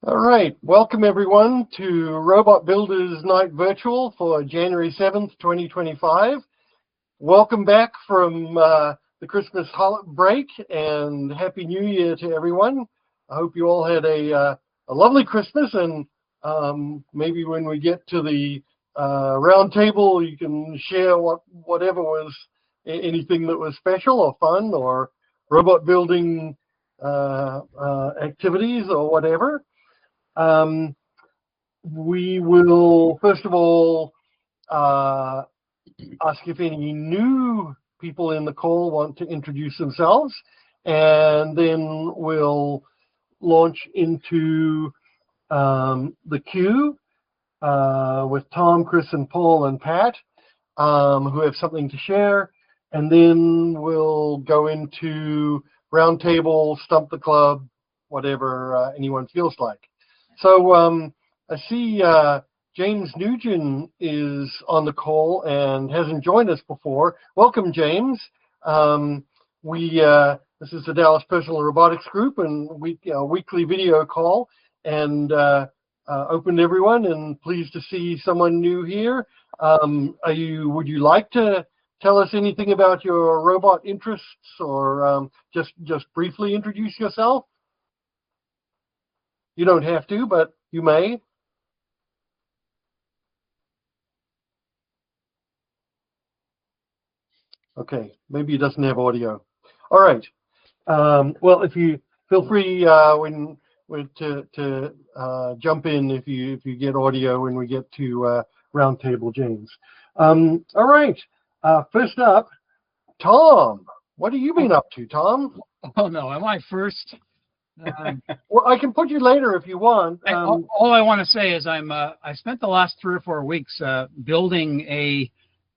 All right, welcome everyone to Robot Builders Night Virtual for January 7th, 2025. Welcome back from the Christmas break and Happy New Year to everyone. I hope you all had a lovely Christmas, and maybe when we get to the round table, you can share whatever was anything that was special or fun or robot building activities or whatever. We will, first of all, ask if any new people in the call want to introduce themselves, and then we'll launch into the queue with Tom, Chris, and Paul, and Pat, who have something to share, and then we'll go into roundtable, stump the club, whatever anyone feels like. So I see James Nugent is on the call and hasn't joined us before. Welcome, James. This is the Dallas Personal Robotics Group and weekly video call, and open to everyone, and pleased to see someone new here. Would you like to tell us anything about your robot interests, or just briefly introduce yourself? You don't have to, but you may. Okay, maybe he doesn't have audio. All right. Well, if you feel free to jump in if you get audio when we get to roundtable, James. All right. First up, Tom. What have you been up to, Tom? Oh no, am I first? Well, I can put you later if you want. All I want to say is I spent the last 3 or 4 weeks building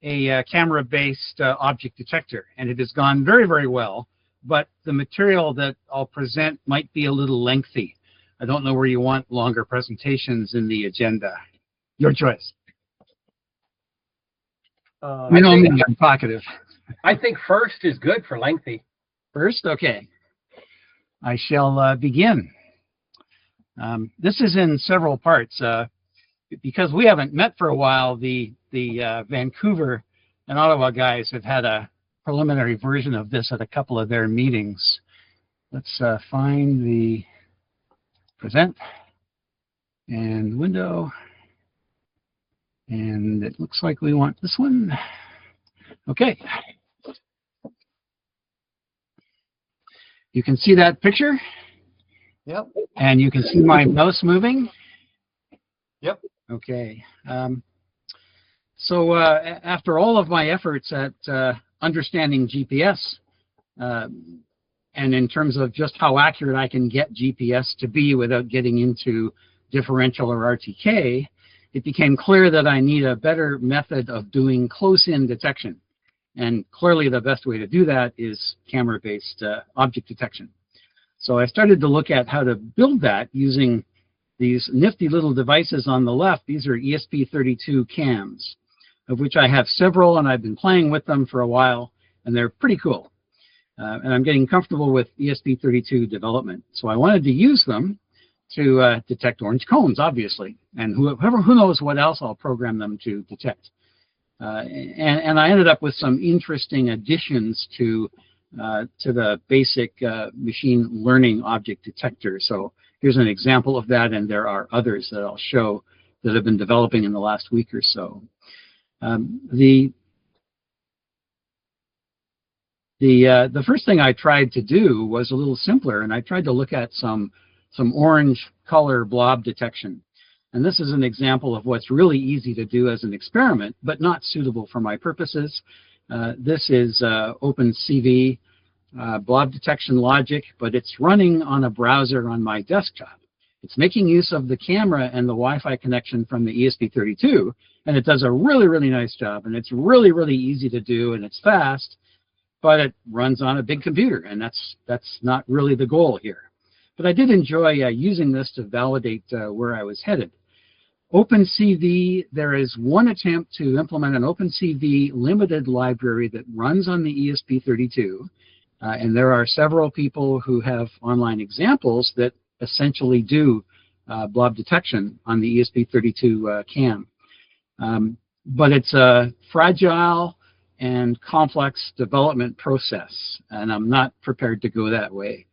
a camera-based object detector, and it has gone very, very well. But the material that I'll present might be a little lengthy. I don't know where you want longer presentations in the agenda. Your choice. I know I'm talkative. I think first is good for lengthy. First, okay. I shall begin. This is in several parts. Because we haven't met for a while, the Vancouver and Ottawa guys have had a preliminary version of this at a couple of their meetings. Let's find the present and window. And it looks like we want this one. Okay. You can see that picture? Yep. And you can see my mouse moving? Yep. Okay. So after all of my efforts at understanding GPS, and in terms of just how accurate I can get GPS to be without getting into differential or RTK, it became clear that I need a better method of doing close-in detection. And clearly the best way to do that is camera-based object detection. So I started to look at how to build that using these nifty little devices on the left. These are ESP32 cams, of which I have several, and I've been playing with them for a while, and they're pretty cool. And I'm getting comfortable with ESP32 development. So I wanted to use them to detect orange cones, obviously, and who knows what else I'll program them to detect. And I ended up with some interesting additions to the basic machine learning object detector. So here's an example of that, and there are others that I'll show that have been developing in the last week or so. The first thing I tried to do was a little simpler, and I tried to look at some orange color blob detection. And this is an example of what's really easy to do as an experiment, but not suitable for my purposes. This is OpenCV blob detection logic, but it's running on a browser on my desktop. It's making use of the camera and the Wi-Fi connection from the ESP32, and it does a really, really nice job. And it's really, really easy to do, and it's fast, but it runs on a big computer, and that's not really the goal here. But I did enjoy using this to validate where I was headed. OpenCV, there is one attempt to implement an OpenCV limited library that runs on the ESP32, and there are several people who have online examples that essentially do blob detection on the ESP32 cam. But it's a fragile and complex development process, and I'm not prepared to go that way.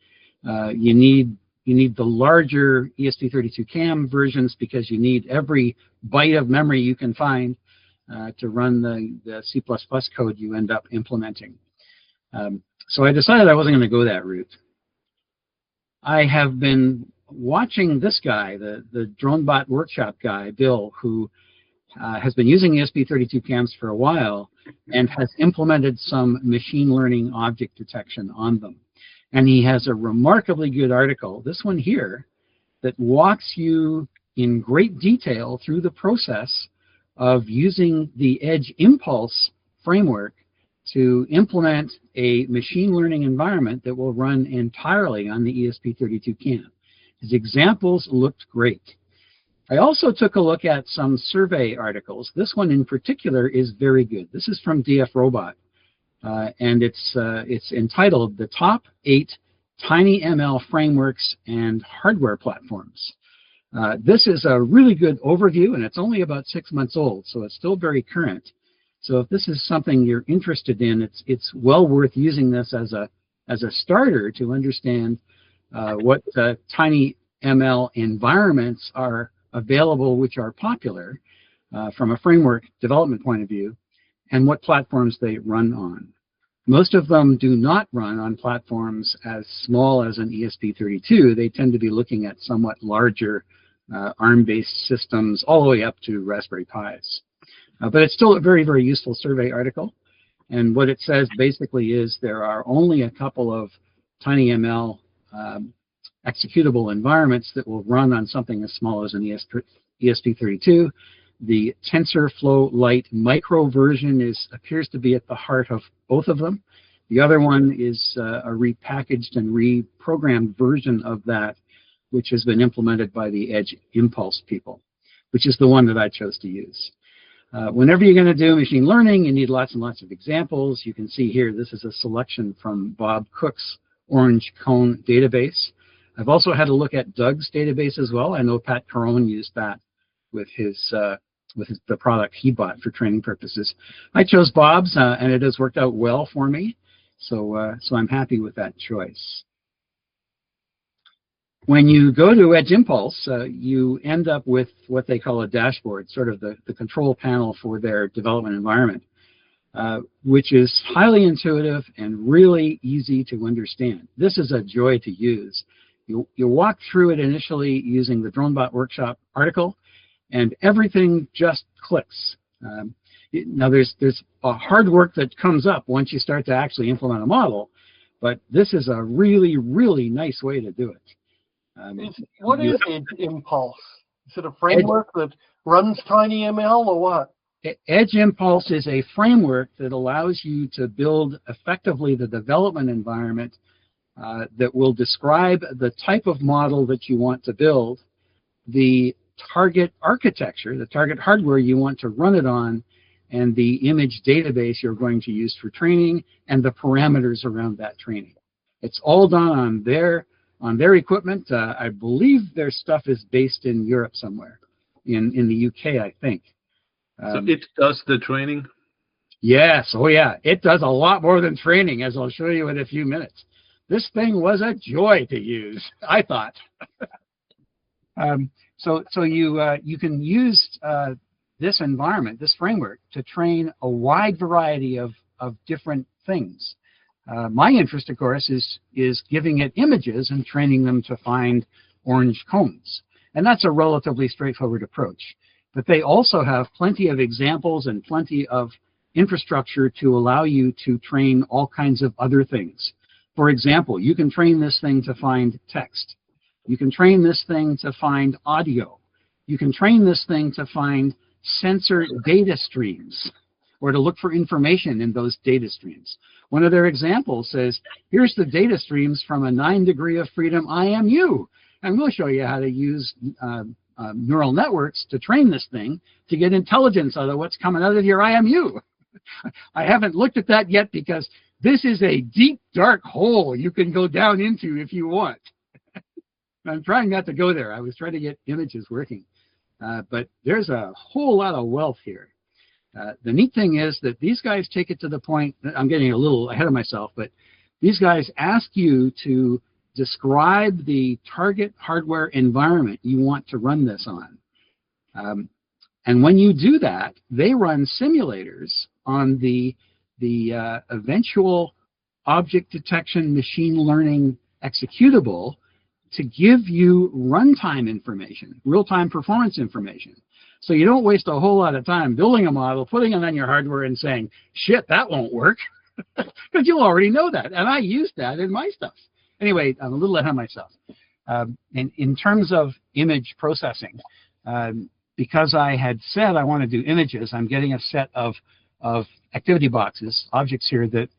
You need the larger ESP32 cam versions because you need every byte of memory you can find to run the C++ code you end up implementing. So I decided I wasn't going to go that route. I have been watching this guy, the DroneBot Workshop guy, Bill, who has been using ESP32 cams for a while and has implemented some machine learning object detection on them. And he has a remarkably good article, this one here, that walks you in great detail through the process of using the Edge Impulse framework to implement a machine learning environment that will run entirely on the ESP32 cam. His examples looked great. I also took a look at some survey articles. This one in particular is very good. This is from DF Robot, and it's entitled "The Top 8 TinyML Frameworks and Hardware Platforms." This is a really good overview, and it's only about 6 months old, so it's still very current. So if this is something you're interested in, it's well worth using this as a starter to understand what TinyML environments are available, which are popular from a framework development point of view, and what platforms they run on. Most of them do not run on platforms as small as an ESP32. They tend to be looking at somewhat larger ARM-based systems all the way up to Raspberry Pis. But it's still a very, very useful survey article. And what it says basically is there are only a couple of TinyML executable environments that will run on something as small as an ESP32. The TensorFlow Lite micro version appears to be at the heart of both of them. The other one is a repackaged and reprogrammed version of that, which has been implemented by the Edge Impulse people, which is the one that I chose to use. Whenever you're going to do machine learning, you need lots and lots of examples. You can see here, this is a selection from Bob Cook's Orange Cone database. I've also had a look at Doug's database as well. I know Pat Caron used that with the product he bought for training purposes. I chose Bob's, and it has worked out well for me. So I'm happy with that choice. When you go to Edge Impulse, you end up with what they call a dashboard, sort of the control panel for their development environment, which is highly intuitive and really easy to understand. This is a joy to use. You walk through it initially using the DroneBot Workshop article, and everything just clicks. Now, there's a hard work that comes up once you start to actually implement a model, but this is a really, really nice way to do it. What is Edge Impulse? Is it a framework that runs TinyML or what? Edge Impulse is a framework that allows you to build effectively the development environment that will describe the type of model that you want to build, the target architecture, the target hardware you want to run it on, and the image database you're going to use for training, and the parameters around that training. It's all done on their equipment. I believe their stuff is based in Europe somewhere, in the UK, I think. So it does the training? Yes, oh yeah. It does a lot more than training, as I'll show you in a few minutes. This thing was a joy to use, I thought. So you can use this environment, this framework, to train a wide variety of different things. My interest, of course, is giving it images and training them to find orange cones. And that's a relatively straightforward approach. But they also have plenty of examples and plenty of infrastructure to allow you to train all kinds of other things. For example, you can train this thing to find text. You can train this thing to find audio. You can train this thing to find sensor data streams, or to look for information in those data streams. One of their examples says, here's the data streams from a 9 degree of freedom IMU. And we'll show you how to use neural networks to train this thing to get intelligence out of what's coming out of your IMU. I haven't looked at that yet because this is a deep, dark hole you can go down into if you want. I'm trying not to go there. I was trying to get images working. But there's a whole lot of wealth here. The neat thing is that these guys take it to the point, I'm getting a little ahead of myself, but these guys ask you to describe the target hardware environment you want to run this on. And when you do that, they run simulators on the eventual object detection machine learning executable to give you runtime information, real-time performance information. So you don't waste a whole lot of time building a model, putting it on your hardware and saying, shit, that won't work, because you'll already know that. And I use that in my stuff. Anyway, I'm a little ahead of myself. In terms of image processing, because I had said I want to do images, I'm getting a set of activity boxes, objects here that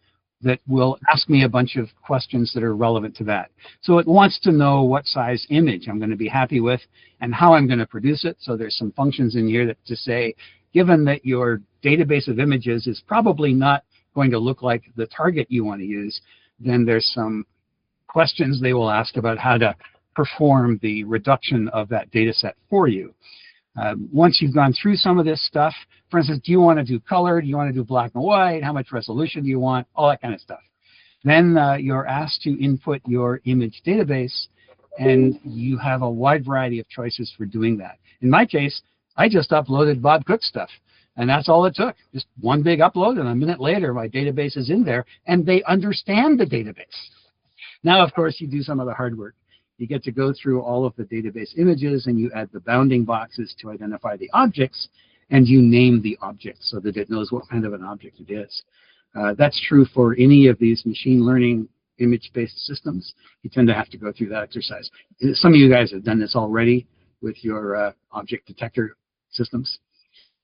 will ask me a bunch of questions that are relevant to that. So it wants to know what size image I'm going to be happy with and how I'm going to produce it. So there's some functions in here that to say, given that your database of images is probably not going to look like the target you want to use, then there's some questions they will ask about how to perform the reduction of that data set for you. Once you've gone through some of this stuff, for instance, do you want to do color? Do you want to do black and white? How much resolution do you want? All that kind of stuff. Then you're asked to input your image database, and you have a wide variety of choices for doing that. In my case, I just uploaded Bob Cook's stuff, and that's all it took. Just one big upload, and a minute later, my database is in there, and they understand the database. Now, of course, you do some of the hard work. You get to go through all of the database images, and you add the bounding boxes to identify the objects, and you name the object so that it knows what kind of an object it is. That's true for any of these machine learning image-based systems. You tend to have to go through that exercise. Some of you guys have done this already with your object detector systems.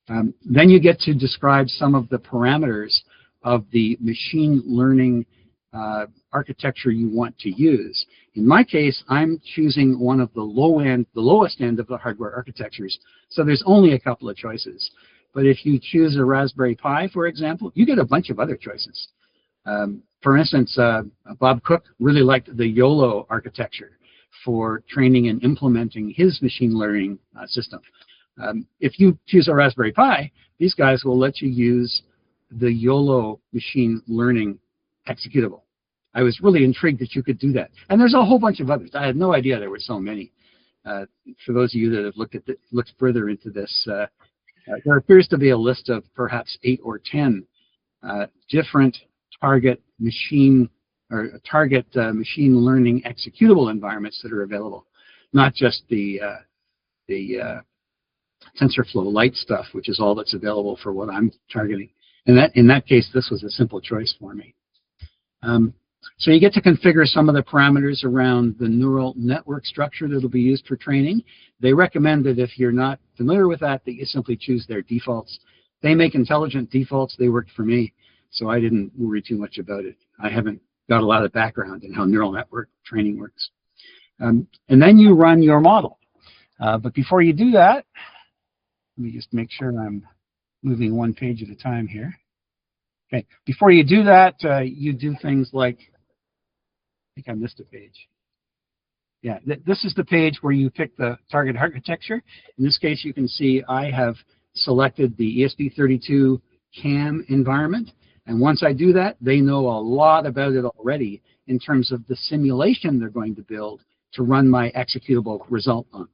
Then you get to describe some of the parameters of the machine learning architecture you want to use. In my case, I'm choosing one of the lowest end of the hardware architectures, so there's only a couple of choices. But if you choose a Raspberry Pi, for example, you get a bunch of other choices. For instance, Bob Cook really liked the YOLO architecture for training and implementing his machine learning system. If you choose a Raspberry Pi, these guys will let you use the YOLO machine learning executable. I was really intrigued that you could do that. And there's a whole bunch of others. I had no idea there were so many. For those of you that have looked further into this, there appears to be a list of perhaps 8 or 10 different target machine learning executable environments that are available, not just the TensorFlow Lite stuff, which is all that's available for what I'm targeting. And in that case, this was a simple choice for me. So you get to configure some of the parameters around the neural network structure that will be used for training. They recommend that if you're not familiar with that you simply choose their defaults. They make intelligent defaults. They worked for me, so I didn't worry too much about it. I haven't got a lot of background in how neural network training works. And then you run your model. But before you do that, let me just make sure I'm moving one page at a time here. Okay, before you do that, you do things like, I think I missed a page. Yeah, this is the page where you pick the target architecture. In this case, you can see I have selected the ESP32 CAM environment. And once I do that, they know a lot about it already in terms of the simulation they're going to build to run my executable result on.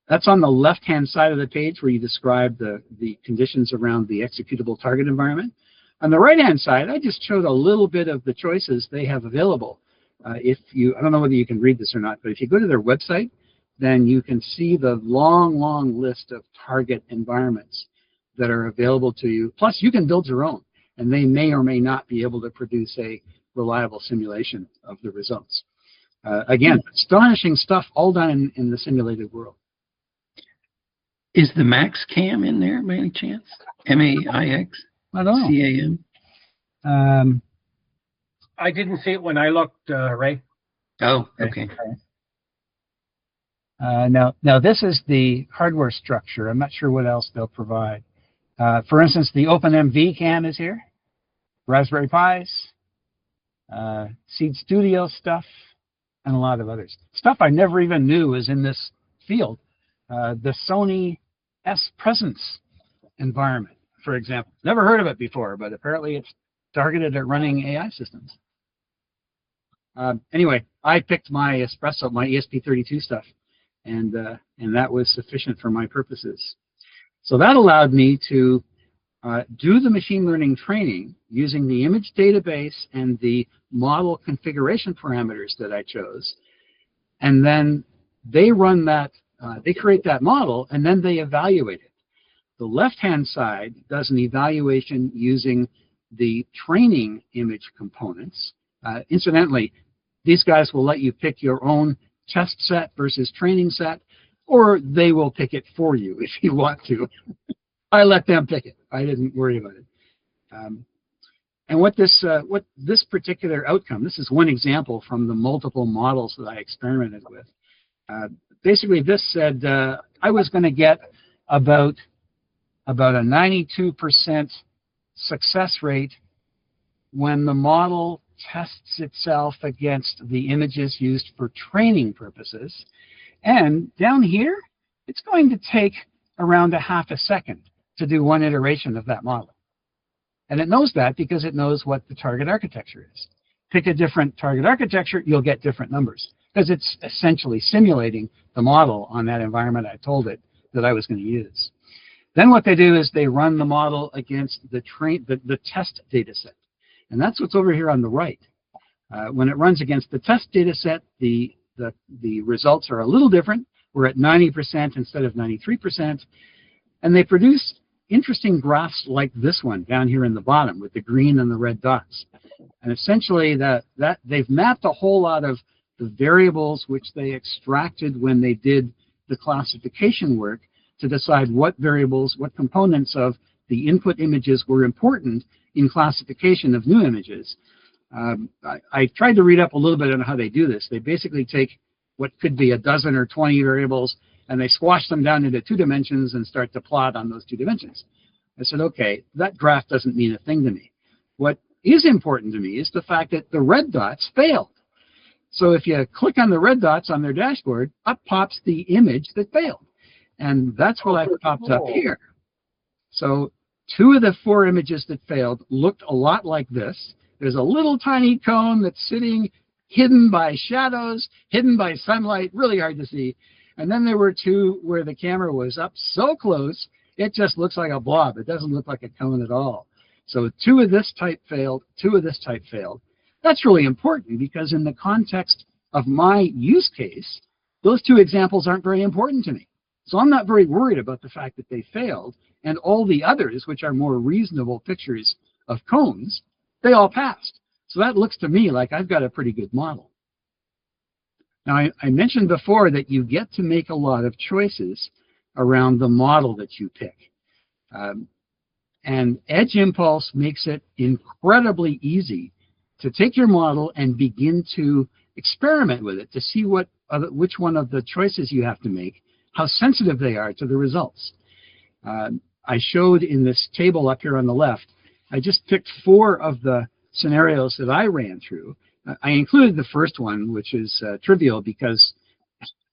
That's on the left-hand side of the page where you describe the conditions around the executable target environment. On the right-hand side, I just showed a little bit of the choices they have available. I don't know whether you can read this or not, but if you go to their website, then you can see the long, long list of target environments that are available to you. Plus, you can build your own, and they may or may not be able to produce a reliable simulation of the results. Again, astonishing stuff all done in the simulated world. Is the MaixCam in there by any chance? M-A-I-X? I don't know. C-A-M? I didn't see it when I looked, Ray. Oh, okay. Now this is the hardware structure. I'm not sure what else they'll provide. For instance, the OpenMV cam is here. Raspberry Pis, Seed Studio stuff, and a lot of others. Stuff I never even knew was in this field. The Sony S Presence environment, for example. Never heard of it before, but apparently it's targeted at running AI systems. Anyway, I picked my Espresso, my ESP32 stuff, and that was sufficient for my purposes. So that allowed me to do the machine learning training using the image database and the model configuration parameters that I chose. And then they run that, they create that model, and then they evaluate it. The left-hand side does an evaluation using the training image components. Incidentally, these guys will let you pick your own test set versus training set, or they will pick it for you if you want to. I let them pick it. I didn't worry about it. And what this particular outcome, this is one example from the multiple models that I experimented with. Basically, this said I was going to get about a 92% success rate when the model tests itself against the images used for training purposes. And down here, it's going to take around a half a second to do one iteration of that model. And it knows that because it knows what the target architecture is. Pick a different target architecture, you'll get different numbers, because it's essentially simulating the model on that environment I told it that I was going to use. Then what they do is they run the model against the test data set. And that's what's over here on the right. When it runs against the test data set, the results are a little different. We're at 90% instead of 93%. And they produce interesting graphs like this one down here in the bottom with the green and the red dots. And essentially they've mapped a whole lot of the variables which they extracted when they did the classification work to decide what variables, what components of the input images were important in classification of new images. I tried to read up a little bit on how they do this. They basically take what could be a dozen or 20 variables and they squash them down into 2 dimensions and start to plot on those 2 dimensions. I said, okay, that graph doesn't mean a thing to me. What is important to me is the fact that the red dots failed. So if you click on the red dots on their dashboard, up pops the image that failed. And that's what I've popped up here. So 2 of the 4 images that failed looked a lot like this. There's a little tiny cone that's sitting hidden by shadows, hidden by sunlight, really hard to see. And then there were 2 where the camera was up so close, it just looks like a blob. It doesn't look like a cone at all. So 2 of this type failed, 2 of this type failed. That's really important because in the context of my use case, those 2 examples aren't very important to me. So I'm not very worried about the fact that they failed, and all the others, which are more reasonable pictures of cones, they all passed. So that looks to me like I've got a pretty good model. Now, I mentioned before that you get to make a lot of choices around the model that you pick. And Edge Impulse makes it incredibly easy to take your model and begin to experiment with it to see which one of the choices you have to make, how sensitive they are to the results. I showed in this table up here on the left, I just picked 4 of the scenarios that I ran through. I included the first one, which is trivial because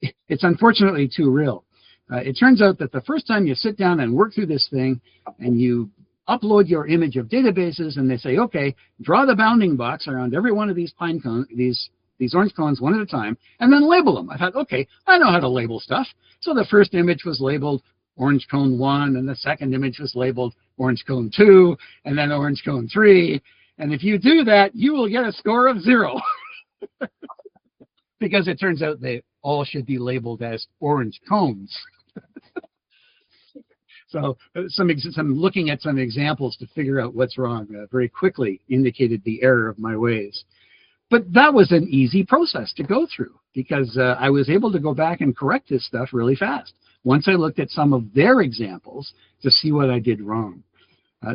it's unfortunately too real. It turns out that the first time you sit down and work through this thing and you upload your image of databases and they say, okay, draw the bounding box around every one of these pine cones, these orange cones one at a time, and then label them. I thought, okay, I know how to label stuff. So the first image was labeled orange cone 1, and the second image was labeled orange cone 2, and then orange cone 3. And if you do that, you will get a score of 0. Because it turns out they all should be labeled as orange cones. So some looking at some examples to figure out what's wrong very quickly indicated the error of my ways. But that was an easy process to go through because I was able to go back and correct this stuff really fast once I looked at some of their examples to see what I did wrong.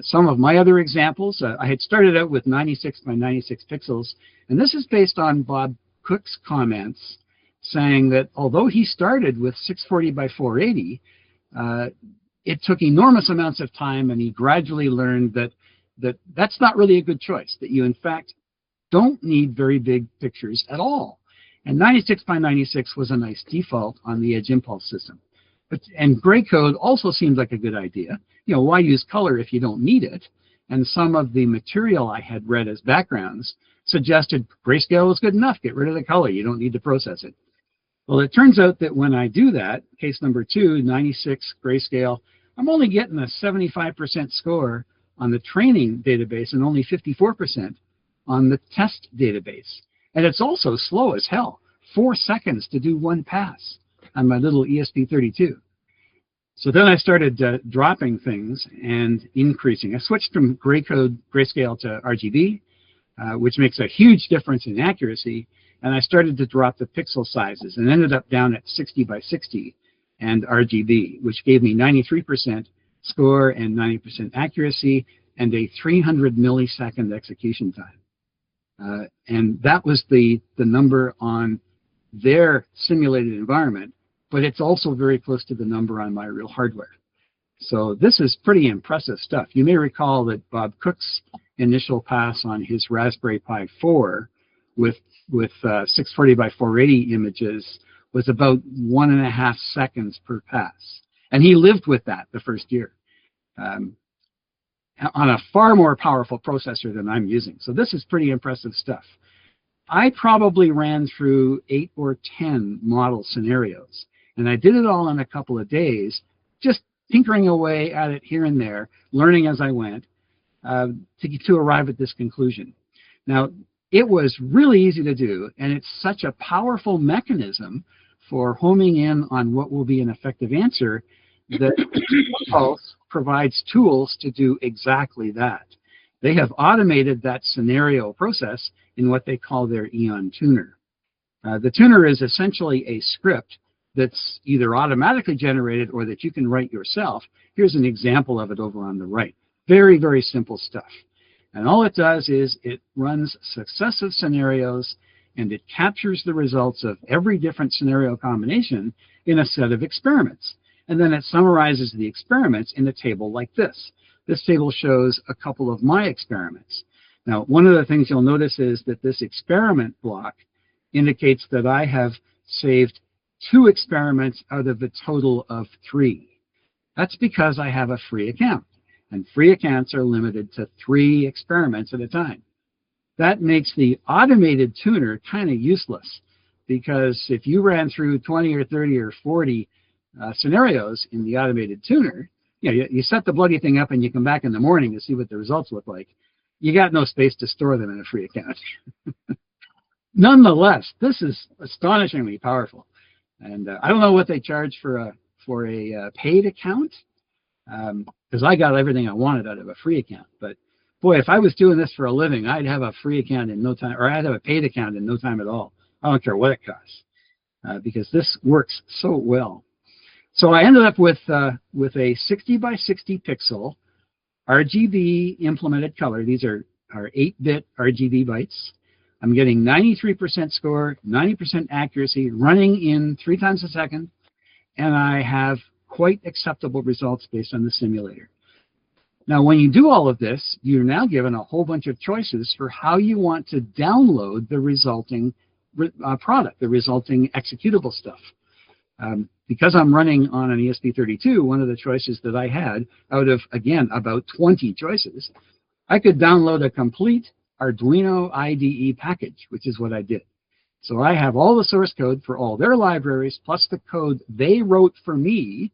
Some of my other examples, I had started out with 96 by 96 pixels, and this is based on Bob Cook's comments saying that although he started with 640 by 480, it took enormous amounts of time, and he gradually learned that that's not really a good choice, that you, in fact, don't need very big pictures at all. And 96 by 96 was a nice default on the edge impulse system. And gray code also seemed like a good idea. You know, why use color if you don't need it? And some of the material I had read as backgrounds suggested grayscale was good enough. Get rid of the color. You don't need to process it. Well, it turns out that when I do that, case number 2, 96 grayscale, I'm only getting a 75% score on the training database and only 54% on the test database. And it's also slow as hell. 4 seconds to do one pass on my little ESP32. So then I started dropping things and increasing. I switched from grayscale to RGB, which makes a huge difference in accuracy. And I started to drop the pixel sizes and ended up down at 60 by 60 and RGB, which gave me 93% score and 90% accuracy and a 300 millisecond execution time. And that was the number on their simulated environment, but it's also very close to the number on my real hardware. So this is pretty impressive stuff. You may recall that Bob Cook's initial pass on his Raspberry Pi 4 with 640 by 480 images was about 1.5 seconds per pass. And he lived with that the first year on a far more powerful processor than I'm using. So this is pretty impressive stuff. I probably ran through 8 or 10 model scenarios, and I did it all in a couple of days, just tinkering away at it here and there, learning as I went to arrive at this conclusion. Now, it was really easy to do, and it's such a powerful mechanism for homing in on what will be an effective answer that Impulse provides tools to do exactly that. They have automated that scenario process in what they call their Eon tuner. The tuner is essentially a script that's either automatically generated or that you can write yourself. Here's an example of it over on the right. Very, very simple stuff. And all it does is it runs successive scenarios and it captures the results of every different scenario combination in a set of experiments. And then it summarizes the experiments in a table like this. This table shows a couple of my experiments. Now, one of the things you'll notice is that this experiment block indicates that I have saved 2 experiments out of a total of 3. That's because I have a free account. And free accounts are limited to 3 experiments at a time. That makes the automated tuner kind of useless, because if you ran through 20 or 30 or 40 scenarios in the automated tuner, you set the bloody thing up and you come back in the morning to see what the results look like. You got no space to store them in a free account. Nonetheless, this is astonishingly powerful. And I don't know what they charge for a paid account, because I got everything I wanted out of a free account. But boy, if I was doing this for a living, I'd have a free account in no time, or I'd have a paid account in no time at all. I don't care what it costs, because this works so well. So I ended up with a 60 by 60 pixel RGB implemented color. These are 8-bit RGB bytes. I'm getting 93% score, 90% accuracy, running in 3 times a second, and I have quite acceptable results based on the simulator. Now, when you do all of this, you're now given a whole bunch of choices for how you want to download the resulting product, the resulting executable stuff. Because I'm running on an ESP32, one of the choices that I had out of, again, about 20 choices, I could download a complete Arduino IDE package, which is what I did. So I have all the source code for all their libraries, plus the code they wrote for me,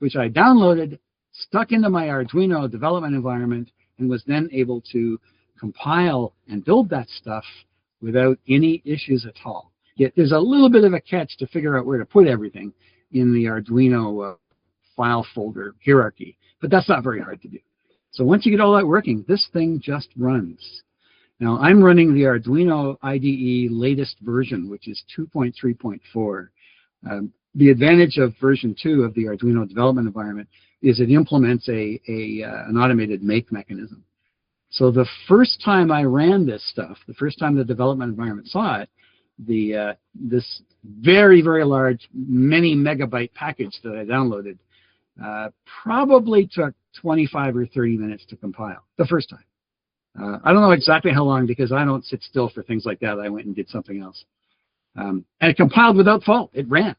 which I downloaded, stuck into my Arduino development environment, and was then able to compile and build that stuff without any issues at all. Yet there's a little bit of a catch to figure out where to put everything in the Arduino file folder hierarchy, but that's not very hard to do. So once you get all that working, this thing just runs. Now, I'm running the Arduino IDE latest version, which is 2.3.4. The advantage of version 2 of the Arduino development environment is it implements an automated make mechanism. So the first time I ran this stuff, the first time the development environment saw it, this very, very large, many megabyte package that I downloaded probably took 25 or 30 minutes to compile the first time. I don't know exactly how long, because I don't sit still for things like that. I went and did something else. And it compiled without fault. It ran.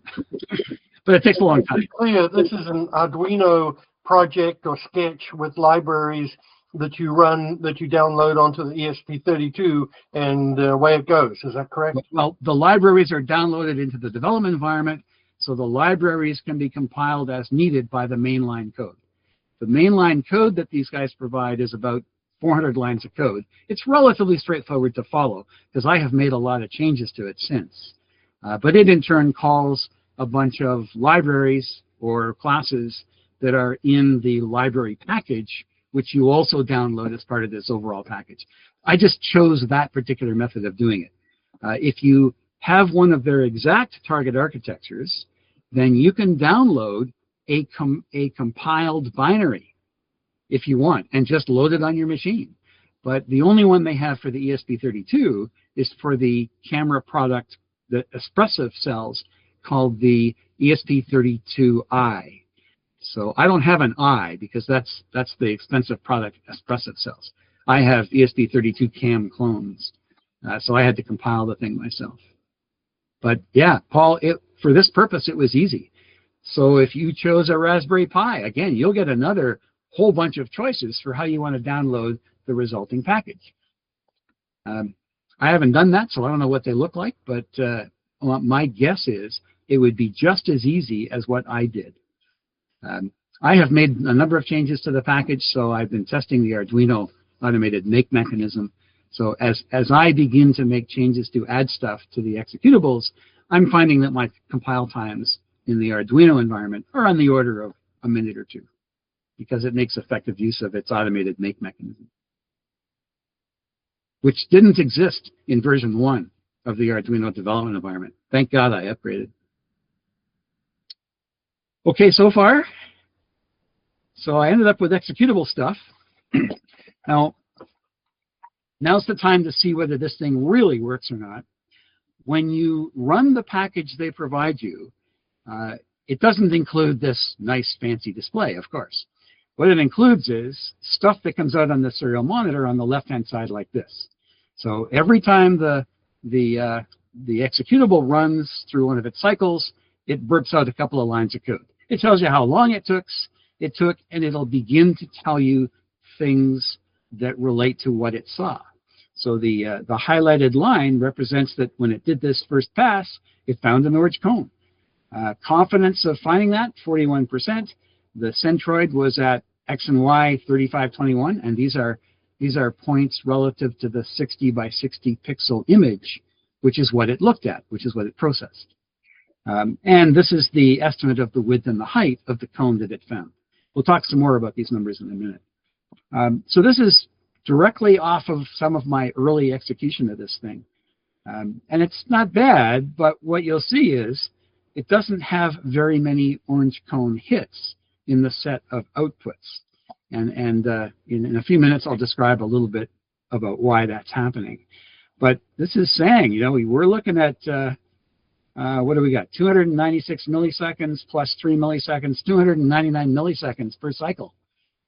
But it takes a long time. To be clear, this is an Arduino project or sketch with libraries that you run, that you download onto the ESP32, and away it goes. Is that correct? Well, the libraries are downloaded into the development environment, so the libraries can be compiled as needed by the mainline code. The mainline code that these guys provide is about 400 lines of code. It's relatively straightforward to follow because I have made a lot of changes to it since. But it in turn calls a bunch of libraries or classes that are in the library package, which you also download as part of this overall package. I just chose that particular method of doing it. If you have one of their exact target architectures, then you can download a compiled binary if you want, and just load it on your machine. But the only one they have for the ESP32 is for the camera product, the expressive cells, called the ESP32i. So I don't have an I because that's the expensive product, expressive cells. I have ESP32 cam clones, so I had to compile the thing myself. But yeah, Paul, for this purpose, it was easy. So if you chose a Raspberry Pi, again, you'll get another whole bunch of choices for how you want to download the resulting package. I haven't done that, so I don't know what they look like, but my guess is it would be just as easy as what I did. I have made a number of changes to the package, so I've been testing the Arduino automated make mechanism. So as I begin to make changes to add stuff to the executables, I'm finding that my compile times in the Arduino environment are on the order of a minute or two, because it makes effective use of its automated make mechanism, which didn't exist in version 1 of the Arduino development environment. Thank God I upgraded. Okay, so far, so I ended up with executable stuff. Now's the time to see whether this thing really works or not. When you run the package they provide you, it doesn't include this nice fancy display, of course. What it includes is stuff that comes out on the serial monitor on the left-hand side like this. So every time the executable runs through one of its cycles, it burps out a couple of lines of code. It tells you how long it took, and it'll begin to tell you things that relate to what it saw. So the highlighted line represents that when it did this first pass, it found an orange cone. Confidence of finding that, 41%. The centroid was at X and Y 3521, and these are points relative to the 60 by 60 pixel image, which is what it looked at, which is what it processed. And this is the estimate of the width and the height of the cone that it found. We'll talk some more about these numbers in a minute. So this is directly off of some of my early execution of this thing. And it's not bad, but what you'll see is it doesn't have very many orange cone hits in the set of outputs. And in a few minutes, I'll describe a little bit about why that's happening. But this is saying, you know, we're looking at, what do we got? 296 milliseconds plus 3 milliseconds, 299 milliseconds per cycle.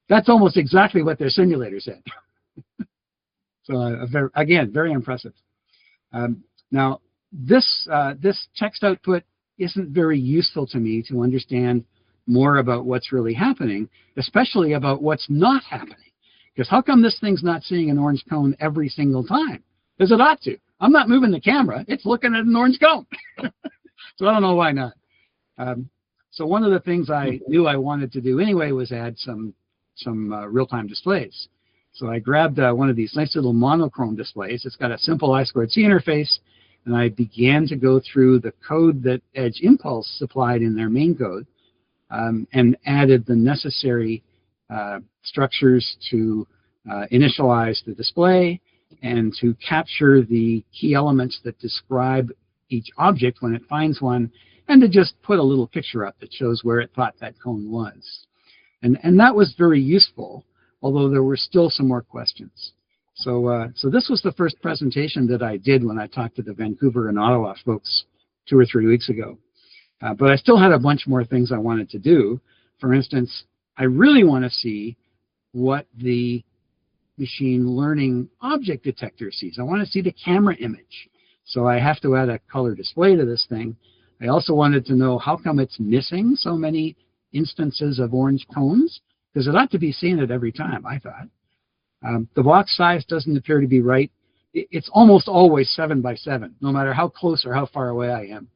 That's almost exactly what their simulator said. So again, very impressive. Now, this text output isn't very useful to me to understand more about what's really happening, especially about what's not happening. Because how come this thing's not seeing an orange cone every single time? Because it ought to. I'm not moving the camera. It's looking at an orange cone. So I don't know why not. So one of the things I knew I wanted to do anyway was add some real-time displays. So I grabbed one of these nice little monochrome displays. It's got a simple I2C interface, and I began to go through the code that Edge Impulse supplied in their main code, and added the necessary structures to initialize the display and to capture the key elements that describe each object when it finds one, and to just put a little picture up that shows where it thought that cone was. And that was very useful, although there were still some more questions. So this was the first presentation that I did when I talked to the Vancouver and Ottawa folks 2 or 3 weeks ago. But I still had a bunch more things I wanted to do. For instance, I really want to see what the machine learning object detector sees. I want to see the camera image. So I have to add a color display to this thing. I also wanted to know how come it's missing so many instances of orange cones, because it ought to be seen at every time, I thought. The box size doesn't appear to be right. It's almost always 7 by 7, no matter how close or how far away I am.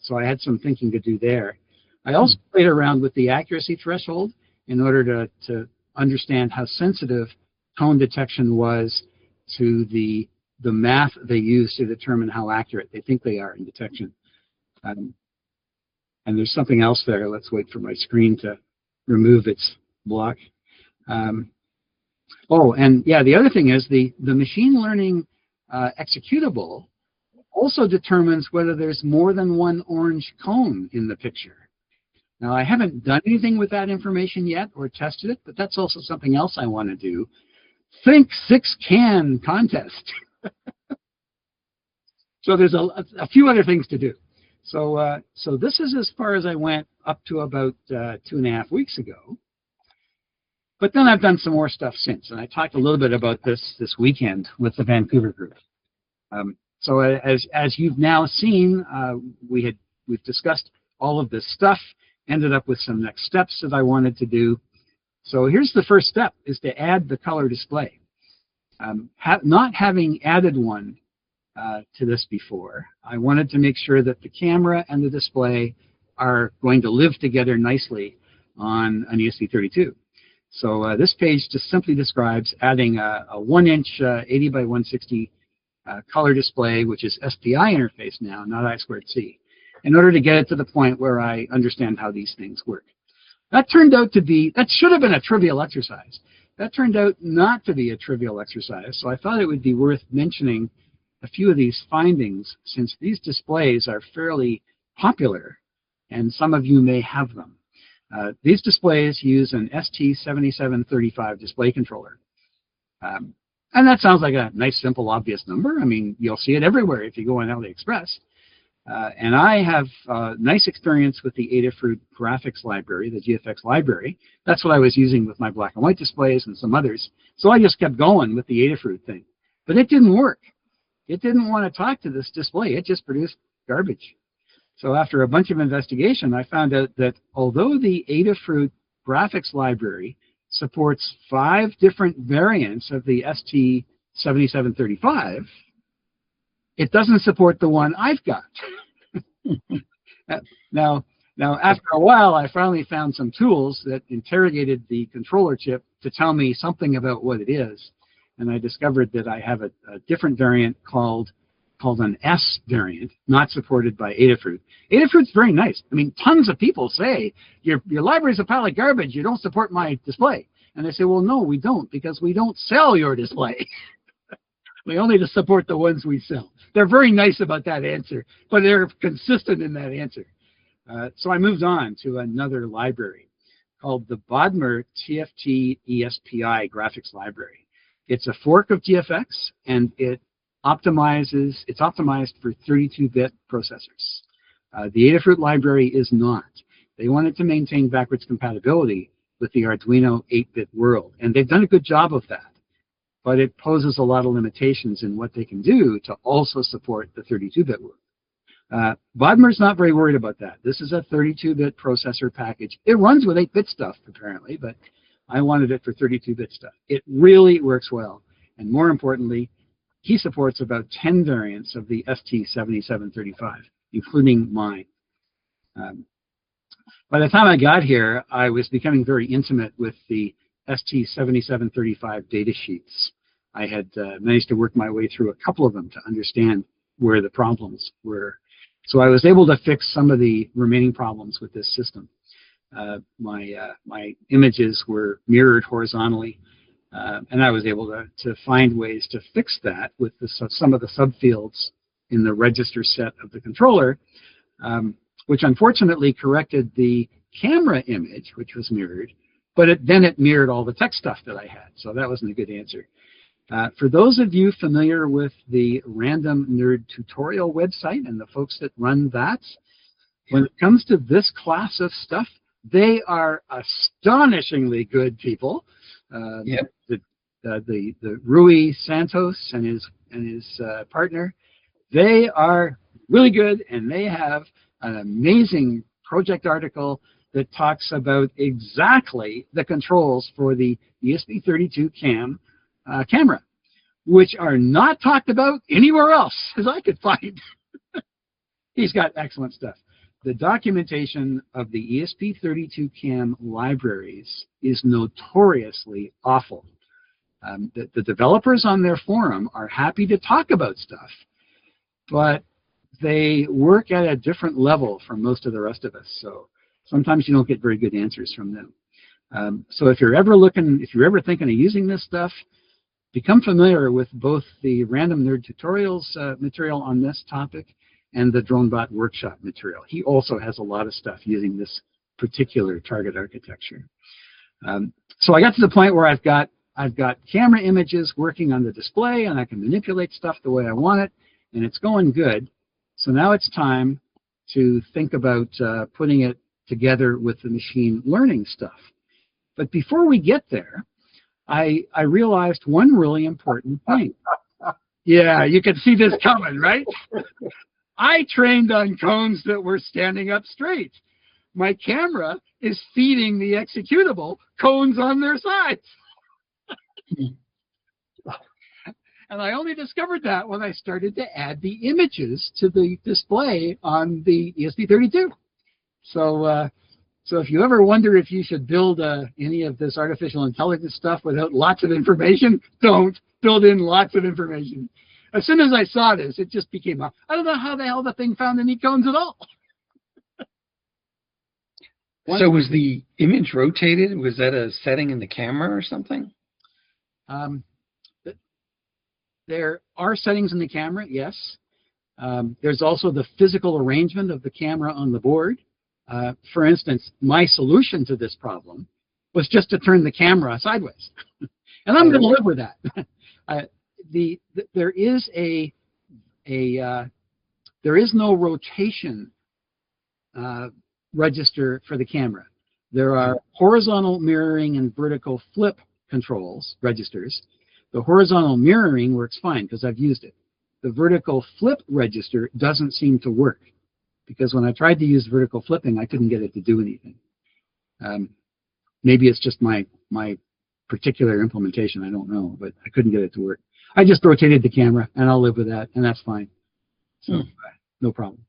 So I had some thinking to do there. I also played around with the accuracy threshold in order to understand how sensitive tone detection was to the math they use to determine how accurate they think they are in detection. And there's something else there. Let's wait for my screen to remove its block. Oh, and yeah, the other thing is the machine learning executable also determines whether there's more than one orange cone in the picture. Now, I haven't done anything with that information yet or tested it, but that's also something else I want to do. Think 6-can contest. So there's a few other things to do. So this is as far as I went up to about 2.5 weeks ago. But then I've done some more stuff since, and I talked a little bit about this weekend with the Vancouver group. So as you've now seen, we've discussed all of this stuff, ended up with some next steps that I wanted to do. So here's the first step, is to add the color display. Not having added one to this before, I wanted to make sure that the camera and the display are going to live together nicely on an ESP32. So this page just simply describes adding a 1-inch 80 by 160 color display, which is SPI interface now, not I2C, in order to get it to the point where I understand how these things work. That turned out to be, that should have been a trivial exercise. That turned out not to be a trivial exercise, so I thought it would be worth mentioning a few of these findings, since these displays are fairly popular, and some of you may have them. These displays use an ST7735 display controller. And that sounds like a nice, simple, obvious number. I mean, you'll see it everywhere if you go on AliExpress. And I have nice experience with the Adafruit graphics library, the GFX library. That's what I was using with my black and white displays and some others. So I just kept going with the Adafruit thing. But it didn't work. It didn't want to talk to this display. It just produced garbage. So after a bunch of investigation, I found out that although the Adafruit graphics library supports 5 different variants of the ST7735, it doesn't support the one I've got. Now, after a while, I finally found some tools that interrogated the controller chip to tell me something about what it is. And I discovered that I have a different variant called an S variant, not supported by Adafruit. Adafruit's very nice. I mean, tons of people say, your library's a pile of garbage, you don't support my display. And I say, well, no, we don't, because we don't sell your display. We only support the ones we sell. They're very nice about that answer, but they're consistent in that answer. So I moved on to another library called the Bodmer TFT ESPI graphics library. It's a fork of GFX, and it's optimized for 32-bit processors. The Adafruit library is not. They wanted to maintain backwards compatibility with the Arduino 8-bit world, and they've done a good job of that. But it poses a lot of limitations in what they can do to also support the 32-bit world. Bodmer's not very worried about that. This is a 32-bit processor package. It runs with 8-bit stuff, apparently, but I wanted it for 32-bit stuff. It really works well, and more importantly, he supports about 10 variants of the ST7735, including mine. By the time I got here, I was becoming very intimate with the ST7735 datasheets. I had managed to work my way through a couple of them to understand where the problems were. So I was able to fix some of the remaining problems with this system. My images were mirrored horizontally, and I was able to find ways to fix that with some of the subfields in the register set of the controller, which unfortunately corrected the camera image, which was mirrored, but then it mirrored all the text stuff that I had, so that wasn't a good answer. For those of you familiar with the Random Nerd tutorial website and the folks that run that, when it comes to this class of stuff, they are astonishingly good people. The Rui Santos and his partner, They are really good, and they have an amazing project article that talks about exactly the controls for the ESP32 cam camera, which are not talked about anywhere else, as I could find. He's got excellent stuff. The documentation of the ESP32 cam libraries is notoriously awful. The developers on their forum are happy to talk about stuff, but they work at a different level from most of the rest of us. So sometimes you don't get very good answers from them. So if you're ever thinking of using this stuff, become familiar with both the Random Nerd Tutorials material on this topic and the DroneBot workshop material. He also has a lot of stuff using this particular target architecture. So I got to the point where I've got camera images working on the display, and I can manipulate stuff the way I want it, and it's going good. So now it's time to think about putting it together with the machine learning stuff. But before we get there, I realized one really important thing. Yeah, you can see this coming, right? I trained on cones that were standing up straight. My camera is feeding the executable cones on their sides. And I only discovered that when I started to add the images to the display on the ESP32. So if you ever wonder if you should build any of this artificial intelligence stuff without lots of information, don't. Build in lots of information. As soon as I saw this, it just became I don't know how the hell the thing found any cones at all. So was the image rotated? Was that a setting in the camera or something? There are settings in the camera, yes. There's also the physical arrangement of the camera on the board. For instance, my solution to this problem was just to turn the camera sideways. And I'm going to live with that. There is no rotation register for the camera. There are horizontal mirroring and vertical flip controls, registers. The horizontal mirroring works fine because I've used it. The vertical flip register doesn't seem to work because when I tried to use vertical flipping, I couldn't get it to do anything. Maybe it's just my particular implementation, I don't know, but I couldn't get it to work. I just rotated the camera, and I'll live with that, and that's fine. So no problem.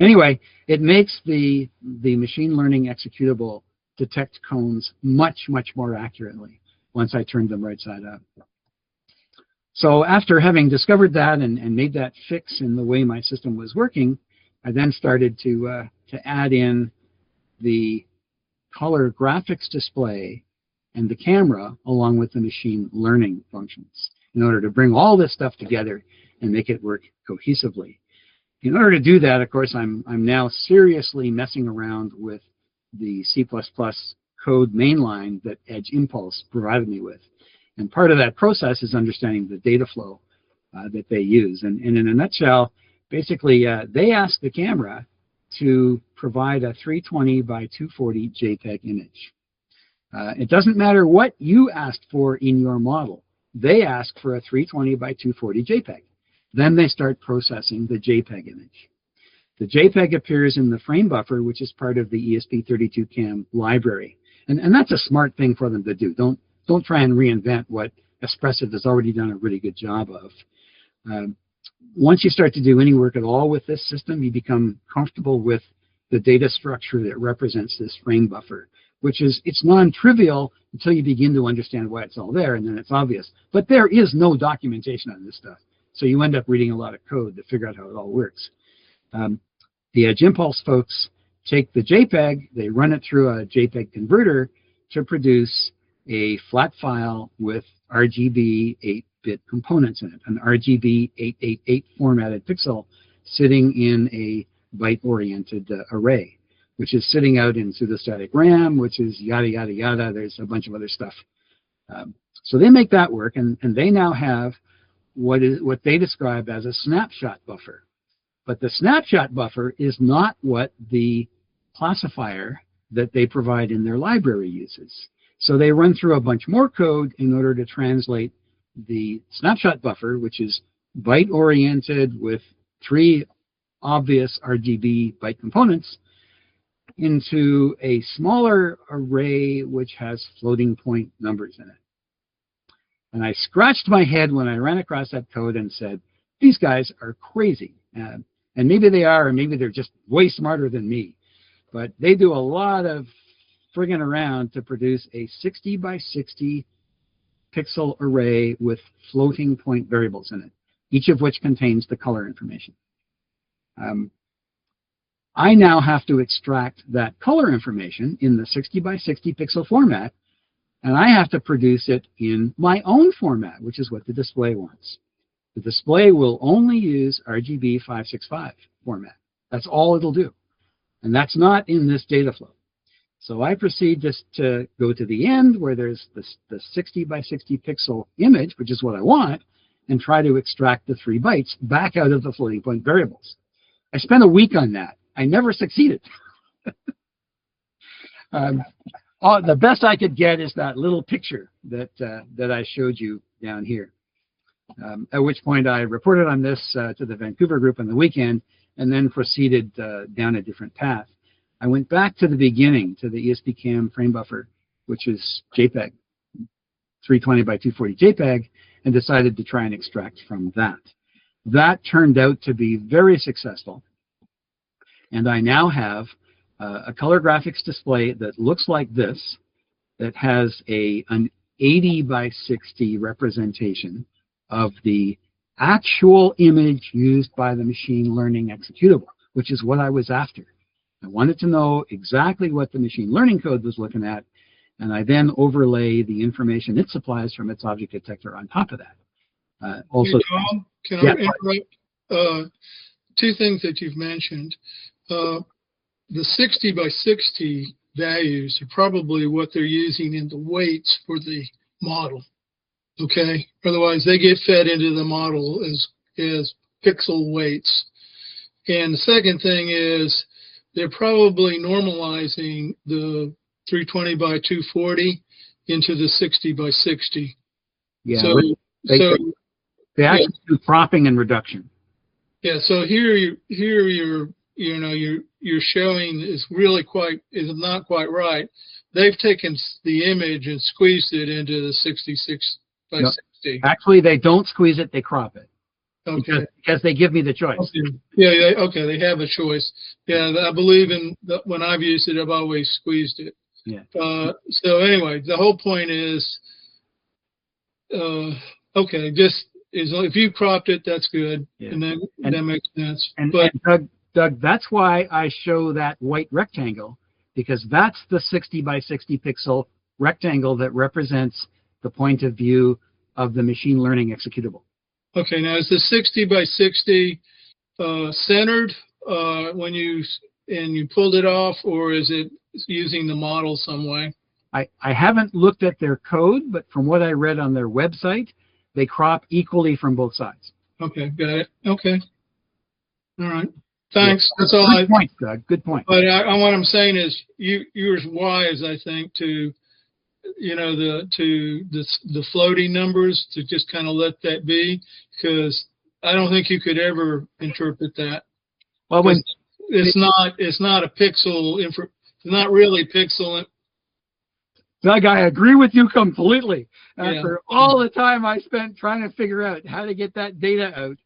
Anyway, it makes the machine learning executable detect cones much, much more accurately once I turned them right side up. So after having discovered that and made that fix in the way my system was working, I then started to add in the color graphics display and the camera along with the machine learning functions in order to bring all this stuff together and make it work cohesively. In order to do that, of course, I'm now seriously messing around with the C++ code mainline that Edge Impulse provided me with. And part of that process is understanding the data flow that they use. And in a nutshell, basically, they ask the camera to provide a 320 by 240 JPEG image. It doesn't matter what you asked for in your model. They ask for a 320 by 240 JPEG. Then they start processing the JPEG image. The JPEG appears in the frame buffer, which is part of the ESP32 cam library. And that's a smart thing for them to do. Don't try and reinvent what Espressif has already done a really good job of. Once you start to do any work at all with this system, you become comfortable with the data structure that represents this frame buffer, which is, it's non-trivial until you begin to understand why it's all there, and then it's obvious. But there is no documentation on this stuff. So you end up reading a lot of code to figure out how it all works. The Edge Impulse folks take the JPEG, they run it through a JPEG converter to produce a flat file with RGB 8-bit components in it, an RGB 888 formatted pixel sitting in a byte-oriented array, which is sitting out in pseudostatic RAM, which is yada, yada, yada. There's a bunch of other stuff. So they make that work, and they now have what they describe as a snapshot buffer. But the snapshot buffer is not what the classifier that they provide in their library uses. So they run through a bunch more code in order to translate the snapshot buffer, which is byte-oriented with 3 obvious RGB byte components into a smaller array which has floating point numbers in it. And I scratched my head when I ran across that code and said, these guys are crazy. And maybe they are, or maybe they're just way smarter than me. But they do a lot of frigging around to produce a 60 by 60 pixel array with floating point variables in it, each of which contains the color information. I now have to extract that color information in the 60 by 60 pixel format, and I have to produce it in my own format, which is what the display wants. The display will only use RGB 565 format. That's all it'll do. And that's not in this data flow. So I proceed just to go to the end where there's the 60 by 60 pixel image, which is what I want, and try to extract the 3 bytes back out of the floating point variables. I spent a week on that. I never succeeded. The best I could get is that little picture that I showed you down here. At which point I reported on this to the Vancouver group on the weekend and then proceeded down a different path. I went back to the beginning, to the ESP-CAM frame buffer, which is JPEG, 320 by 240 JPEG, and decided to try and extract from that. That turned out to be very successful. And I now have a color graphics display that looks like this, that has an 80 by 60 representation of the actual image used by the machine learning executable, which is what I was after. I wanted to know exactly what the machine learning code was looking at, and I then overlay the information it supplies from its object detector on top of that. Also, hey, Tom, can I interrupt? 2 things that you've mentioned. The 60 by 60 values are probably what they're using in the weights for the model. Okay, otherwise they get fed into the model as pixel weights. And the second thing is they're probably normalizing the 320 by 240 into the 60 by 60. Yeah, so they actually do cropping and reduction. Yeah, so here you're showing is not quite right. They've taken the image and squeezed it into the 66 by 60. Actually, they don't squeeze it; they crop it. Okay. Because they give me the choice. Okay. Yeah. Okay. They have a choice. Yeah. I believe in when I've used it, I've always squeezed it. Yeah. So anyway, the whole point is, okay, if you cropped it, that's good, yeah. And that makes sense. And Doug, that's why I show that white rectangle, because that's the 60 by 60 pixel rectangle that represents the point of view of the machine learning executable. Okay, now is the 60 by 60 centered when you pulled it off, or is it using the model some way? I haven't looked at their code, but from what I read on their website, they crop equally from both sides. Okay, got it. Okay. All right. Thanks. Yeah. That's all. Good point, Doug. Good point. But what I'm saying is, you're wise, I think, to the floating numbers, to just kind of let that be, because I don't think you could ever interpret that. Well, it's not a pixel. It's not really pixel. Doug, I agree with you completely. After all the time I spent trying to figure out how to get that data out,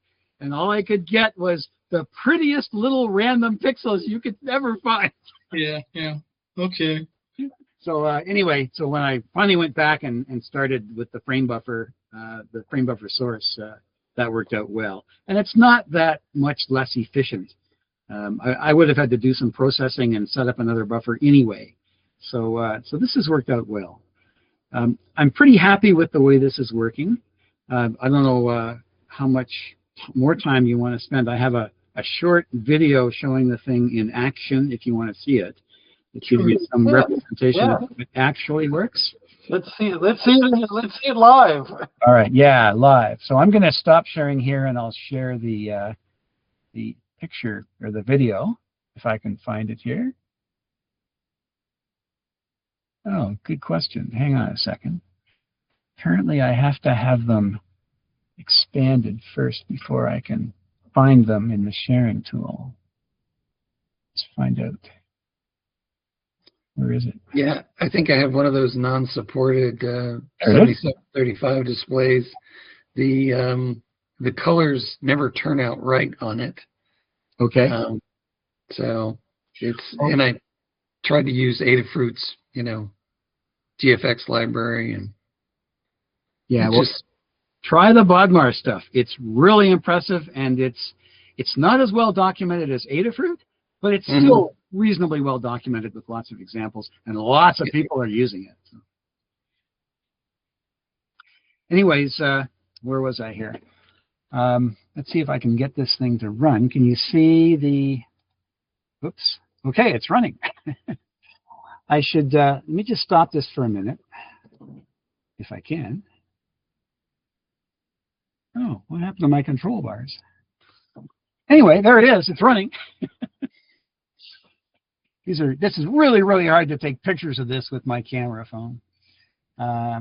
and all I could get was the prettiest little random pixels you could ever find. Yeah. Okay. So anyway, so when I finally went back and started with the frame buffer source, that worked out well. And it's not that much less efficient. I would have had to do some processing and set up another buffer anyway. So this has worked out well. I'm pretty happy with the way this is working. I don't know how much more time you want to spend. I have a short video showing the thing in action if you want to see it. It gives you some representation of how it actually works. Let's see it live. All right, yeah, live. So I'm going to stop sharing here, and I'll share the picture or the video if I can find it here. Oh, good question. Hang on a second. Apparently, I have to have them expanded first before I can find them in the sharing tool. Let's find out. Where is it? Yeah, I think I have one of those non-supported 7735 displays. The colors never turn out right on it. Okay. So it's, and I tried to use Adafruit's, GFX library, and yeah, well, just try the Bodmar stuff. It's really impressive, and it's not as well documented as Adafruit, but it's still reasonably well documented with lots of examples, and lots of people are using it. So. Anyways, where was I here? Let's see if I can get this thing to run. Can you see the... Oops. Okay, it's running. I should... let me just stop this for a minute, if I can. Oh, what happened to my control bars? Anyway, there it is. It's running. This is really, really hard to take pictures of this with my camera phone. I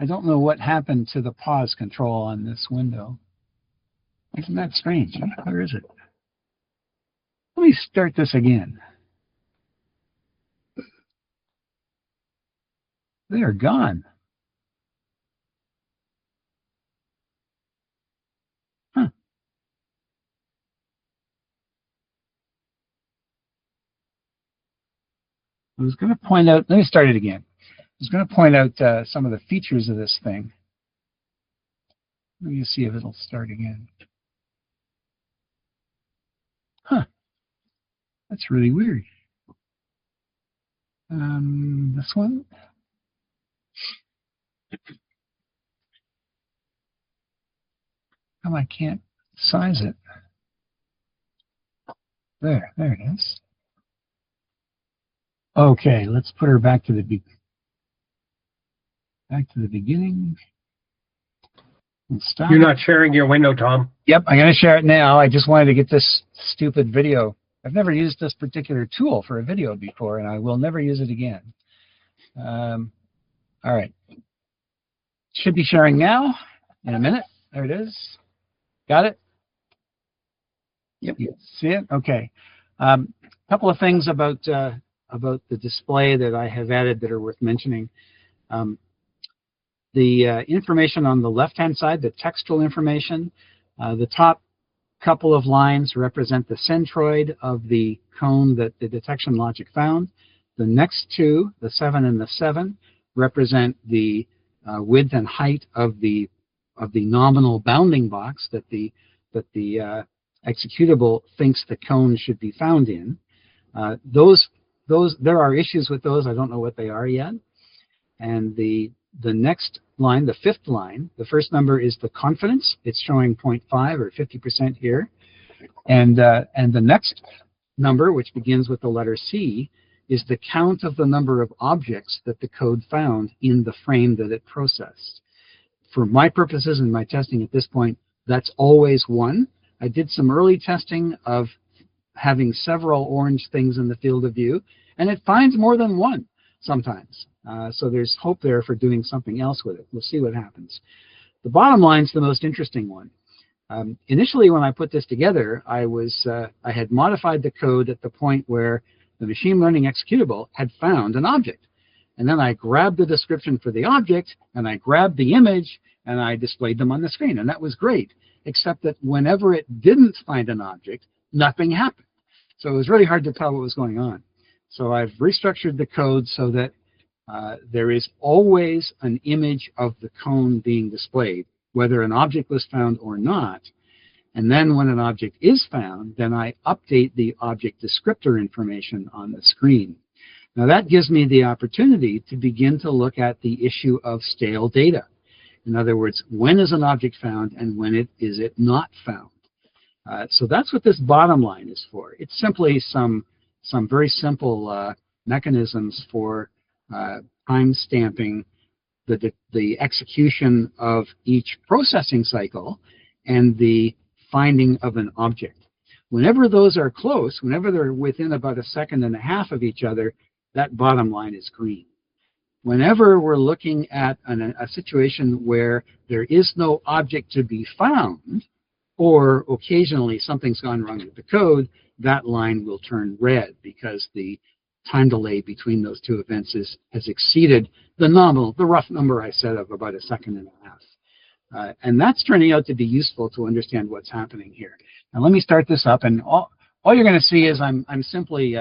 don't know what happened to the pause control on this window. Isn't that strange? Where is it? Let me start this again. They are gone. Huh. I was going to point out, let me start it again. I was going to point out some of the features of this thing. Let me see if it'll start again. Huh. That's really weird. This one? Oh, I can't size it. There it is. Okay, let's put her back to the beginning. And stop. You're not sharing your window, Tom. Yep, I'm going to share it now. I just wanted to get this stupid video. I've never used this particular tool for a video before, and I will never use it again. All right. Should be sharing now in a minute. There it is. Got it? Yep. You see it? Okay. A couple of things about the display that I have added that are worth mentioning. The information on the left-hand side, the textual information, the top couple of lines represent the centroid of the cone that the detection logic found. The next two, the 7 and the 7, represent the width and height of the nominal bounding box that the executable thinks the cone should be found in. There are issues with those. I don't know what they are yet. And the next line, the fifth line, the first number is the confidence. It's showing 0.5 or 50% here. And the next number, which begins with the letter C, is the count of the number of objects that the code found in the frame that it processed. For my purposes and my testing at this point, that's always 1. I did some early testing of having several orange things in the field of view, and it finds more than 1 sometimes. So there's hope there for doing something else with it. We'll see what happens. The bottom line is the most interesting one. Initially, when I put this together, I had modified the code at the point where the machine learning executable had found an object. And then I grabbed the description for the object, and I grabbed the image, and I displayed them on the screen. And that was great, except that whenever it didn't find an object, nothing happened. So it was really hard to tell what was going on. So I've restructured the code so that there is always an image of the cone being displayed, whether an object was found or not. And then when an object is found, then I update the object descriptor information on the screen. Now that gives me the opportunity to begin to look at the issue of stale data. In other words, when is an object found and when is it not found? So that's what this bottom line is for. It's simply some very simple mechanisms for time stamping the execution of each processing cycle and the finding of an object. Whenever those are close, whenever they're within about 1.5 seconds of each other, that bottom line is green. whenever we're looking at a situation where there is no object to be found, or occasionally something's gone wrong with the code, that line will turn red because the time delay between those two events has exceeded the rough number I said of about 1.5 seconds. And that's turning out to be useful to understand what's happening here. Now let me start this up, and all you're going to see is I'm simply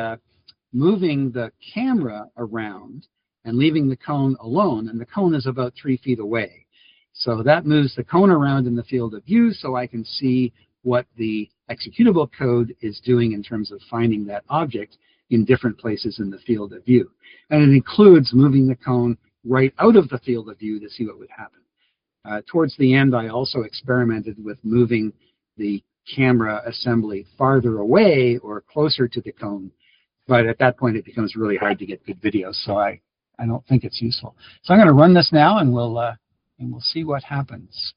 moving the camera around and leaving the cone alone, and the cone is about 3 feet away. So that moves the cone around in the field of view so I can see what the executable code is doing in terms of finding that object in different places in the field of view. And it includes moving the cone right out of the field of view to see what would happen. Towards the end, I also experimented with moving the camera assembly farther away or closer to the cone, but at that point it becomes really hard to get good videos, so I don't think it's useful. So I'm going to run this now, and we'll see what happens.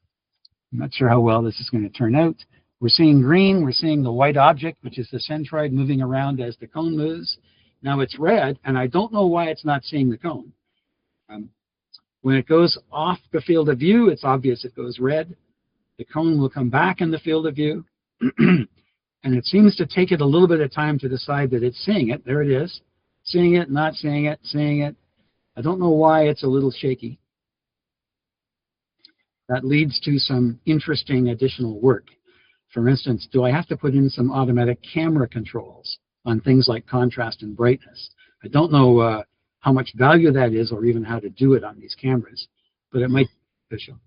I'm not sure how well this is going to turn out. We're seeing green. We're seeing the white object, which is the centroid, moving around as the cone moves. Now it's red, and I don't know why it's not seeing the cone. When it goes off the field of view, it's obvious it goes red. The cone will come back in the field of view, and it seems to take it a little bit of time to decide that it's seeing it. There it is. Seeing it, not seeing it, seeing it. I don't know why it's a little shaky. That leads to some interesting additional work. For instance, do I have to put in some automatic camera controls on things like contrast and brightness? I don't know how much value that is or even how to do it on these cameras, but it might be beneficial.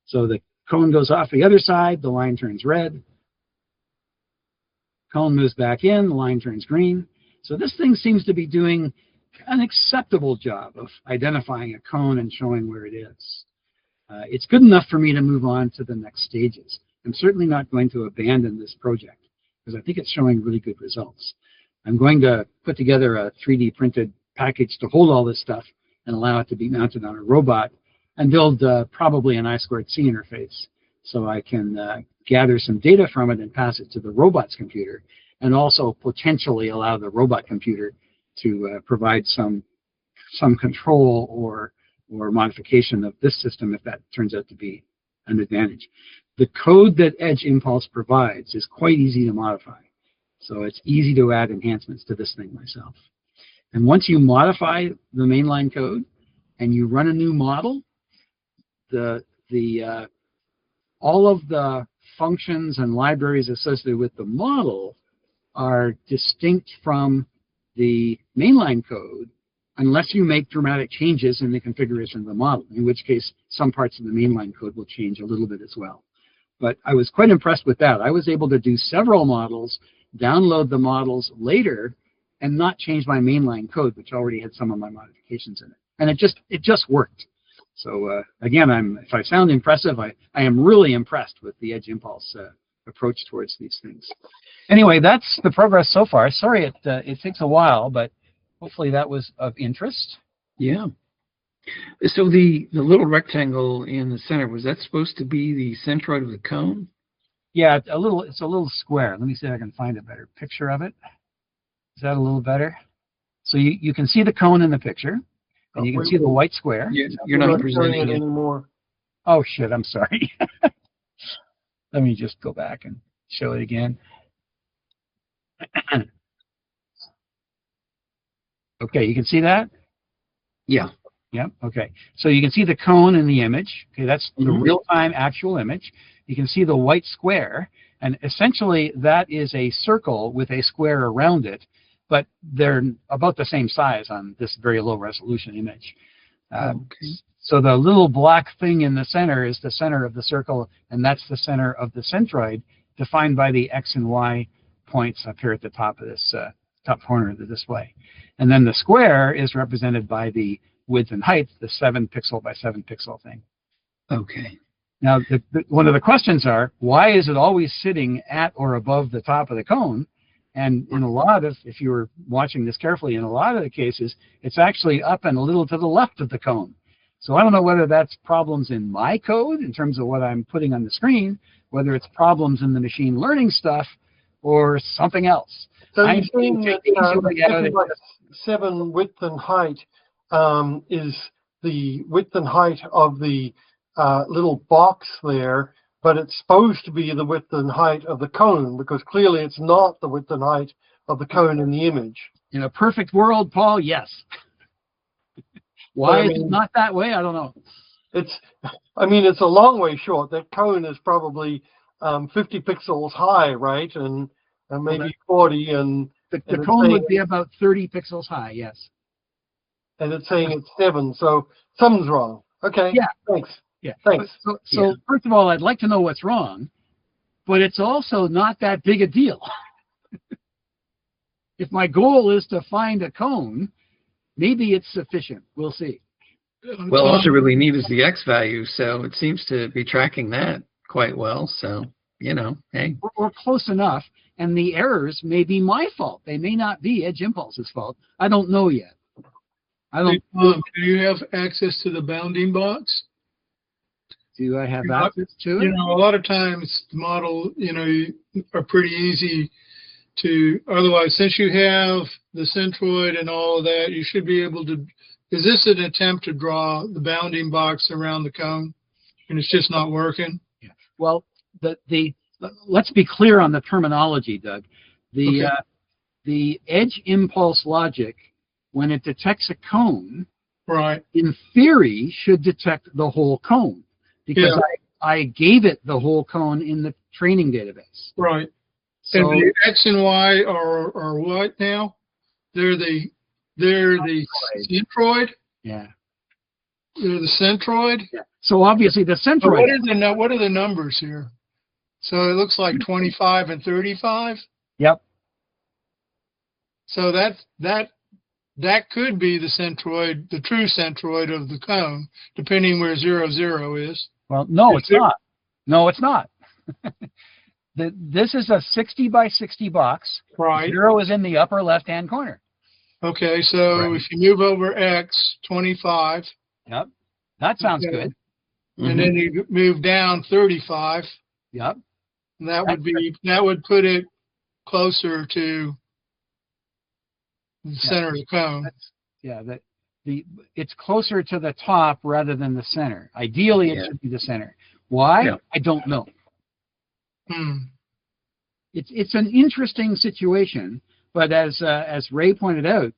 So the cone goes off the other side, the line turns red. Cone moves back in, the line turns green. So this thing seems to be doing an acceptable job of identifying a cone and showing where it is. It's good enough for me to move on to the next stages. I'm certainly not going to abandon this project because I think it's showing really good results. I'm going to put together a 3D printed package to hold all this stuff and allow it to be mounted on a robot and build probably an I2C interface so I can gather some data from it and pass it to the robot's computer, and also potentially allow the robot computer to provide some control or modification of this system if that turns out to be an advantage. The code that Edge Impulse provides is quite easy to modify, so it's easy to add enhancements to this thing myself. And once you modify the mainline code and you run a new model, all of the functions and libraries associated with the model are distinct from the mainline code unless you make dramatic changes in the configuration of the model, in which case some parts of the mainline code will change a little bit as well. But I was quite impressed with that. I was able to do several models, download the models later, and not change my mainline code, which already had some of my modifications in it. And it just worked. So again, if I sound impressive, I am really impressed with the Edge Impulse approach towards these things. Anyway, that's the progress so far. Sorry it takes a while, but hopefully that was of interest. Yeah. So the little rectangle in the center, was that supposed to be the centroid of the cone? Yeah, it's a little square. Let me see if I can find a better picture of it. Is that a little better? So you can see the cone in the picture, and you can see the white square. You're not presenting it anymore. Oh, shit, I'm sorry. Let me just go back and show it again. Okay, you can see that? Yeah. Yeah, okay. So you can see the cone in the image. Okay, that's the real-time actual image. You can see the white square, and essentially that is a circle with a square around it, but they're about the same size on this very low-resolution image. Okay. So the little black thing in the center is the center of the circle, and that's the center of the centroid, defined by the X and Y points up here at the top of this top corner of the display. And then the square is represented by the width and height, the 7 pixel by 7 pixel thing. Okay. Now, one of the questions are, why is it always sitting at or above the top of the cone? And in a lot of, if you were watching this carefully, in a lot of the cases, it's actually up and a little to the left of the cone. So I don't know whether that's problems in my code in terms of what I'm putting on the screen, whether it's problems in the machine learning stuff, or something else. So you're saying that 7 7 width and height is the width and height of the little box there, but it's supposed to be the width and height of the cone, because clearly it's not the width and height of the cone in the image. In a perfect world, Paul, yes. Why is it not that way? I don't know. It's a long way short. That cone is probably 50 pixels high, right? And maybe 40. And the cone would be about 30 pixels high, yes. And it's saying it's 7, so something's wrong. Okay. Yeah. Thanks. Yeah. Thanks. So first of all, I'd like to know what's wrong, but it's also not that big a deal. If my goal is to find a cone, maybe it's sufficient. We'll see. Well, all you really need is the X value, so it seems to be tracking that quite well. So, hey. We're close enough, and the errors may be my fault. They may not be Edge Impulse's fault. I don't know yet. Do you have access to the bounding box? Do I have access to it? A lot of times the model, are pretty easy to, otherwise, since you have the centroid and all of that, you should be able to, is this an attempt to draw the bounding box around the cone and it's just not working? Yeah. Well, let's be clear on the terminology, Doug. The Edge Impulse logic, when it detects a cone, right, in theory, should detect the whole cone, because I gave it the whole cone in the training database. Right. So, and the X and Y are what now? They're the centroid. Yeah. They're the centroid. Yeah. So obviously the centroid. What are the numbers here? So it looks like 25 and 35. Yep. So that could be the centroid, the true centroid of the cone, depending where 0, 0 is. Well, no, it's not. No, it's not. This is a 60 by 60 box. Right. 0 is in the upper left-hand corner. Okay, so if you move over X, 25. Yep. That sounds good. And then you move down 35. Yep. And that would put it closer to the center of the cone. It's closer to the top rather than the center. Ideally, it should be the center. Why? Yeah. I don't know. It's an interesting situation, but as Ray pointed out,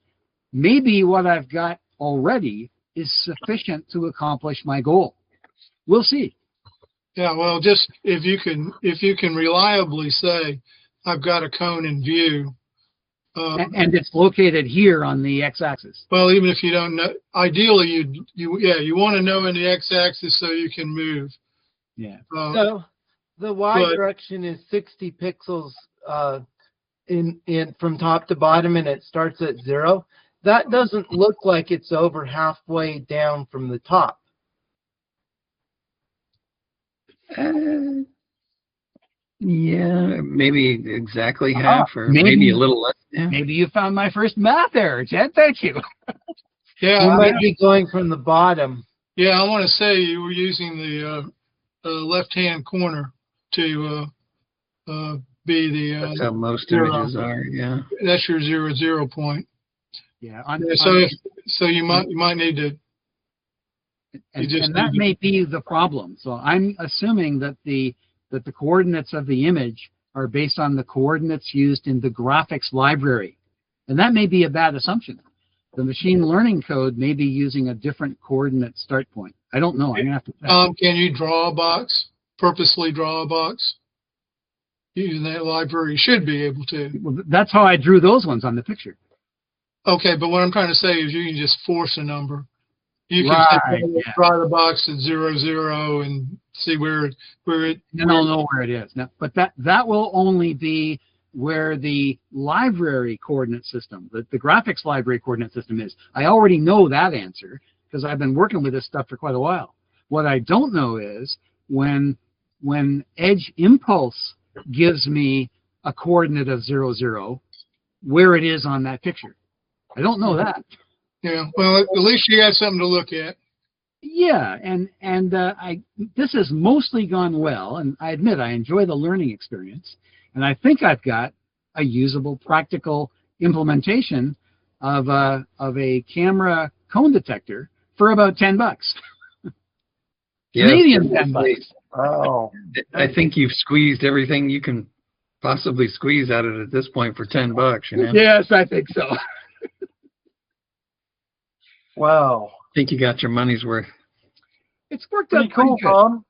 maybe what I've got already is sufficient to accomplish my goal. We'll see. Yeah, well, just if you can reliably say, I've got a cone in view. And it's located here on the x-axis. Well, even if you don't know, ideally you want to know in the x-axis so you can move. Yeah. So the y direction is 60 pixels in from top to bottom, and it starts at 0. That doesn't look like it's over halfway down from the top. Yeah, maybe exactly half, or maybe a little less. Yeah. Maybe you found my first math error, Jed. Thank you. Yeah, you might be going from the bottom. Yeah, I want to say you were using the left-hand corner to be the. That's how most images are. Yeah. That's your 0, 0 point. Yeah. So you might need to. And that may be the problem. So I'm assuming that the coordinates of the image are based on the coordinates used in the graphics library. And that may be a bad assumption. The machine learning code may be using a different coordinate start point. I don't know. I'm going to have to check. Can you draw a box? Purposely draw a box? Using that library, you should be able to. Well, that's how I drew those ones on the picture. Okay, but what I'm trying to say is you can just force a number. You can draw the box at 0, 0 and see where it. And I'll know where it is. Now, but that will only be where the library coordinate system, the graphics library coordinate system is. I already know that answer because I've been working with this stuff for quite a while. What I don't know is when Edge Impulse gives me a coordinate of 0, 0, where it is on that picture. I don't know that. Yeah, well, at least you got something to look at. Yeah, and this has mostly gone well, and I admit I enjoy the learning experience, and I think I've got a usable, practical implementation of a camera cone detector for about $10. Yes, Canadian $10. Wow. I think you've squeezed everything you can possibly squeeze out of it at this point for $10. You know. Yes, I think so. Wow. I think you got your money's worth. It's worked Pretty out pretty cool, good. Tom.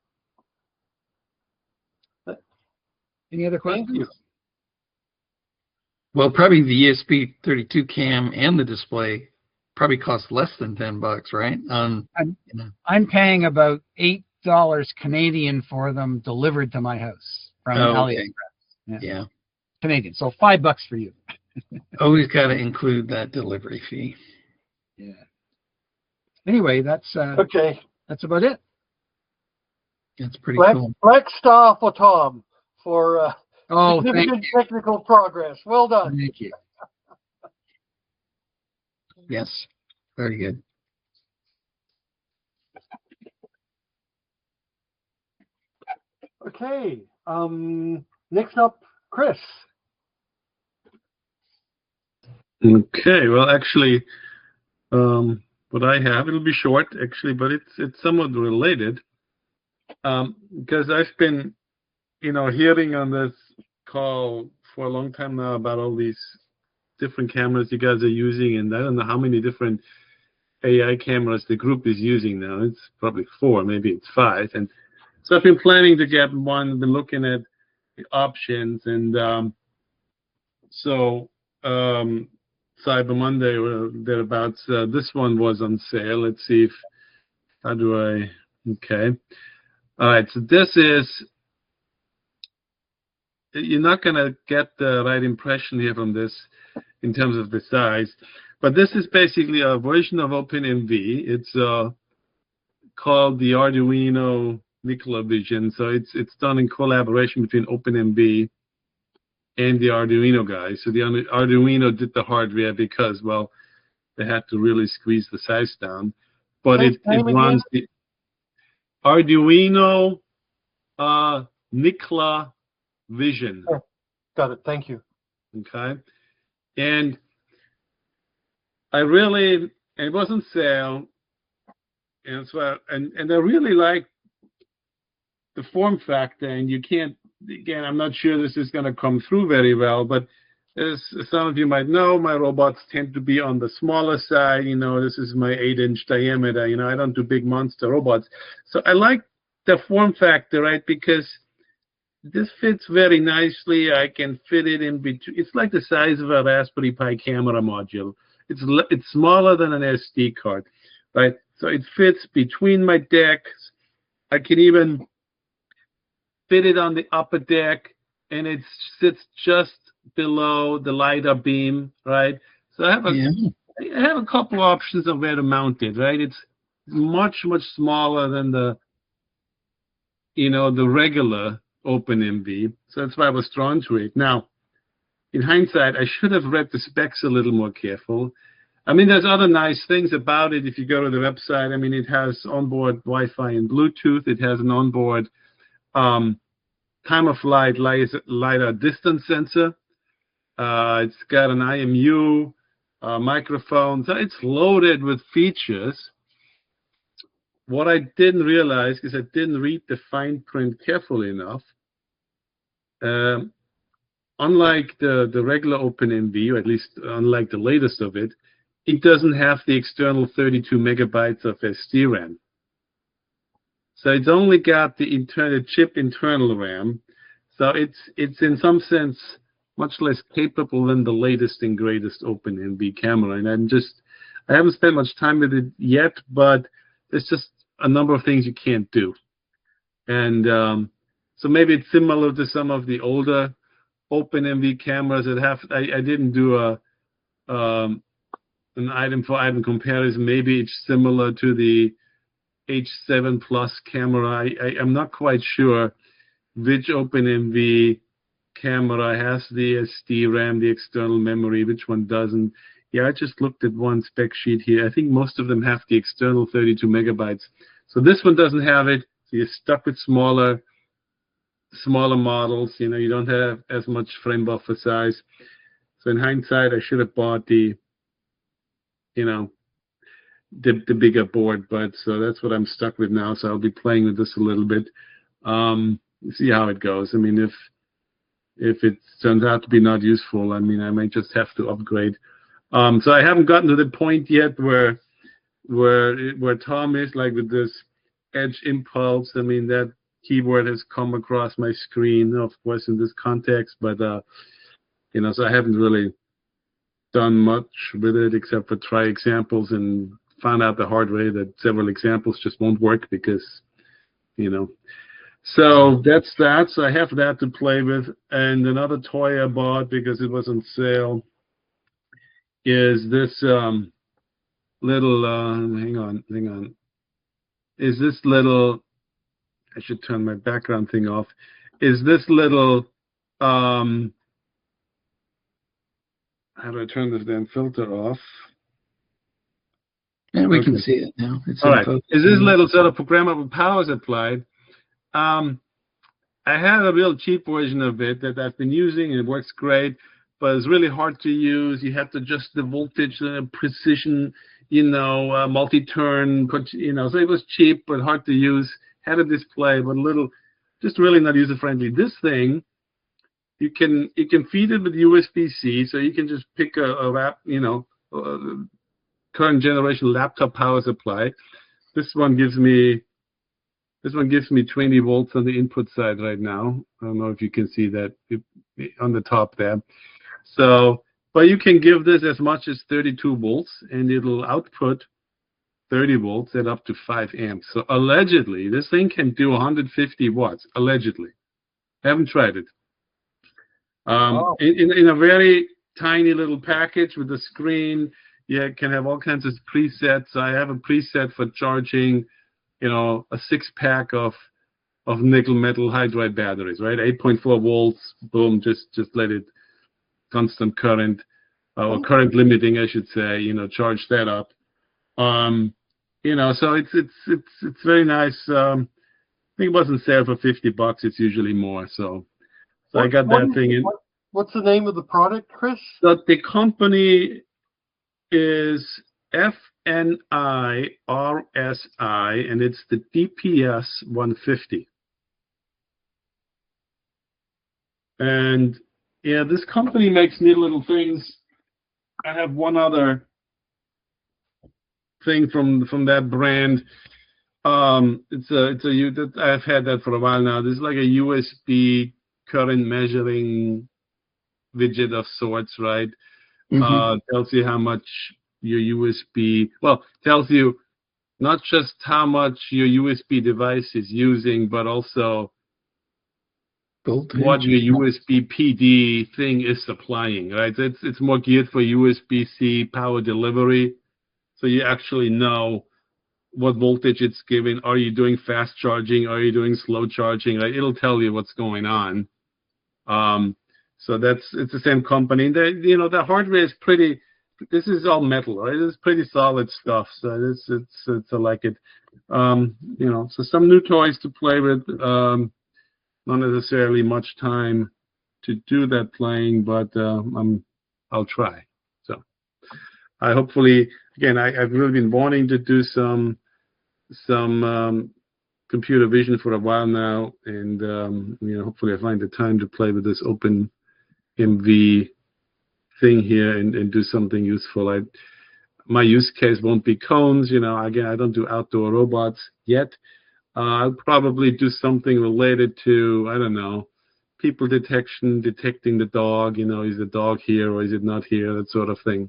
Any other questions? Thank you. Well, probably the ESP32 cam and the display probably cost less than $10, right? I'm paying about $8 Canadian for them delivered to my house from okay. AliExpress. Yeah. Canadian. So $5 for you. Always got to include that delivery fee. Yeah. Anyway, that's Okay. that's about it. That's pretty Black, cool. black star for Tom for Oh, thank significant you. technical progress. Well done. Thank you. Yes. Very good. Okay. Next up, Chris. Okay, well, actually, what I have, it'll be short, actually, but it's somewhat related, because I've been, hearing on this call for a long time now about all these different cameras you guys are using, and I don't know how many different AI cameras the group is using now. It's probably 4, maybe it's 5, and so I've been planning to get one, been looking at the options, and Cyber Monday or thereabouts, this one was on sale. Let's see if, okay. All right, so this is, you're not going to get the right impression here from this in terms of the size, but this is basically a version of OpenMV. It's called the Arduino Nikola Vision. So it's done in collaboration between OpenMV and the Arduino guys. So the Arduino did the hardware because, well, they had to really squeeze the size down. But it runs the Arduino Nikola Vision. Oh, got it. Thank you. Okay. And it wasn't sale. And so, and I really like the form factor, and you can't, again, I'm not sure this is going to come through very well, but as some of you might know, my robots tend to be on the smaller side. This is my 8-inch diameter. I don't do big monster robots. So I like the form factor, right? Because this fits very nicely. I can fit it in between. It's like the size of a Raspberry Pi camera module. It's smaller than an SD card, right? So it fits between my decks. I can even fit it on the upper deck, and it sits just below the Lidar beam, right? So I have a couple options of where to mount it, right? It's much, much smaller than the regular OpenMV. So that's why I was drawn to it. Now, in hindsight, I should have read the specs a little more careful. I mean, there's other nice things about it. If you go to the website, I mean, it has onboard Wi-Fi and Bluetooth. It has an onboard time-of-flight LiDAR distance sensor. It's got an IMU microphone. So it's loaded with features. What I didn't realize is I didn't read the fine print carefully enough. Unlike the regular OpenMV, or at least unlike the latest of it, it doesn't have the external 32 megabytes of SDRAM. So it's only got the internal RAM. So it's in some sense much less capable than the latest and greatest OpenMV camera. And I haven't spent much time with it yet, but there's just a number of things you can't do. And so maybe it's similar to some of the older OpenMV cameras that have. I didn't do an item-for-item comparison. Maybe it's similar to the H7 Plus camera. I'm not quite sure which OpenMV camera has the SD-RAM, the external memory, which one doesn't. Yeah, I just looked at one spec sheet here. I think most of them have the external 32 megabytes. So this one doesn't have it. So you're stuck with smaller models. You don't have as much frame buffer size. So in hindsight, I should have bought the the bigger board. But so that's what I'm stuck with now. So I'll be playing with this a little bit. See how it goes. I mean, if it turns out to be not useful, I mean, I might just have to upgrade. So I haven't gotten to the point yet where Tom is, like with this Edge Impulse. I mean, that keyboard has come across my screen, of course, in this context, but you know, so I haven't really done much with it except for try examples and found out the hard way that several examples just won't work because, you know. So that's that. So I have that to play with. And another toy I bought because it was on sale is this little, hang on. Is this little, I should turn my background thing off. Is this little, how do I turn this damn filter off? And we can see it now. It's all right. Is this little sort of programmable power supply? I had a real cheap version of it that I've been using, and it works great, but it's really hard to use. You have to adjust the voltage, precision, you know, multi-turn, you know, so it was cheap but hard to use. Had a display, but a little, just really not user-friendly. This thing, you can feed it with USB-C, so you can just pick a you know, current generation laptop power supply. This one gives me 20 volts on the input side right now. I don't know if you can see that on the top there. So, but you can give this as much as 32 volts, and it'll output 30 volts at up to 5 amps. So allegedly, this thing can do 150 watts. Allegedly, haven't tried it. Wow. In a very tiny little package with a screen, you can have all kinds of presets. I have a preset for charging, you know, a 6-pack of nickel metal hydride batteries, right? 8.4 volts, boom, just let it constant current, or current limiting, I should say, you know, charge that up. You know, so it's very nice. I think it wasn't sale for $50. It's usually more. So I got that thing in. What's the name of the product, Chris? So the company is FNIRSI, and it's the DPS 150. And yeah, this company makes neat little things. I have one other thing from that brand. I've had that for a while now. This is like a USB current measuring widget of sorts, right? Tells you how much your USB, well, tells you not just how much your USB device is using, but also voltage, what your USB PD thing is supplying, right? It's more geared for USB-C power delivery. So you actually know what voltage it's giving. Are you doing fast charging? Are you doing slow charging? Right? It'll tell you what's going on. So it's the same company. You know, the hardware is pretty. This is all metal, right? It's pretty solid stuff. So I like it. You know, so some new toys to play with. Not necessarily much time to do that playing, but I'll try. So I hopefully, again, I've really been wanting to do some computer vision for a while now, and you know, hopefully I find the time to play with this open MV thing here and do something useful. My use case won't be cones, you know. Again, I don't do outdoor robots yet. I'll probably do something related to, I don't know, people detection, detecting the dog, you know, is the dog here or is it not here, that sort of thing.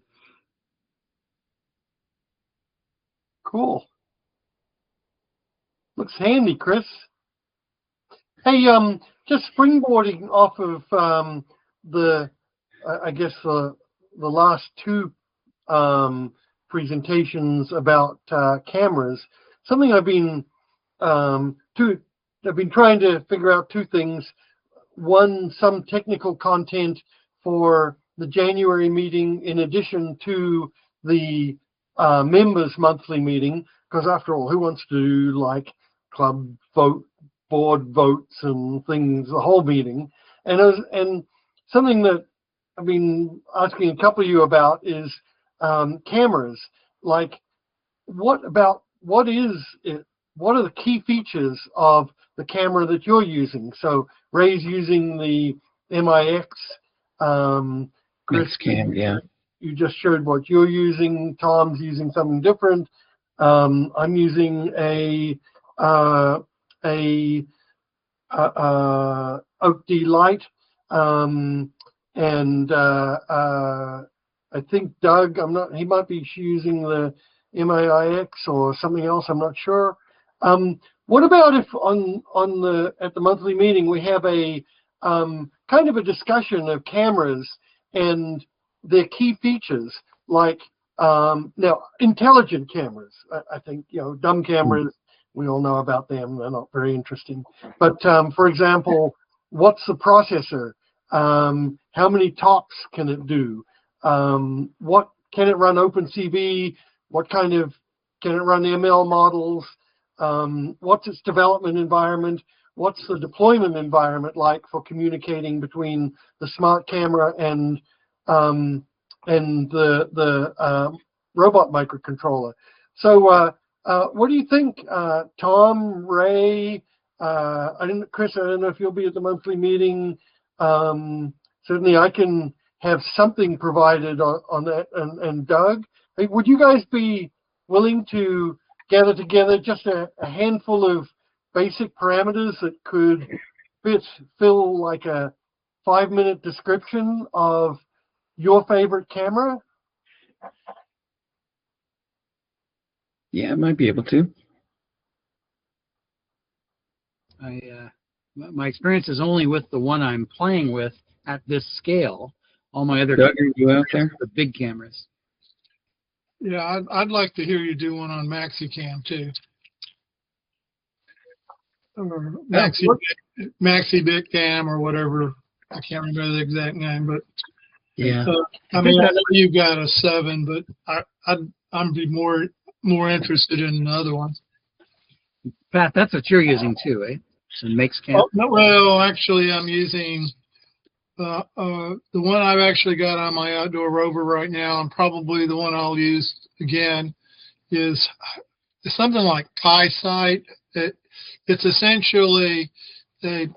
Cool. Looks handy, Chris. Hey, just springboarding off of I guess the last two presentations about cameras. Something I've been trying to figure out two things. One, some technical content for the January meeting in addition to the members monthly meeting, because after all, who wants to do like club board votes and things, the whole meeting? And something that I've been asking a couple of you about is cameras. Like, what is it? What are the key features of the camera that you're using? So Ray's using the MIX. Chris, MaixCam, yeah. you just showed what you're using. Tom's using something different. I'm using a OakD-Lite, and I think Doug, he might be using the MAIX or something else. I'm not sure. What about if at the monthly meeting we have a kind of a discussion of cameras and their key features, like now intelligent cameras. I think dumb cameras, we all know about them. They're not very interesting. But for example, what's the processor? How many tops can it do? What can it run OpenCV? What kind of can it run ML models? What's its development environment? What's the deployment environment like for communicating between the smart camera and the robot microcontroller? So what do you think, Tom, Ray? Chris, I don't know if you'll be at the monthly meeting. Certainly, I can have something provided on that. And Doug, hey, would you guys be willing to gather together just a handful of basic parameters that could fill like a 5-minute description of your favorite camera? Yeah, I might be able to. My experience is only with the one I'm playing with at this scale. All my other Doug, are you out there? The big cameras. Yeah, I'd like to hear you do one on MaxiCam too. Or MaxiBitCam or whatever. I can't remember the exact name, but yeah. I mean, I know you've got a 7, but I'd be more interested in the other one. Pat, that's what you're using too, eh? So MaixCam. Oh, no, well, actually, I'm using the one I've actually got on my outdoor rover right now, and probably the one I'll use again is something like PiSight. It's essentially an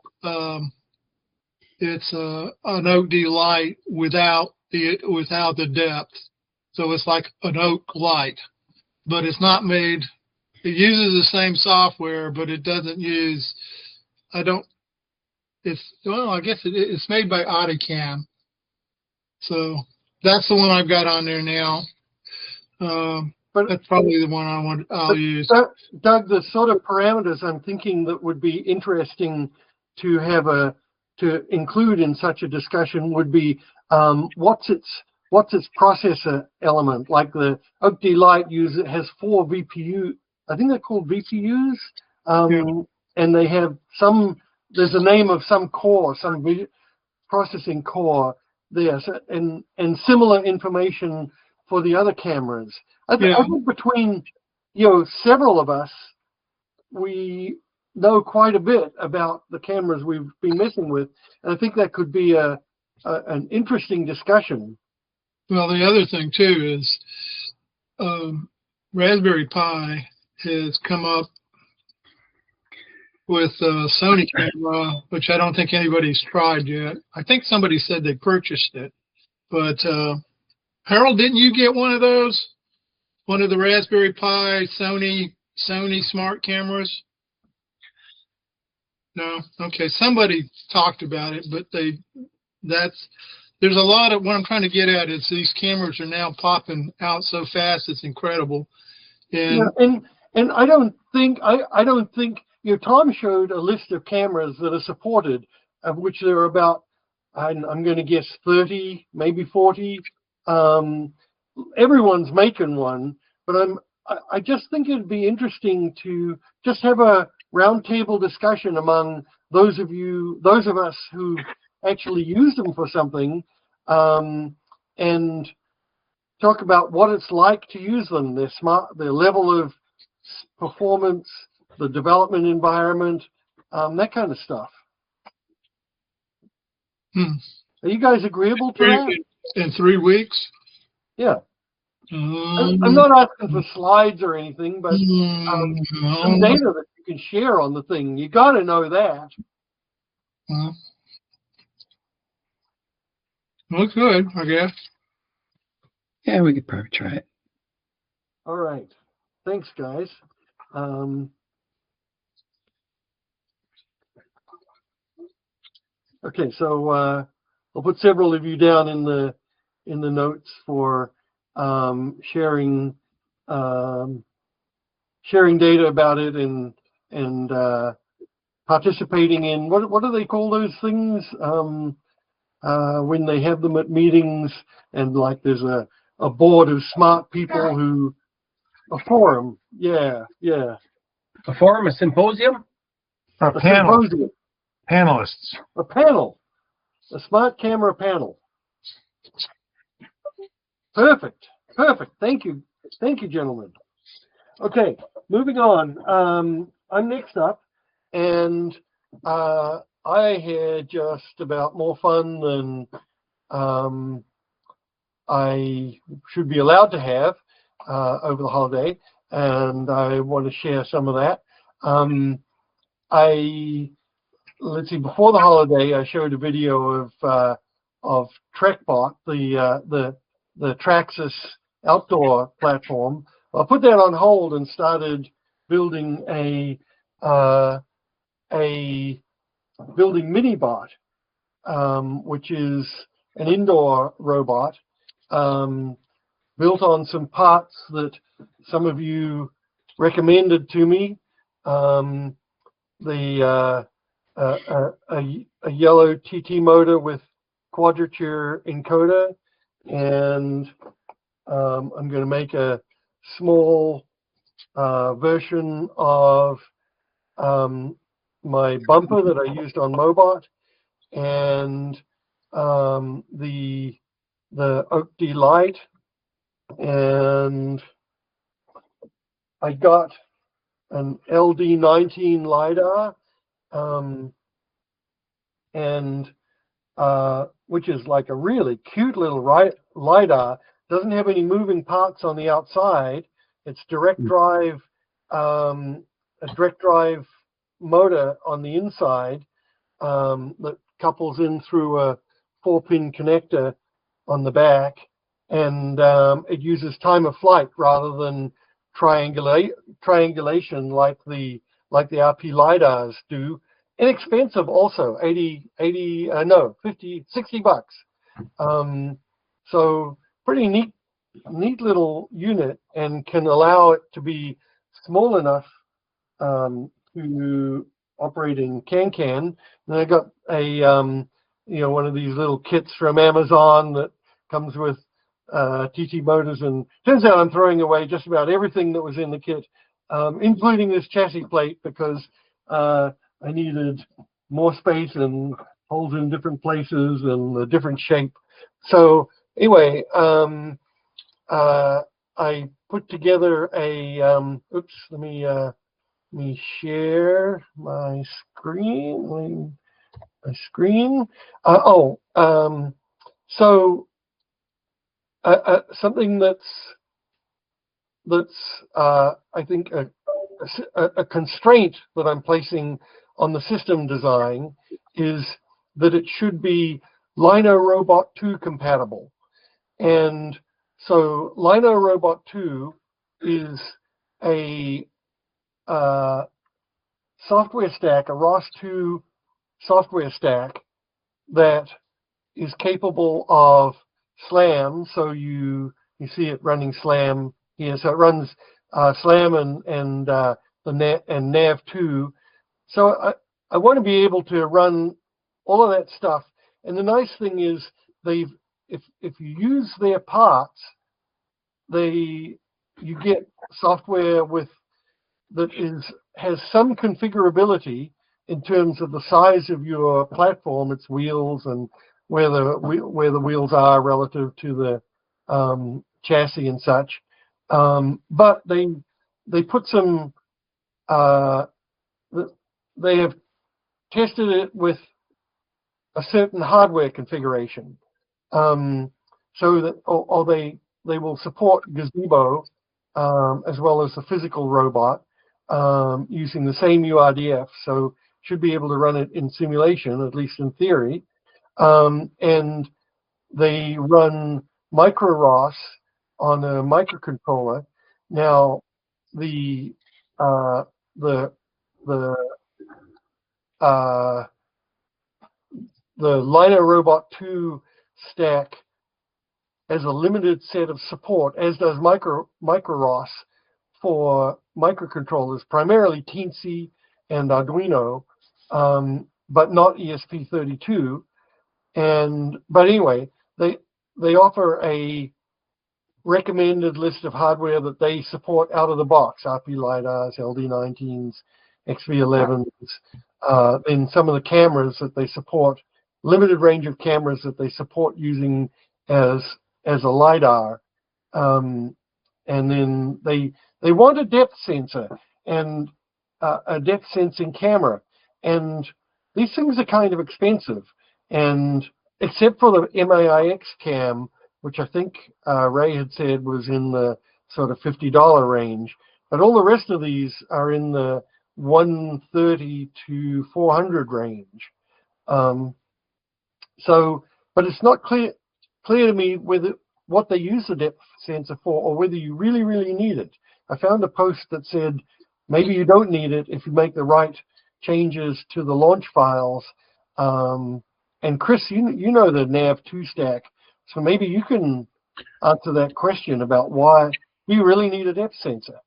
OakD-Lite without the depth. So it's like an OakD-Lite, but it's not made. It uses the same software, but it doesn't use. I guess it's made by Audicam. So that's the one I've got on there now. But that's probably the one I'll use. Doug, the sort of parameters I'm thinking that would be interesting to include in such a discussion would be what's its processor element. Like the OakD-Lite has 4 VPU. I think they're called VPUs, and they have there's a name of some core, some processing core there, and similar information for the other cameras. I think between several of us, we know quite a bit about the cameras we've been messing with, and I think that could be an interesting discussion. Well, the other thing too is Raspberry Pi has come up with a Sony camera, which I don't think anybody's tried yet. I think somebody said they purchased it, but Harold, didn't you get one of those? One of the Raspberry Pi Sony smart cameras? No? Okay, somebody talked about it, but there's a lot of, what I'm trying to get at is these cameras are now popping out so fast, it's incredible. And I don't think Tom showed a list of cameras that are supported, of which there are about, I'm going to guess 30, maybe 40. Everyone's making one, but I just think it'd be interesting to just have a roundtable discussion among those of us who actually use them for something, and talk about what it's like to use them, their level of performance, the development environment, that kind of stuff. Are you guys agreeable to that? In 3 weeks? Yeah. I'm not asking for slides or anything, but some data that you can share on the thing. You got to know that. Looks good, I guess. Yeah, we could probably try it. All right. Thanks, guys. Okay, so I'll put several of you down in the notes for sharing data about it and participating in what do they call those things when they have them at meetings and like there's a board of smart people who a forum. Yeah. A forum, a symposium? A panel. Symposium. Panelists. A panel. A smart camera panel. Perfect. Thank you, gentlemen. Okay, moving on. I'm next up, and I had just about more fun than I should be allowed to have over the holiday, and I want to share some of that. Let's see. Before the holiday, I showed a video of TrekBot, the Traxxas outdoor platform. I put that on hold and started building building Minniebot, which is an indoor robot built on some parts that some of you recommended to me. A yellow TT motor with quadrature encoder, and I'm going to make a small version of my bumper that I used on Mobot, and the OakD-Lite, and I got an LD19 Lidar, and which is like a really cute little Lidar. Doesn't have any moving parts on the outside. It's direct drive, a direct drive motor on the inside that couples in through a 4-pin connector on the back, and it uses time of flight rather than triangulation like the RP lidars do. Inexpensive also, 50, 60 bucks. So pretty neat little unit, and can allow it to be small enough to operate in can. And I got a one of these little kits from Amazon that comes with TT motors, and turns out I'm throwing away just about everything that was in the kit, including this chassis plate, because I needed more space and holes in different places and a different shape. So anyway, I put together a oops, let me share my screen. So something that's I think a constraint that I'm placing on the system design is that it should be Lino Robot 2 compatible. And so Lino Robot 2 is a software stack, a ROS2 software stack that is capable of SLAM. So you see it running SLAM here. So it runs SLAM and the NAV2. So I want to be able to run all of that stuff. And the nice thing is if you use their parts, you get software that has some configurability in terms of the size of your platform, its wheels, and where the wheels are relative to the chassis and such. But they put some they have tested it with a certain hardware configuration, so that or they they will support Gazebo as well as the physical robot using the same URDF. So should be able to run it in simulation, at least in theory. And they run micro-ROS on a microcontroller. Now, the Lino Robot 2 stack has a limited set of support, as does micro-ROS for microcontrollers, primarily Teensy and Arduino, but not ESP32. But anyway, they offer a recommended list of hardware that they support out of the box: RP Lidars, LD19s, XV11s, then some of the cameras that they support, limited range of cameras that they support using as a Lidar. And then they want a depth sensor and a depth sensing camera. And these things are kind of expensive. And except for the MaixCam, which I think Ray had said was in the sort of $50 range, but all the rest of these are in the $130 to $400 range. But it's not clear to me what they use the depth sensor for, or whether you really, really need it. I found a post that said maybe you don't need it if you make the right changes to the launch files. And Chris, you know the NAV2 stack, so maybe you can answer that question about why you really need a depth sensor.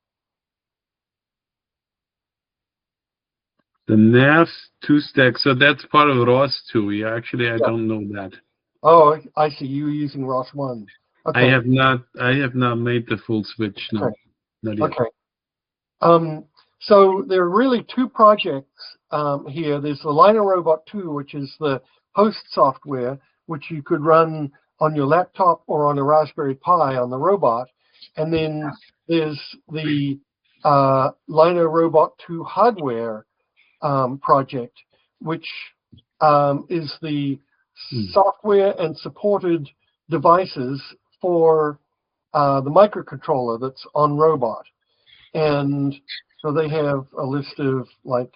The NAV2 stack, so that's part of ROS 2. Yeah, actually, I don't know that. Oh, I see. You were using ROS 1. Okay. I have not made the full switch. No, okay. Not yet. Okay. So there are really two projects here. There's the Lino Robot 2, which is the host software, which you could run on your laptop or on a Raspberry Pi on the robot. And then there's the Lino Robot 2 hardware project, which is the software and supported devices for the microcontroller that's on robot. And so they have a list of like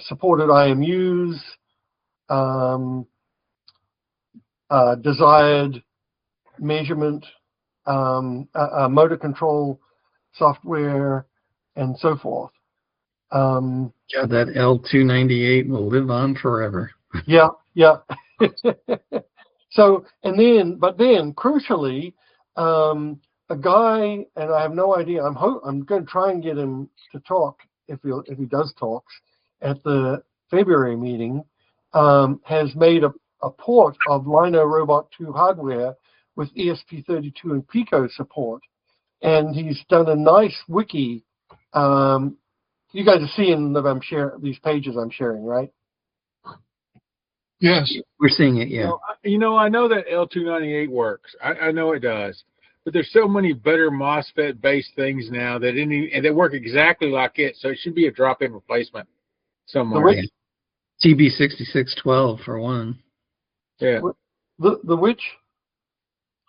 supported IMUs, desired measurement, motor control software, and so forth. God, that L298 will live on forever. Yeah. So, but then, crucially, a guy, and I have no idea. I'm going to try and get him to talk if he does talks at the February meeting. Has made a port of Lino Robot 2 hardware with ESP32 and Pico support, and he's done a nice wiki. You guys are seeing that I'm sharing these pages I'm sharing, right? Yes. We're seeing it, yeah. I know that L298 works. I know it does. But there's so many better MOSFET-based things now that and they work exactly like it, so it should be a drop-in replacement somewhere. TB6612 for one. Yeah. The which?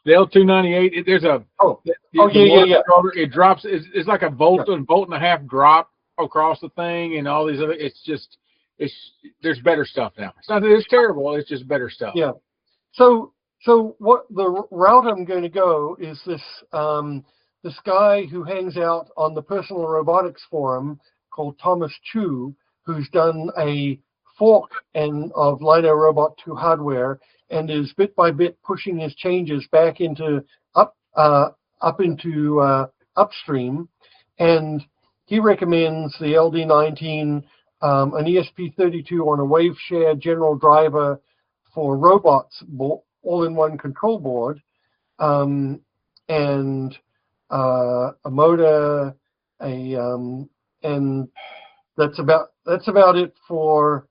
The L298. There's a yeah. It drops. It's like a volt and a half drop across the thing, and all these other. There's better stuff now. It's not that it's terrible. It's just better stuff. Yeah. So what the route I'm going to go is this this guy who hangs out on the Personal Robotics Forum called Thomas Chu, who's done a fork of Lino Robot 2 hardware and is bit by bit pushing his changes back into upstream, and he recommends the LD19, an ESP32 on a wave share general driver for robots, all-in-one control board, and a motor, and that's about it for.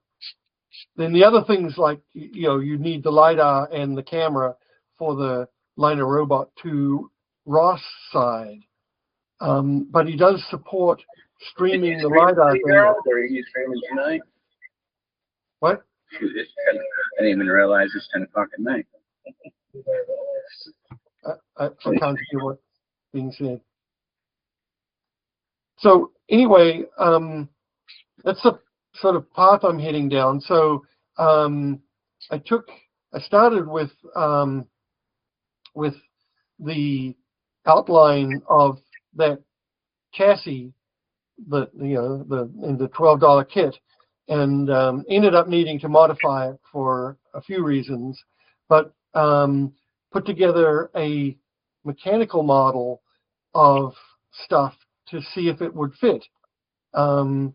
Then the other things like you need the Lidar and the camera for the Lino Robot 2 ROS side, but he does support streaming the Lidar. Are you streaming tonight? What? I didn't even realize it's 10 o'clock at night. I can't hear what's being said. So anyway, that's the sort of path I'm heading down. So I started with the outline of that chassis, in the $12 kit, and ended up needing to modify it for a few reasons, but put together a mechanical model of stuff to see if it would fit, and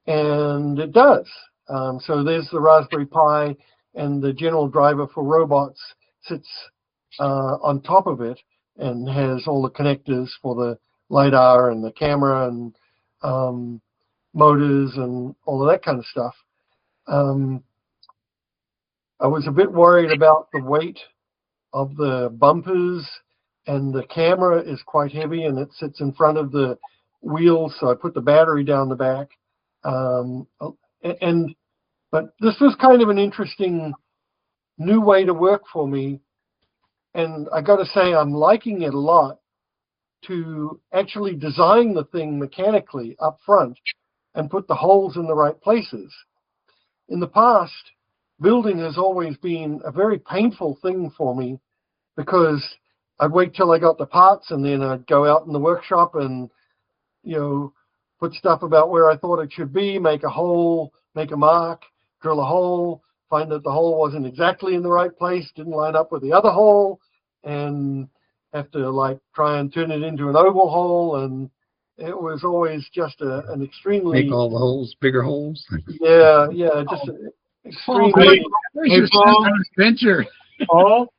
it does. So there's the Raspberry Pi, and the general driver for robots sits on top of it and has all the connectors for the Lidar and the camera and motors and all of that kind of stuff. I was a bit worried about the weight of the bumpers, and the camera is quite heavy and it sits in front of the wheels, so I put the battery down the back. But this was kind of an interesting new way to work for me, and I got to say I'm liking it a lot, to actually design the thing mechanically up front and put the holes in the right places. In the past, building has always been a very painful thing for me, because I'd wait till I got the parts and then I'd go out in the workshop and, put stuff about where I thought it should be, make a hole, make a mark, drill a hole, find that the hole wasn't exactly in the right place, didn't line up with the other hole, and have to try and turn it into an oval hole, and it was always just an extremely Make all the holes bigger holes. Yeah, just extremely. Hey, Paul. Adventure. Paul,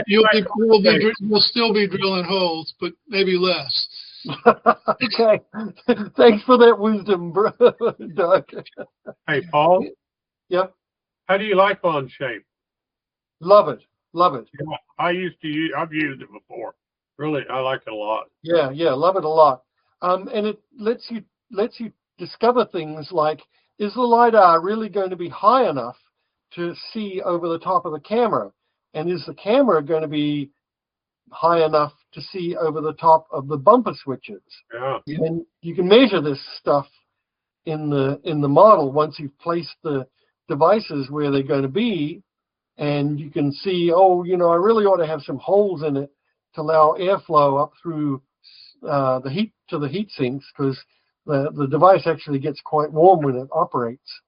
you'll still be drilling holes, but maybe less. Okay. Thanks for that wisdom, Doug. Hey, Paul. Yep. How do you like OnShape? Love it. Yeah, I've used it before. Really, I like it a lot. Yeah, love it a lot. And it lets you discover things like, is the Lidar really going to be high enough to see over the top of the camera? And is the camera going to be high enough to see over the top of the bumper switches? Yeah. And you can measure this stuff in the model once you've placed the devices where they're going to be, and you can see, I really ought to have some holes in it to allow airflow up through the heat to the heat sinks, because the device actually gets quite warm when it operates.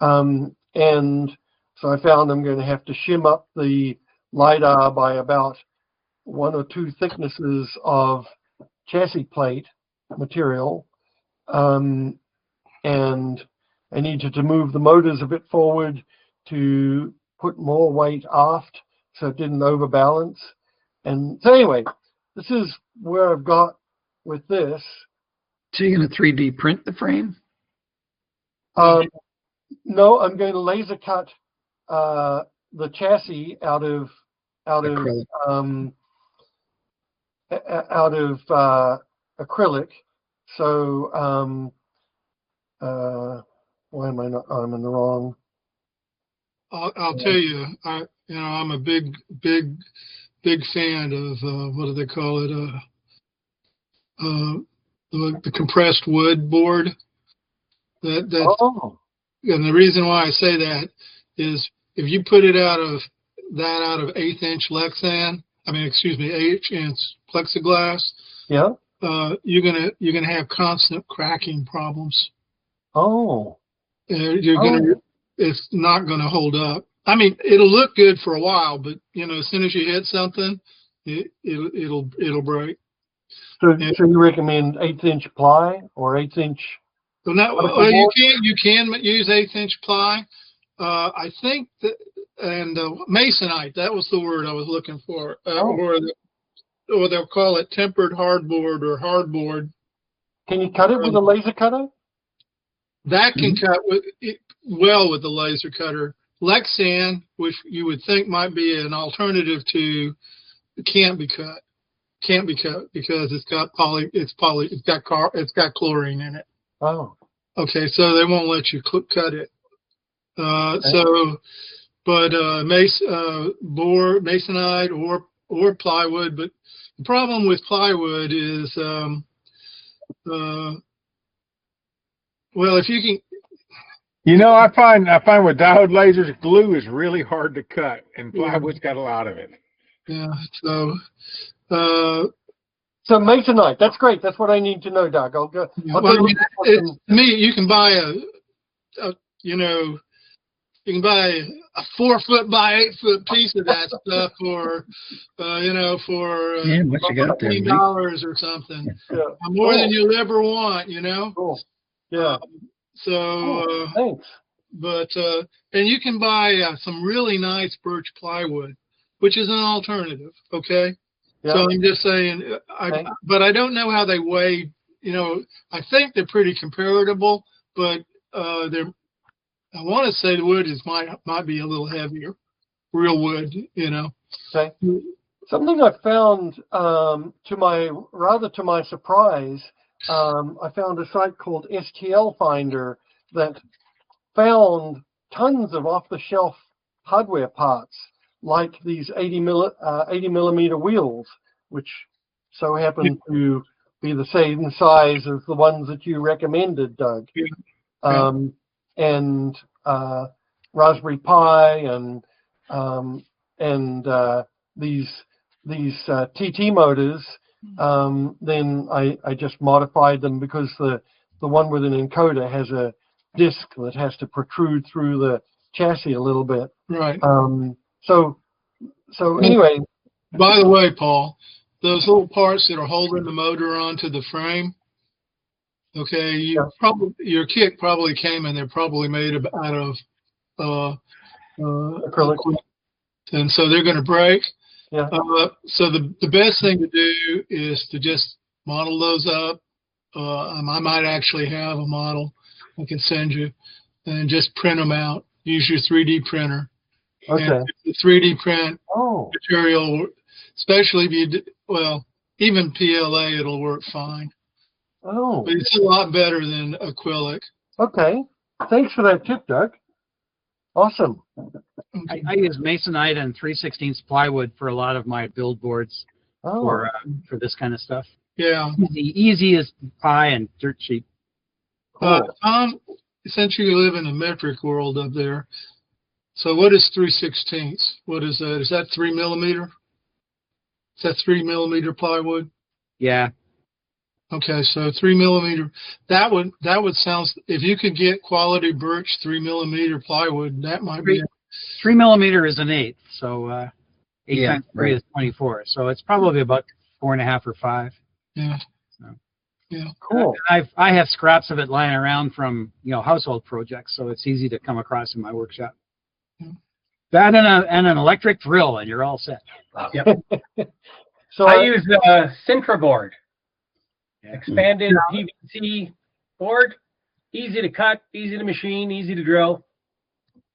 And so I found I'm going to have to shim up the Lidar by about 1 or 2 thicknesses of chassis plate material. And I needed to move the motors a bit forward to put more weight aft so it didn't overbalance. And so anyway, this is where I've got with this. So you're going to 3D print the frame? No, I'm going to laser cut the chassis out of acrylic. So why am I not? I'm in the wrong. I'll tell you, I'm a big fan of what do they call it? The compressed wood board. And the reason why I say that is if you put it out of 1/8-inch Lexan, 8-inch plexiglass. Yeah. You're gonna have constant cracking problems. Oh. It's not gonna hold up. It'll look good for a while, but as soon as you hit something, it'll break. So you recommend 1/8-inch ply or 1/8-inch? You can use 1/8-inch ply. I think that, and masonite, that was the word I was looking for, or they'll call it tempered hardboard or hardboard. Can you cut it with a laser cutter? That can cut well with the laser cutter. Lexan, which you would think might be an alternative to, can't be cut. Can't be cut because it's got chlorine in it. Oh. Okay, so they won't let you cut it. Masonite or plywood, but the problem with plywood is, well, if you can, You know, I find with diode lasers, glue is really hard to cut, and plywood's got a lot of it. yeah, so, So Masonite, that's great. That's what I need to know, Doug. I'll go. I'll well, go to me, you can buy you know, you can buy a 4 foot by 8 foot piece of that stuff for, you know, for what you got there, $15 or something. Yeah. More than you'll ever want, you know. Cool. Yeah. So, Thanks. but and you can buy some really nice birch plywood, which is an alternative. Okay. Yeah. So I'm just saying, but I don't know how they weigh. You know, I think they're pretty comparable, but they're. I want to say the wood might be a little heavier, real wood. You know. Okay. Something I found to my surprise, I found a site called STL Finder that found tons of off-the-shelf hardware parts, like these 80 millimeter wheels, which so happen to be the same size as the ones that you recommended, Doug. And Raspberry Pi and these TT motors. Then I just modified them because the one with an encoder has a disc that has to protrude through the chassis a little bit. Right. So anyway. By the way, Paul, those little parts that are holding the motor onto the frame, okay, your kit probably came and they're probably made out of acrylic, and so they're going to break. Yeah. So the best thing to do is to just model those up. I might actually have a model I can send you, and just print them out. Use your 3D printer. Okay. And the 3D print material, especially if even PLA, it'll work fine. Oh. But it's a lot better than acrylic. Okay. Thanks for that tip, Doug. Awesome. I use Masonite and 3/16 plywood for a lot of my build boards for this kind of stuff. Yeah. Easy as pie and dirt cheap. Tom, since you live in the metric world up there, so what is 3/16? What is that? Is that 3 millimeter? Is that 3 millimeter plywood? Yeah. Okay, so 3 millimeter. That would sound, if you could get quality birch 3 millimeter plywood, that might be. 3 millimeter is an 8, so 8 times 3 is 24. So it's probably about 4.5 or 5. Yeah. So. Yeah. Cool. I have scraps of it lying around from household projects, so it's easy to come across in my workshop. Yeah. That and an electric drill, and you're all set. Yep. So I use the Sintra board. Expanded PVC board, easy to cut, easy to machine, easy to drill.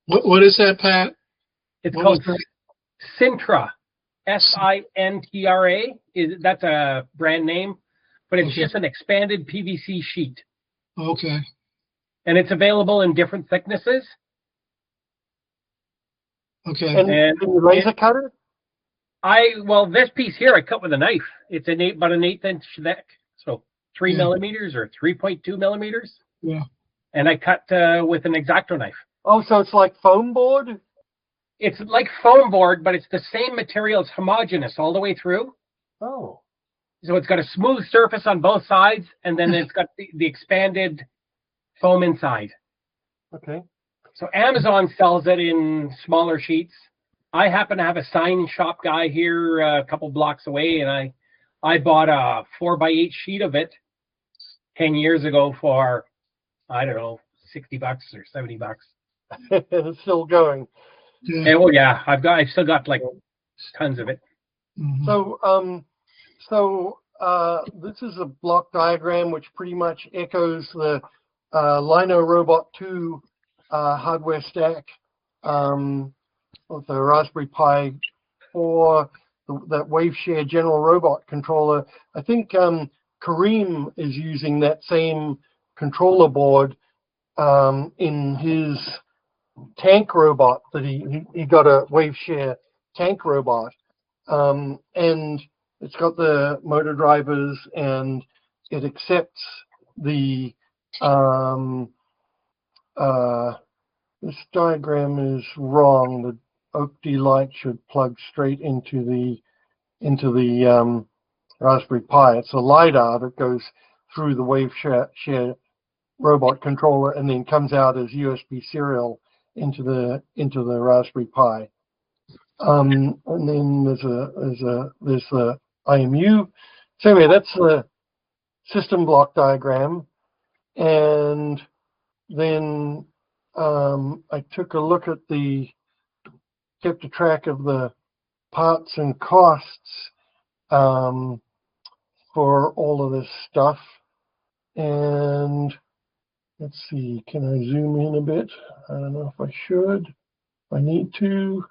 What is that, Pat? It's called Sintra, SINTRA. That's a brand name, but it's just an expanded PVC sheet. Okay. And it's available in different thicknesses. Okay. And laser cutter? This piece here I cut with a knife. It's about an 1/8 inch thick. So 3 millimeters or 3.2 millimeters. Yeah. And I cut with an X-Acto knife. Oh, so it's like foam board? It's like foam board, but it's the same material. It's homogeneous all the way through. Oh. So it's got a smooth surface on both sides, and then it's got the expanded foam inside. Okay. So Amazon sells it in smaller sheets. I happen to have a sign shop guy here a couple blocks away, and I bought a 4x8 sheet of it 10 years ago for, I don't know, $60 or $70. It's still going. Yeah. And, I've still got like tons of it. Mm-hmm. So this is a block diagram which pretty much echoes the Lino Robot 2 hardware stack with the Raspberry Pi 4. That WaveShare General Robot controller. I think Kareem is using that same controller board in his tank robot that he got a WaveShare tank robot. and it's got the motor drivers, and it accepts the this diagram is wrong. The OakD-Lite should plug straight into the Raspberry Pi. It's a Lidar that goes through the WaveShare robot controller and then comes out as USB serial into the Raspberry Pi. And then there's the IMU. So anyway, that's the system block diagram. And then I took a look at kept a track of the parts and costs for all of this stuff. And let's see, can I zoom in a bit? I don't know if I should. If I need to.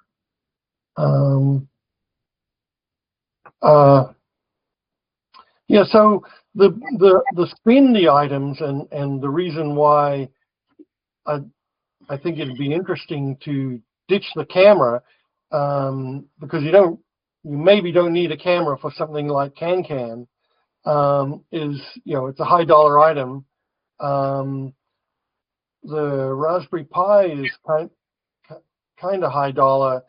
Yeah, so the spendy items and the reason why I think it'd be interesting to ditch the camera, because you maybe don't need a camera for something like CanCan, is, it's a high dollar item. The Raspberry Pi is kind of high dollar,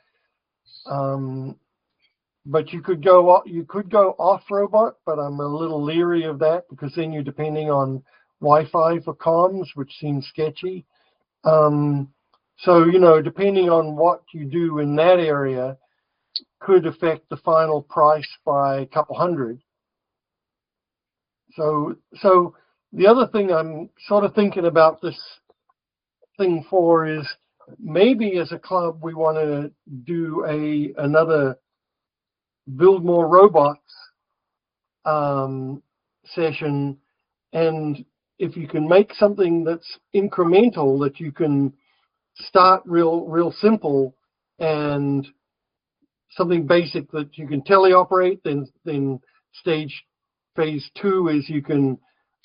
but you could go off robot, but I'm a little leery of that because then you're depending on Wi-Fi for comms, which seems sketchy. So, depending on what you do in that area could affect the final price by a couple hundred. So the other thing I'm sort of thinking about this thing for is maybe as a club we want to do another build more robots session, and if you can make something that's incremental, that you can start real simple and something basic that you can teleoperate, then phase 2 is you can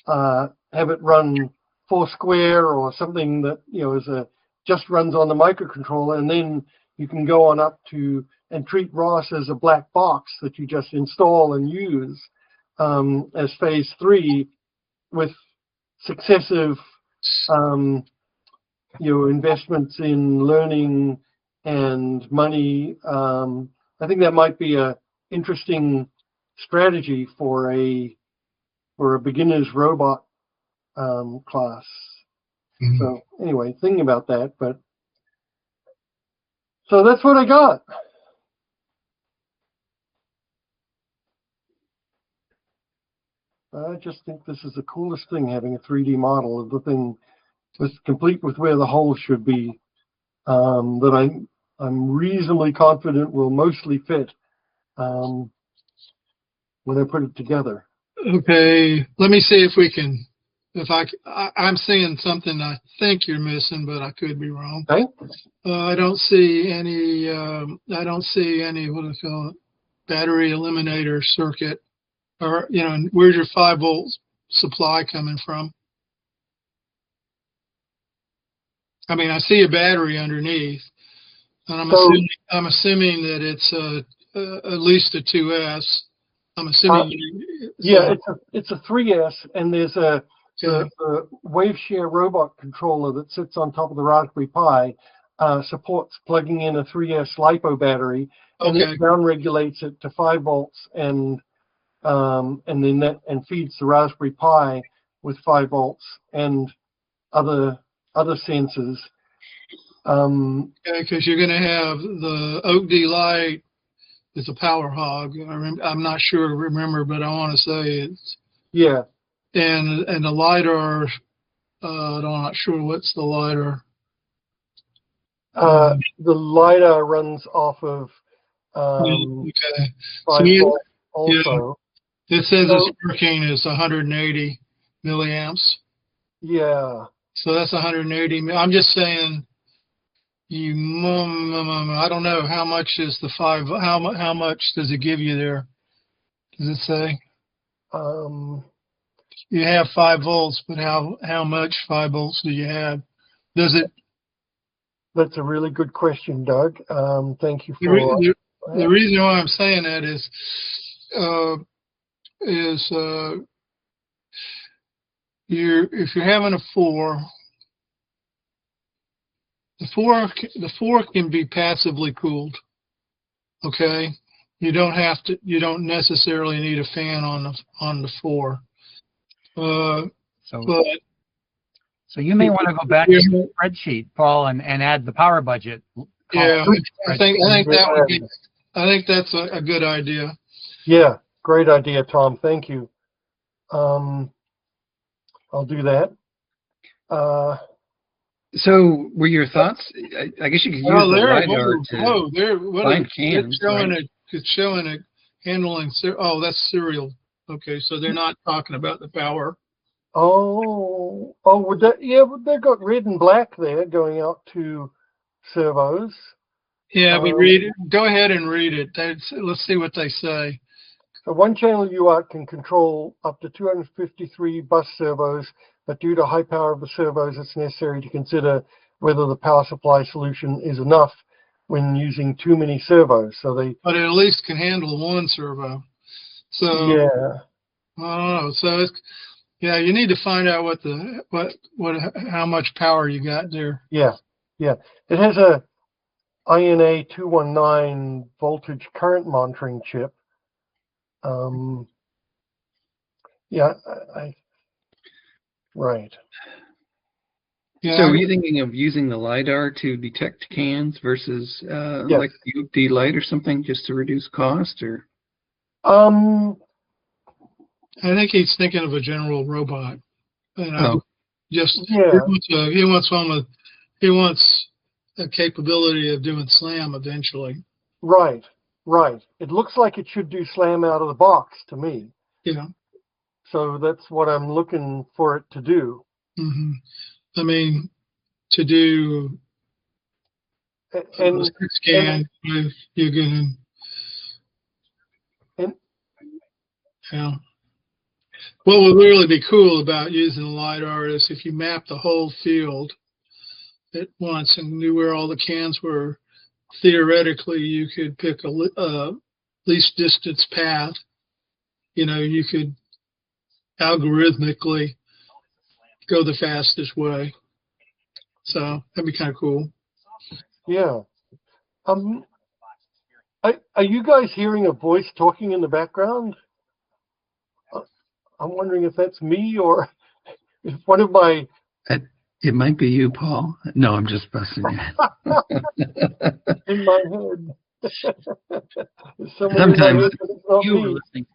have it run Foursquare or something that just runs on the microcontroller, and then you can go on up to and treat ROS as a black box that you just install and use as phase 3 with successive investments in learning and money. I think that might be a interesting strategy for a beginner's robot class. Mm-hmm. So anyway, thinking about that, so that's what I got. I just think this is the coolest thing, having a 3D model of the thing complete with where the hole should be, that I'm reasonably confident will mostly fit when I put it together. Okay, let me see if we can. I'm seeing something I think you're missing, but I could be wrong. Okay. I don't see any. What do you call it? Battery eliminator circuit, or where's your 5-volt supply coming from? I mean, I see a battery underneath, and I'm assuming that it's at least a 2S. I'm assuming. It's a 3S, and there's a WaveShare robot controller that sits on top of the Raspberry Pi, supports plugging in a 3S LiPo battery, and it down regulates it to 5 volts, and then feeds the Raspberry Pi with 5 volts and other sensors. Because you're going to have the OakD-Lite is a power hog. I'm not sure, but I want to say it's and the Lidar. I'm not sure what's the Lidar. The Lidar runs off of 5 volts also. Yeah. It says its working is 180 milliamps. Yeah. So that's 180. I'm just saying. I don't know how much is the 5. How much does it give you there? Does it say? You have 5 volts, but how much 5 volts do you have? Does it? That's a really good question, Doug. Thank you for. The reason why I'm saying that is if you're having a 4, the 4 can be passively cooled. Okay, you don't necessarily need a fan on the 4. So you may want to go back to your spreadsheet, Paul, and add the power budget. Yeah, I think that's a good idea. Yeah, great idea, Tom. Thank you. I'll do that. So, were your thoughts? I guess you could use the LiDAR to find cans. It's showing it handling. Oh, that's serial. Okay, so they're not talking about the power. Oh, would that? Yeah, they've got red and black there going out to servos. Yeah, but read it. Go ahead and read it. Let's see what they say. So one channel UART can control up to 253 bus servos, but due to high power of the servos, it's necessary to consider whether the power supply solution is enough when using too many servos. But it at least can handle one servo. So yeah, I don't know. So you need to find out how much power you got there. Yeah. It has a INA 219 voltage current monitoring chip. Right. Yeah. So are you thinking of using the LiDAR to detect cans versus like the OakD-Lite or something, just to reduce cost? Or I think he's thinking of a general robot. He wants a capability of doing SLAM eventually. Right. It looks like it should do SLAM out of the box to me. Yeah. So that's what I'm looking for it to do. Mm-hmm. I mean, to do a scan, you're going to. What would really be cool about using the LiDAR is if you map the whole field at once and knew where all the cans were. Theoretically, you could pick a least distance path. You could algorithmically go the fastest way. So that'd be kind of cool. Yeah. Are you guys hearing a voice talking in the background? I'm wondering if that's me or if one of my... It might be you, Paul. No, I'm just busting you. In my head. Sometimes you were listening to.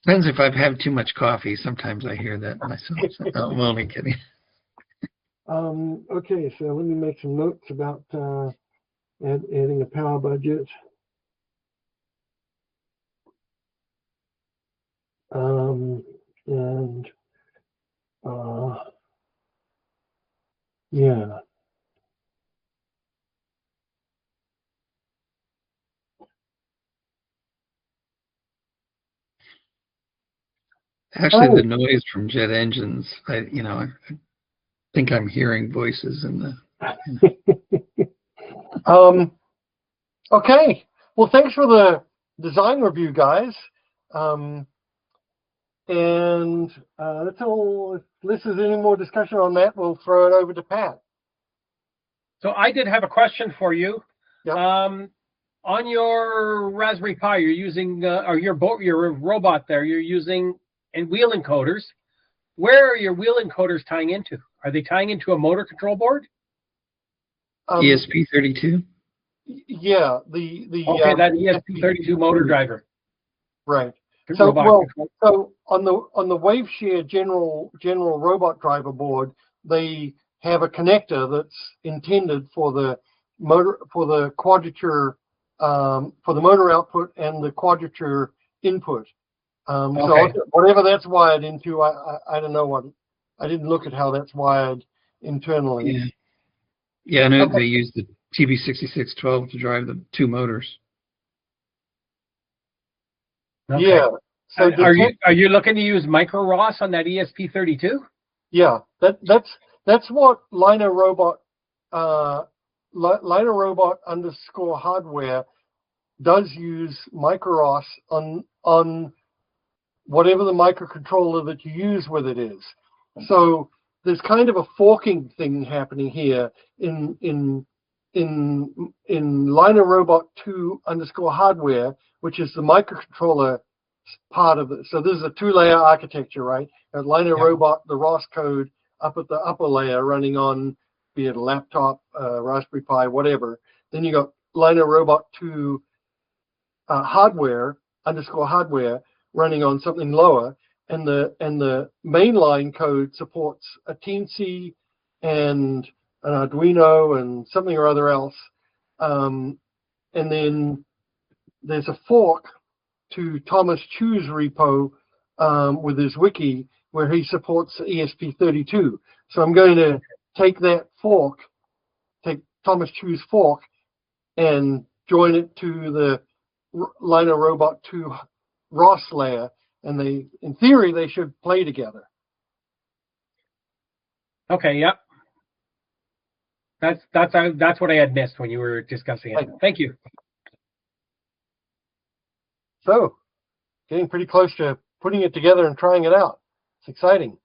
Depends if I've had too much coffee. Sometimes I hear that myself. So I'm only kidding. Okay, so let me make some notes about adding a power budget. Yeah. Actually, the noise from jet engines, I think I'm hearing voices in the. Okay. Well, thanks for the design review, guys. That's all. If this is any more discussion on that, we'll throw it over to Pat. So I did have a question for you. Yep. On your Raspberry Pi, you're using, or your robot there, you're using wheel encoders. Where are your wheel encoders tying into? Are they tying into a motor control board? ESP32? Yeah, that ESP32 motor driver. Right. So on the WaveShare general robot driver board, they have a connector that's intended for the motor, for the quadrature, for the motor output and the quadrature input. So whatever that's wired into, I don't know what. I didn't look at how that's wired internally. Yeah, I know they use the TB6612 to drive the two motors. Okay. Yeah. So are you looking to use micro ROS on that ESP32? Yeah, that's what Lino Robot LidarRobot _ hardware does use microOS on whatever the microcontroller that you use with it is. So there's kind of a forking thing happening here in LidarRobot 2 _ hardware, which is the microcontroller part of it. So this is a 2-layer architecture, right? LidarRobot, the ROS code up at the upper layer running on, be it a laptop, Raspberry Pi, whatever. Then you got LidarRobot 2 hardware _ hardware running on something lower, and the mainline code supports a Teensy and an Arduino and something or other else. And then there's a fork to Thomas Chu's repo with his wiki where he supports ESP32. So I'm going to take that fork, take Thomas Chu's fork, and join it to the LidarRobot 2 ROS layer, and they, in theory, they should play together. Okay, yep. That's what I had missed when you were discussing it. Thank you. So, getting pretty close to putting it together and trying it out. It's exciting.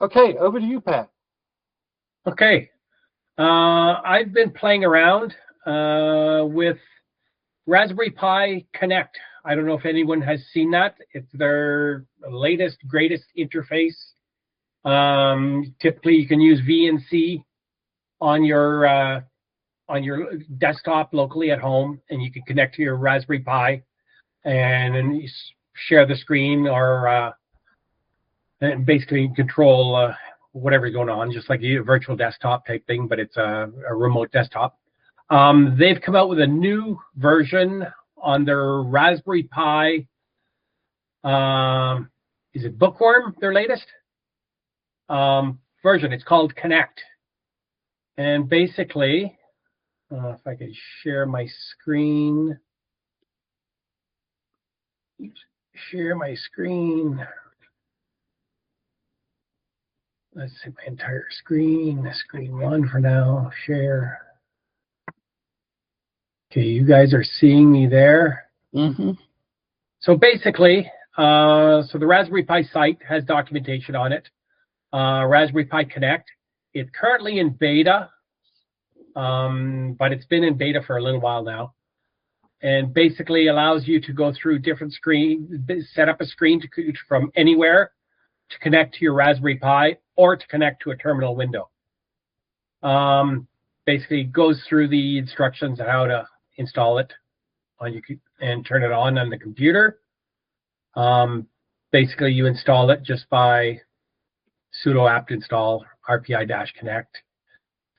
Okay, over to you, Pat. Okay. I've been playing around with Raspberry Pi Connect. I don't know if anyone has seen that. It's their latest, greatest interface. Typically, you can use VNC on your desktop locally at home, and you can connect to your Raspberry Pi and then you share the screen, or and basically control whatever's going on, just like a virtual desktop type thing, but it's a remote desktop. They've come out with a new version on their Raspberry Pi. Is it Bookworm, their latest version? It's called Connect. And basically, if I could share my screen. Share my screen. Let's see my entire screen. Screen 1 for now. Share. Okay, you guys are seeing me there. Mm-hmm. So basically, so the Raspberry Pi site has documentation on it. Raspberry Pi Connect. It's currently in beta, but it's been in beta for a little while now. And basically allows you to go through different screens, set up a screen from anywhere to connect to your Raspberry Pi or to connect to a terminal window. Basically goes through the instructions on how to install it and turn it on the computer. Basically, you install it just by sudo apt install rpi-connect.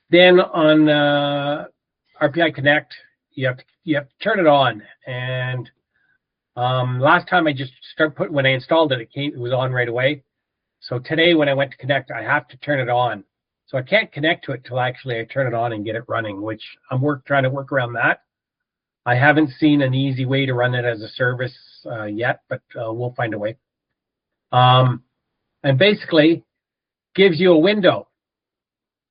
Then on RPI Connect, you have to turn it on. And last time I just when I installed it, it was on right away. So today when I went to connect, I have to turn it on. So I can't connect to it till actually I turn it on and get it running, which I'm trying to work around that. I haven't seen an easy way to run it as a service yet, but we'll find a way. And basically gives you a window.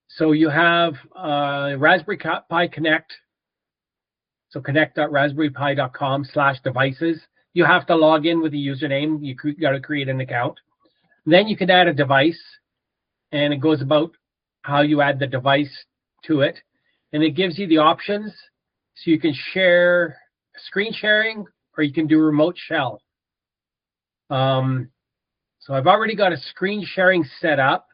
So you have Raspberry Pi Connect. So connect.raspberrypi.com/devices. You have to log in with a username. You got to create an account. Then you can add a device, and it goes about how you add the device to it. And it gives you the options. So you can share screen sharing, or you can do remote shell. So I've already got a screen sharing set up,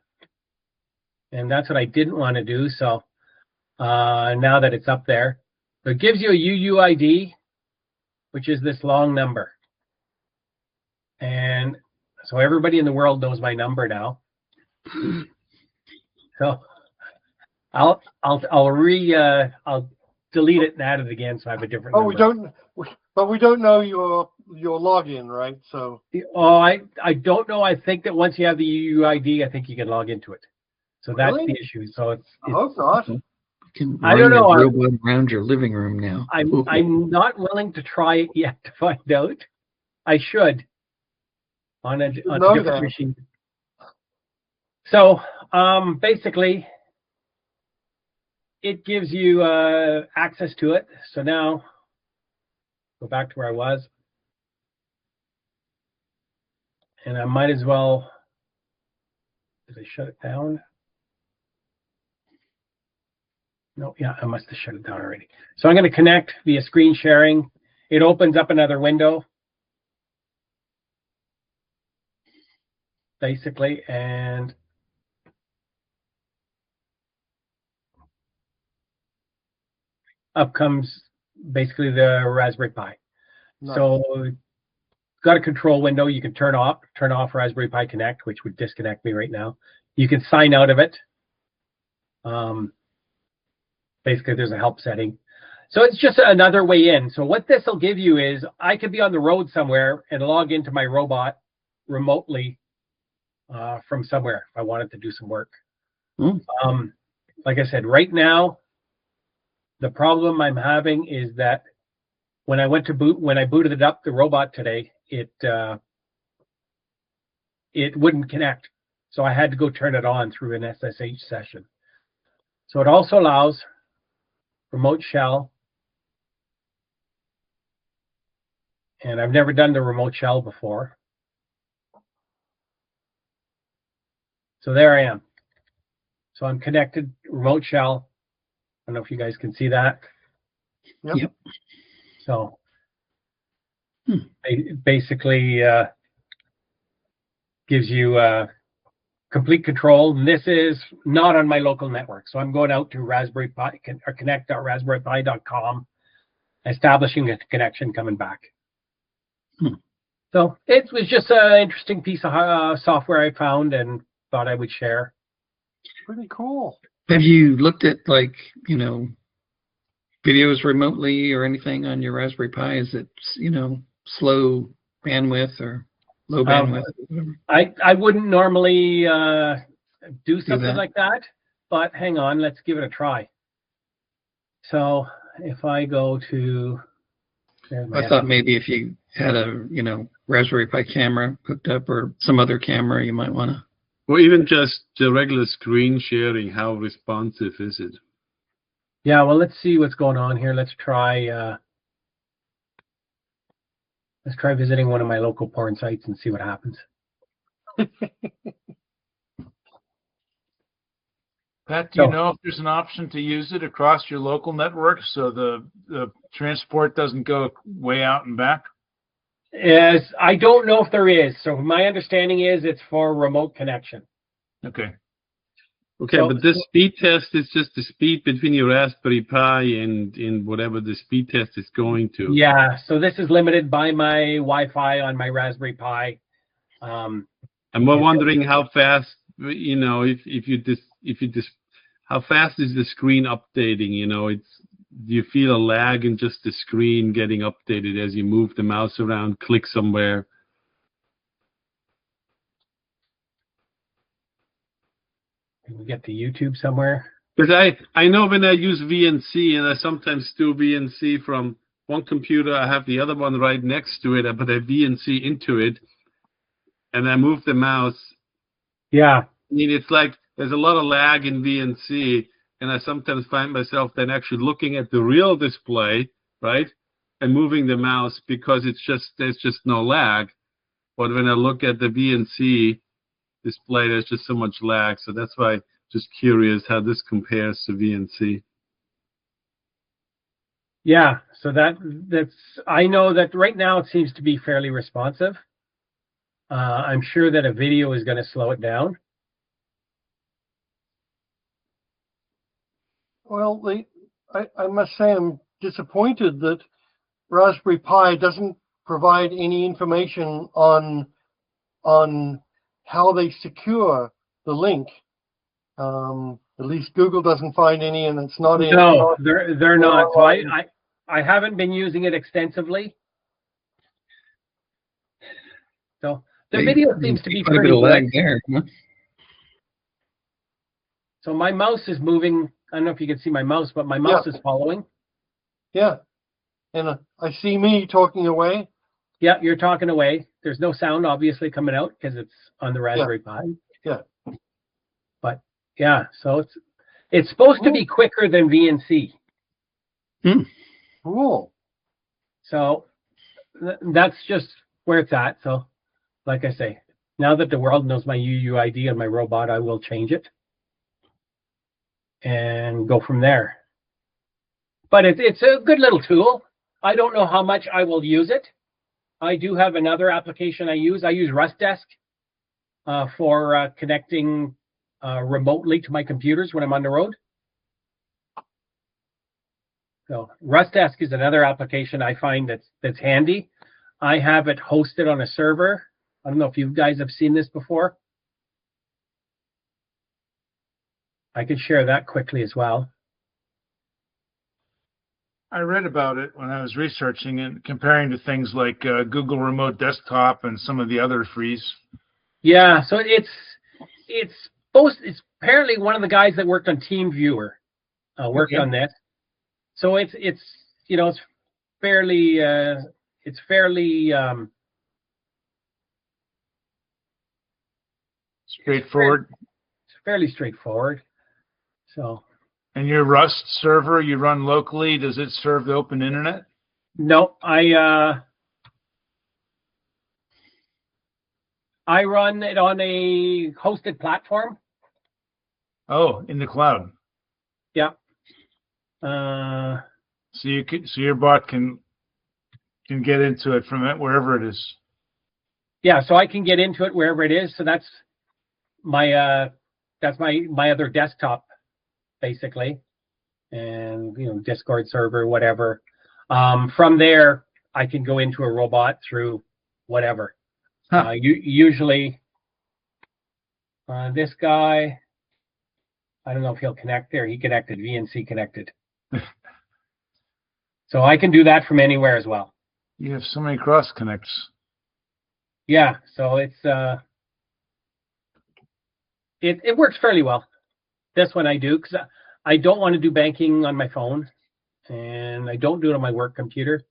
and that's what I didn't want to do. So now that it's up there, so it gives you a UUID, which is this long number. And so everybody in the world knows my number now. So I'll delete it and add it again, so I have a different number. But we don't know your login, right? So. Oh, I don't know. I think that once you have the UUID, I think you can log into it. So that's really? the issue. So it's oh gosh. You can I don't know. robot around your living room now. I'm not willing to try it yet to find out. I should on a different machine. So basically, it gives you access to it. So now, go back to where I was. And I might as well, did I shut it down? No, yeah, I must have shut it down already. So I'm going to connect via screen sharing. It opens up another window, basically, and up comes basically the Raspberry Pi. Nice. So got a control window. You can turn off Raspberry Pi Connect, which would disconnect me right now. You can sign out of it. Basically, there's a help setting. So it's just another way in. So what this will give you is I could be on the road somewhere and log into my robot remotely from somewhere if I wanted to do some work. Like I said, right now, the problem I'm having is that when I booted up the robot today, it wouldn't connect. So I had to go turn it on through an SSH session. So it also allows remote shell. And I've never done the remote shell before. So there I am. So I'm connected, remote shell. I don't know if you guys can see that. Yep. So it basically gives you complete control. And this is not on my local network. So I'm going out to Raspberry Pi or connect.raspberrypi.com, establishing a connection, coming back. So it was just an interesting piece of software I found and thought I would share. Pretty cool. Have you looked at, like, you know, videos remotely or anything on your Raspberry Pi? Is it, you know, slow bandwidth or low bandwidth? I wouldn't normally do something like that, but hang on, let's give it a try. So if I go to... I thought maybe if you had a, you know, Raspberry Pi camera hooked up or some other camera, you might want to. Or even just the regular screen sharing, how responsive is it? Yeah, well, let's see what's going on here. Let's try visiting one of my local porn sites and see what happens. Pat, do you know if there's an option to use it across your local network so the transport doesn't go way out and back? I don't know if there is. So my understanding is it's for remote connection. Okay. Okay, so, but this speed test is just the speed between your Raspberry Pi and whatever the speed test is going to. Yeah, so this is limited by my Wi-Fi on my Raspberry Pi. And we're wondering how fast, you know, how fast is the screen updating? You know, do you feel a lag in just the screen getting updated as you move the mouse around, click somewhere? Can we get to YouTube somewhere? Because I know when I use VNC, and I sometimes do VNC from one computer, I have the other one right next to it, I put a VNC into it, and I move the mouse. Yeah. I mean, it's like there's a lot of lag in VNC, and I sometimes find myself then actually looking at the real display, right, and moving the mouse because there's just no lag. But when I look at the VNC display, there's just so much lag. So that's why I'm just curious how this compares to VNC. Yeah, so that's I know that right now it seems to be fairly responsive. I'm sure that a video is going to slow it down. Well, I must say I'm disappointed that Raspberry Pi doesn't provide any information on how they secure the link. At least Google doesn't find any, and it's not in. No, they're not. So I haven't been using it extensively. So the video seems to be pretty good. Lag there. Huh? So my mouse is moving. I don't know if you can see my mouse, but my mouse is following. Yeah. And I see me talking away. Yeah, you're talking away. There's no sound obviously coming out because it's on the Raspberry Pi. Yeah. But yeah, so It's supposed to be quicker than VNC. Cool. So that's just where it's at. So, like I say, now that the world knows my UUID on my robot, I will change it and go from there. But it's a good little tool. I don't know how much I will use it. I do have another application I use. I use RustDesk for connecting remotely to my computers when I'm on the road. So RustDesk is another application I find that's handy. I have it hosted on a server. I don't know if you guys have seen this before. I can share that quickly as well. I read about it when I was researching it, comparing to things like Google Remote Desktop and some of the other frees. Yeah, so it's apparently one of the guys that worked on TeamViewer worked on this. So it's you know, it's fairly straightforward. It's fairly straightforward. So. And your Rust server you run locally, does it serve the open internet? No, I run it on a hosted platform. Oh, in the cloud. Yeah. So your bot can get into it from it wherever it is. Yeah, so I can get into it wherever it is. So that's my other desktop, basically, and Discord server, whatever. From there, I can go into a robot through whatever. Huh. Usually, this guy, I don't know if he'll connect there. He connected, VNC connected. So I can do that from anywhere as well. You have so many cross connects. Yeah, so it's it works fairly well. This one I do because I don't want to do banking on my phone, and I don't do it on my work computer.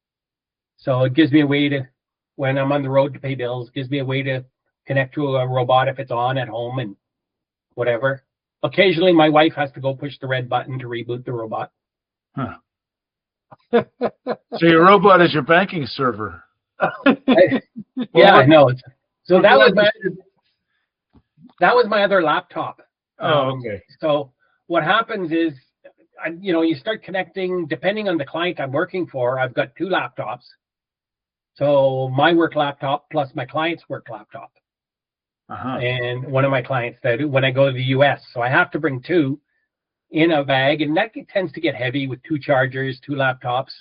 So it gives me a way to, when I'm on the road to pay bills, gives me a way to connect to a robot if it's on at home and whatever. Occasionally, my wife has to go push the red button to reboot the robot. Huh. So your robot is your banking server. Yeah, I know. So that was my other laptop. Oh, okay. So what happens is, you start connecting, depending on the client I'm working for. I've got two laptops. So my work laptop plus my client's work laptop. And one of my clients when I go to the US. So I have to bring two in a bag, and that tends to get heavy with two chargers, two laptops,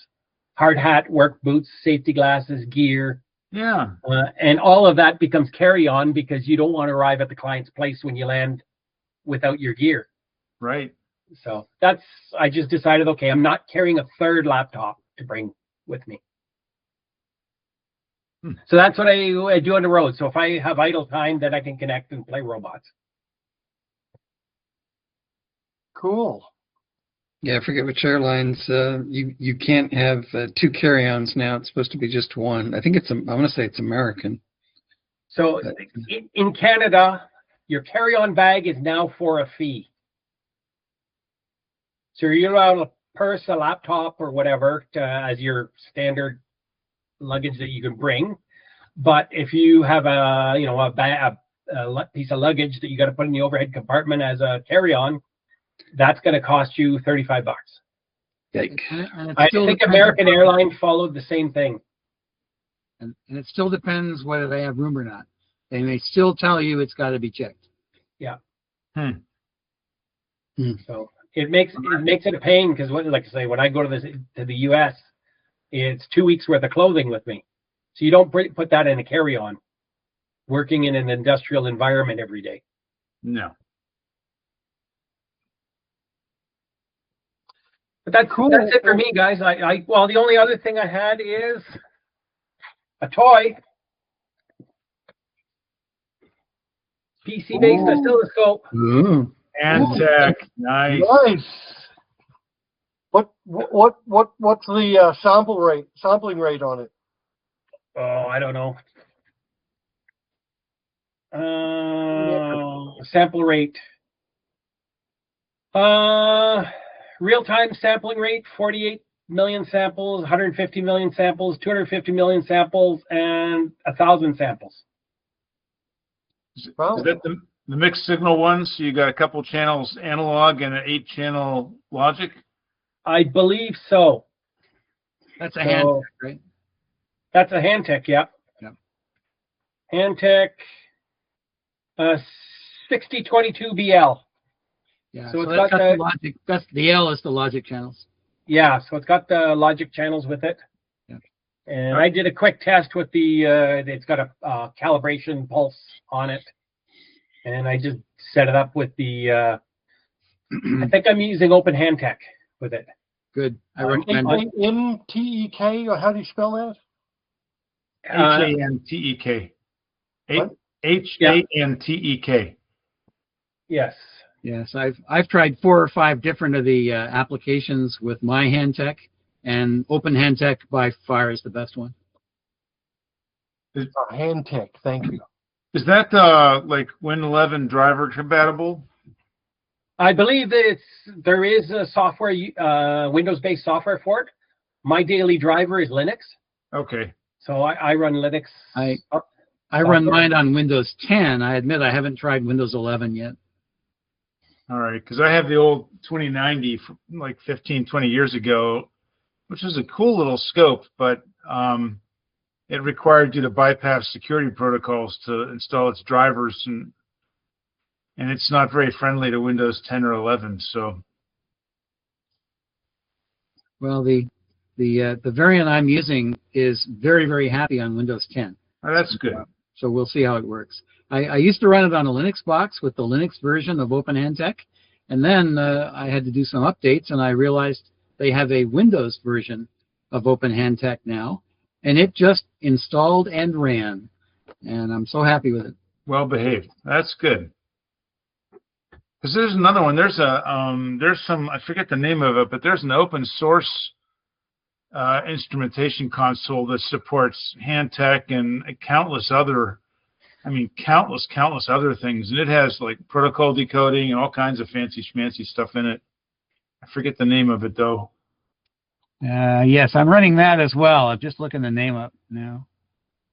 hard hat, work boots, safety glasses, gear. Yeah. And all of that becomes carry-on because you don't want to arrive at the client's place when you land without your gear. Right. So I just decided, okay, I'm not carrying a third laptop to bring with me. So that's what I do on the road. So if I have idle time, then I can connect and play robots. Cool. Yeah, I forget which airlines. You can't have two carry-ons now. It's supposed to be just one. I think I want to say it's American. So in Canada, your carry-on bag is now for a fee. So you're allowed a purse, a laptop, or whatever as your standard luggage that you can bring. But if you have a piece of luggage that you got to put in the overhead compartment as a carry-on, that's going to cost you $35. Yikes. I think American Airlines followed the same thing. And it still depends whether they have room or not. They may still tell you it's got to be checked. Yeah. So it makes it a pain because, like I say, when I go to the US, it's 2 weeks worth of clothing with me. So you don't put that in a carry-on. Working in an industrial environment every day. No. But that's cool. That's it for me, guys. Well, the only other thing I had is a toy. PC-based oscilloscope. Hantek, nice. Nice. What's the sampling rate on it? Oh, I don't know. Sample rate. Real-time sampling rate, 48 million samples, 150 million samples, 250 million samples, and 1,000 samples. Is that the mixed signal one? So you got a couple channels analog and an 8-channel logic? I believe so. That's a Hantek, right? That's a Hantek, yeah. Hantek 6022BL. Yeah, so so it's that's got the logic. That's the L is the logic channels. Yeah, so it's got the logic channels with it. Yeah. And I did a quick test with the, it's got a calibration pulse on it. And I just set it up with the, I think I'm using Open Hantek with it. Good. I recommend it. MTEK, or how do you spell that? Hantek. Hantek. Yes. Yes, I've tried 4 or 5 different of the applications with my Hantek, and Open Hantek by far is the best one. Hantek, thank you. Is that like Win 11 driver compatible? I believe that there is a software, Windows-based software for it. My daily driver is Linux. Okay. So I run Linux. I run mine on Windows 10. I admit I haven't tried Windows 11 yet. All right, because I have the old 2090 from like 15, 20 years ago, which is a cool little scope, but it required you to bypass security protocols to install its drivers, and it's not very friendly to Windows 10 or 11. So, well, the variant I'm using is very, very happy on Windows 10. Oh, that's good. So we'll see how it works. I used to run it on a Linux box with the Linux version of Open Hantek, and then I had to do some updates, and I realized they have a Windows version of Open Hantek now, and it just installed and ran, and I'm so happy with it. Well behaved. That's good. Because there's another one. There's some, I forget the name of it, but there's an open source instrumentation console that supports Hantek and countless other other things, and it has like protocol decoding and all kinds of fancy schmancy stuff in it. I forget the name of it though. Yes, I'm running that as well. I'm just looking the name up now.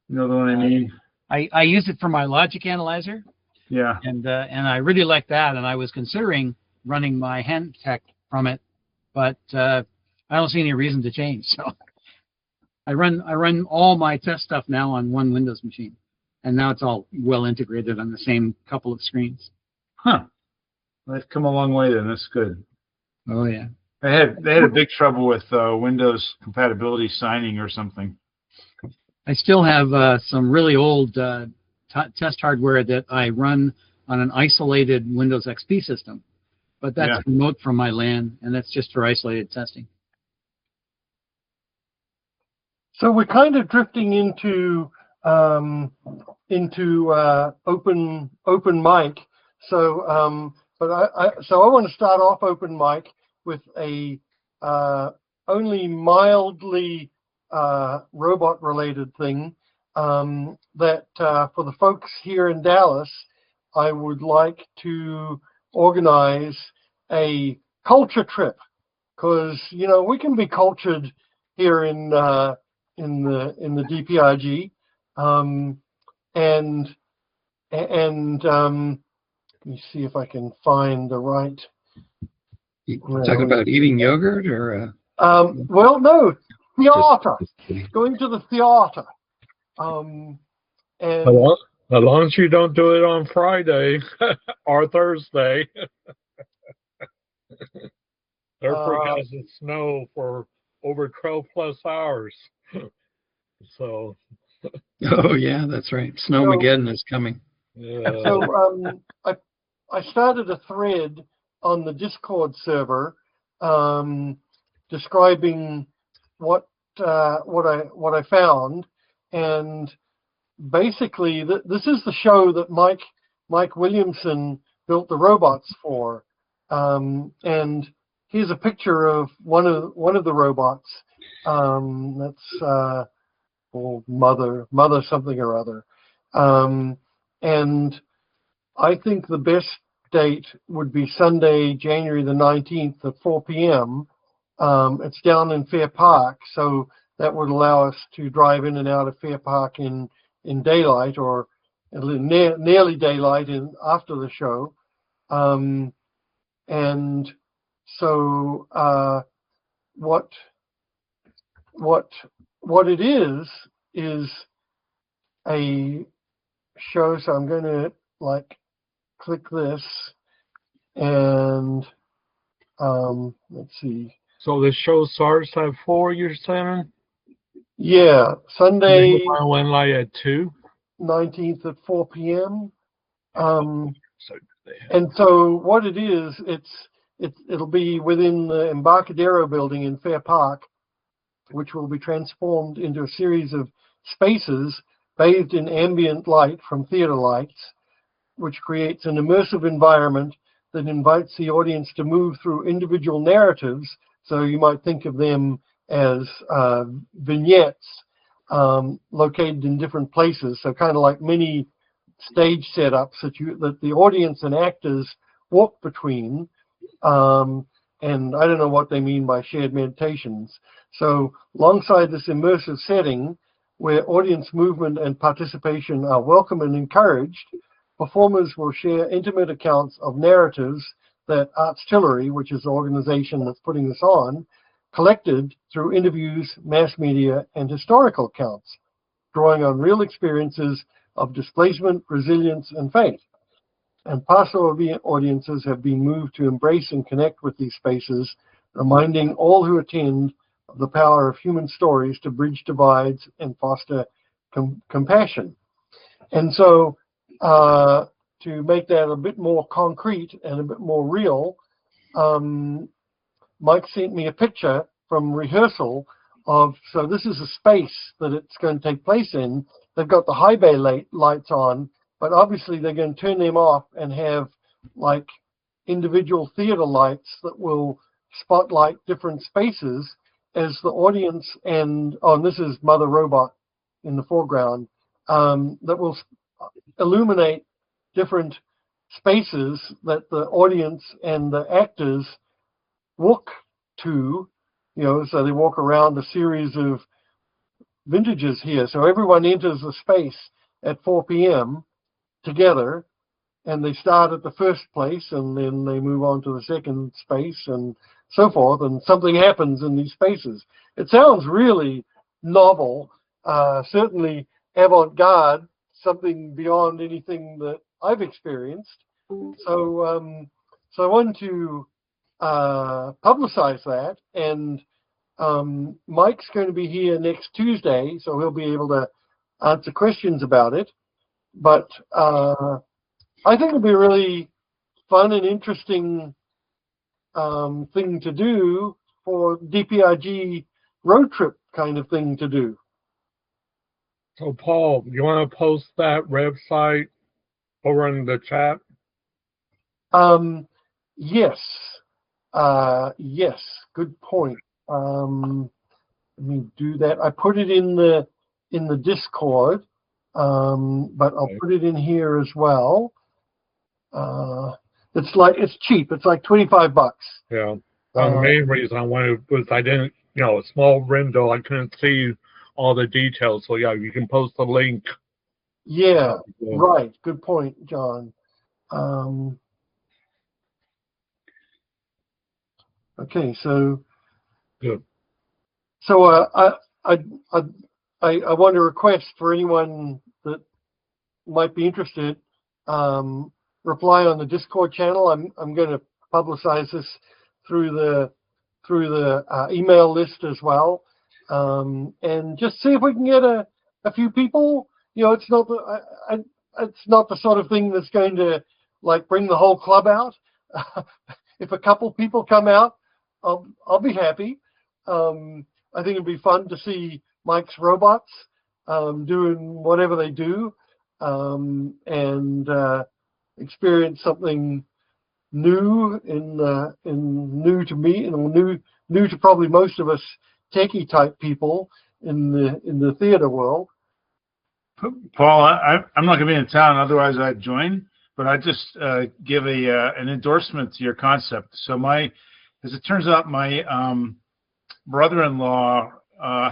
You know the one I mean? I use it for my logic analyzer. Yeah. And I really like that, and I was considering running my Hantek from it, but I don't see any reason to change. So I run all my test stuff now on one Windows machine. And now it's all well integrated on the same couple of screens. Huh. They've come a long way then. That's good. Oh, yeah. They had a big trouble with Windows compatibility signing or something. I still have some really old test hardware that I run on an isolated Windows XP system. But that's remote from my LAN, and that's just for isolated testing. So we're kind of drifting into open mic. So, but I want to start off open mic with a only mildly robot-related thing that for the folks here in Dallas, I would like to organize a culture trip, because we can be cultured here in the DPRG. And let me see if I can find the right. You talking about eating yogurt or? Well, no, theater. Going to the theater. And as long as you don't do it on Friday or Thursday. They're forecasting snow for over 12 plus hours. So. Oh yeah, that's right. Snowmageddon is coming. Yeah. So I started a thread on the Discord server describing what I found, and basically this is the show that Mike Williamson built the robots for, and here's a picture of one of the robots. That's mother something or other, and I think the best date would be Sunday, January the 19th at 4 p.m. It's down in Fair Park, so that would allow us to drive in and out of Fair Park in daylight or nearly daylight after the show. And so what it is a show. So I'm going to click this and let's see. So the show starts at 4, you're saying? Yeah, Sunday. Went like at 2. 19th at 4 p.m. And so what it is, it'll be within the Embarcadero building in Fair Park, which will be transformed into a series of spaces bathed in ambient light from theater lights, which creates an immersive environment that invites the audience to move through individual narratives. So you might think of them as vignettes located in different places. So kind of like mini stage setups that the audience and actors walk between. And I don't know what they mean by shared meditations. So alongside this immersive setting, where audience movement and participation are welcome and encouraged, performers will share intimate accounts of narratives that Artstillery, which is the organization that's putting this on, collected through interviews, mass media, and historical accounts, drawing on real experiences of displacement, resilience, and faith. And pastoral audiences have been moved to embrace and connect with these spaces, reminding all who attend of the power of human stories to bridge divides and foster compassion. And so to make that a bit more concrete and a bit more real, Mike sent me a picture from rehearsal of, so this is a space that it's going to take place in. They've got the high bay lights on, but obviously they're going to turn them off and have like individual theater lights that will spotlight different spaces as the audience and this is Mother Robot in the foreground, that will illuminate different spaces that the audience and the actors walk to, so they walk around a series of vintages here. So everyone enters the space at 4 p.m. together, and they start at the first place, and then they move on to the second space and so forth, and something happens in these spaces. It sounds really novel, certainly avant-garde, something beyond anything that I've experienced. So I wanted to publicize that, and Mike's going to be here next Tuesday, so he'll be able to answer questions about it. But I think it'll be a really fun and interesting thing to do for DPRG road trip kind of thing to do. So Paul, you want to post that website over in the chat? Yes. Yes, good point. Let me do that. I put it in the Discord, but I'll put it in here as well. It's cheap. It's like $25. Yeah. Well, the main reason I wanted was I didn't, a small window. I couldn't see all the details. So yeah, you can post the link. Yeah. Right. Good point, John. Okay. So. Good. So I want to request for anyone that might be interested, reply on the Discord channel. I'm going to publicize this through the email list as well, and just see if we can get a few people. It's not the sort of thing that's going to like bring the whole club out. If a couple people come out, I'll be happy. I think it'd be fun to see Mike's robots doing whatever they do, and experience something new new to me, and new to probably most of us techie type people in the theater world. Paul, I'm not going to be in town, otherwise I'd join. but I just give an endorsement to your concept. So as it turns out, my brother-in-law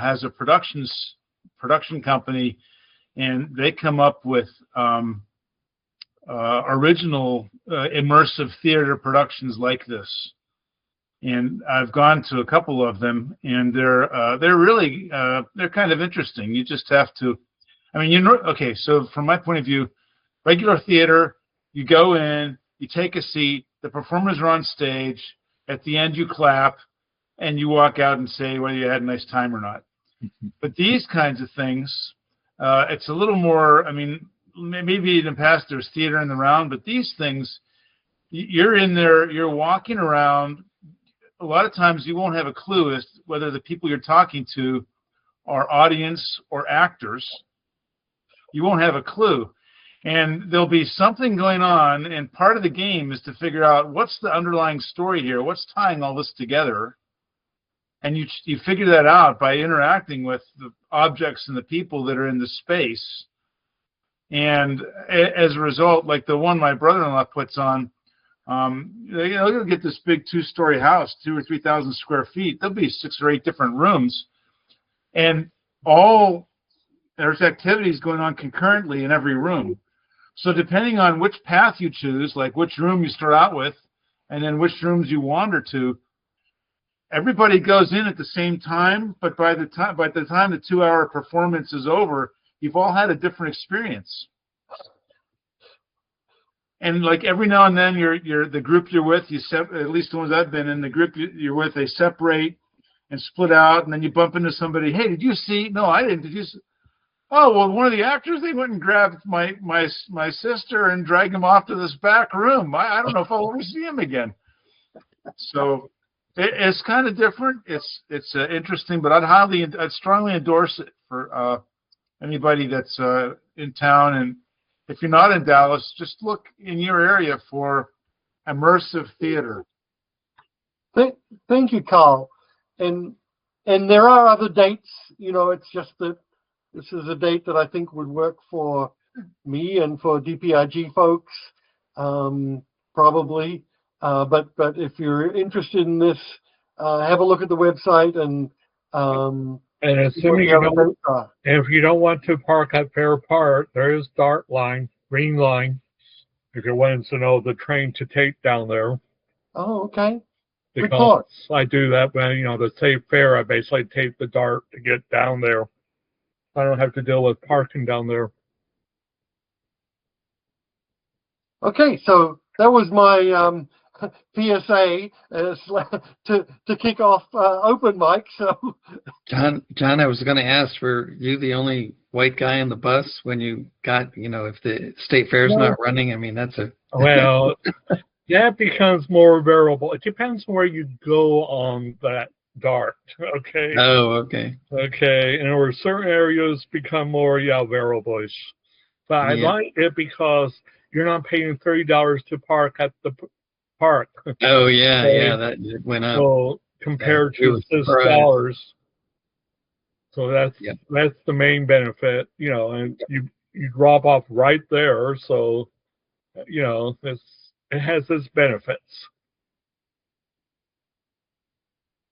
has a production company, and they come up with original immersive theater productions like this. And I've gone to a couple of them, and they're really they're kind of interesting. You just have to, I mean, okay. So from my point of view, regular theater, you go in, you take a seat, the performers are on stage. At the end, you clap, and you walk out and say whether you had a nice time or not. But these kinds of things, it's a little more. I mean, maybe in the past there's theater in the round, but these things, you're in there, you're walking around. A lot of times you won't have a clue as to whether the people you're talking to are audience or actors. You won't have a clue. And there'll be something going on, and part of the game is to figure out what's the underlying story here, what's tying all this together. And you figure that out by interacting with the objects and the people that are in the space. And as a result, like the one my brother-in-law puts on, they'll get this big 2-story house, 2,000 or 3,000 square feet. There'll be 6 or 8 different rooms, and there's activities going on concurrently in every room. So depending on which path you choose, like which room you start out with, and then which rooms you wander to, everybody goes in at the same time. But by the time the 2-hour performance is over, you've all had a different experience. And like every now and then, the group you're with, at least the ones I've been in, the group you're with, they separate and split out, and then you bump into somebody. Hey, did you see? No, I didn't. Did you see? Oh, well, one of the actors, they went and grabbed my sister and dragged him off to this back room. I don't know if I'll ever see him again. So it's kind of different. It's interesting, but I'd strongly endorse it for anybody that's in town. And if you're not in Dallas, just look in your area for immersive theater. Thank you, Carl. And there are other dates. You know, it's just that this is a date that I think would work for me and for DPRG folks, probably. But if you're interested in this, have a look at the website and assuming if you don't want to park at Fair Park, there is Dart Line, Green Line, if you're wanting to know the train to take down there. Oh, okay. Because I do that when, the Safe Fair, I basically take the Dart to get down there. I don't have to deal with parking down there. Okay, so that was my PSA to kick off open mic. So, John, I was going to ask, were you the only white guy on the bus when you got, if the state fair's not running? I mean, that's a well, that becomes more variable. It depends where you go on that Dart. Okay. Oh, okay. Okay, and where certain areas become more variable-ish. But I like it because you're not paying $30 to park at the park. Oh yeah, yeah, that went up. So compared to $6, so that's the main benefit, and you drop off right there, so it has its benefits.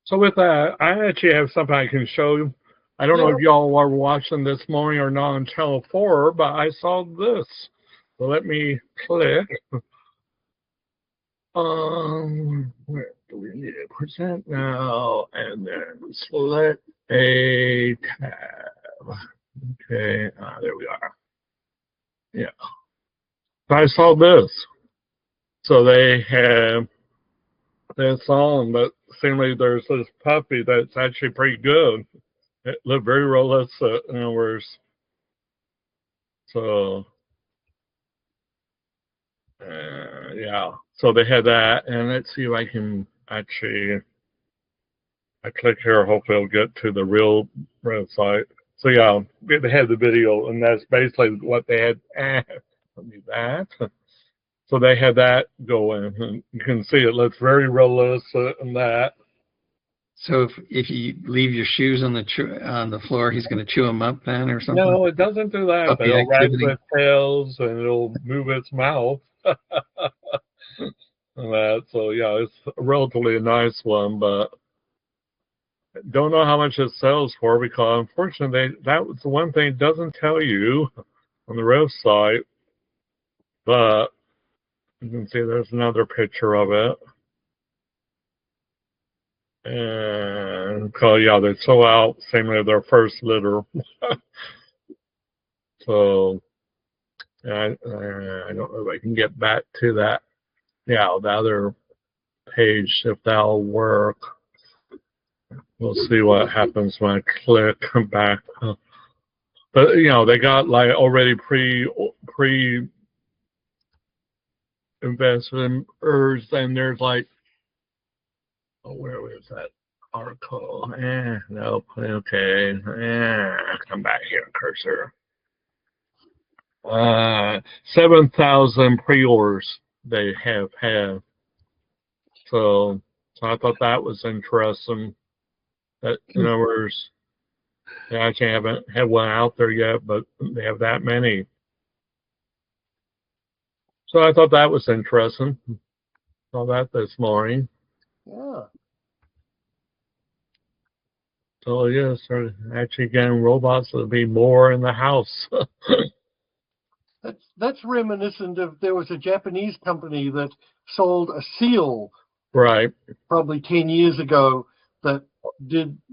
So with that, I actually have something I can show you. I don't know if y'all are watching this morning or not on Channel 4, but I saw this. So let me click. Where do we need to present now? And then select a tab. Okay, there we are. Yeah. So I saw this. So they have this on, but seemingly there's this puppy that's actually pretty good. It looked very realistic, in other words. So, yeah. So they had that, and let's see if I can actually. I click here. Hopefully, it'll get to the real website. So yeah, they had the video, and that's basically what they had. Let me that. So they had that going, and you can see it looks very realistic and that. So if you leave your shoes on the floor, he's going to chew them up then, or something. No, it doesn't do that. Puppy It'll wag activity. its tails and it'll move its mouth. And that, so yeah, it's relatively a nice one, but don't know how much it sells for because unfortunately that was the one thing it doesn't tell you on the website. But you can see there's another picture of it. And yeah, they sold out same way their first litter. So I don't know if I can get back to that. Yeah, the other page, if that'll work. We'll see what happens when I click back. But you know, they got like already pre investors, and there's like, oh, where was that article? Nope. Okay. Come back here, cursor. 7,000 pre-orders they have had. So I thought that was interesting. That numbers, they actually haven't had one out there yet, but they have that many. So I thought that was interesting. Saw that this morning. Yeah. So yes, they're actually getting robots that'll be more in the house. That's reminiscent of, there was a Japanese company that sold a seal, Right. probably 10 years ago, that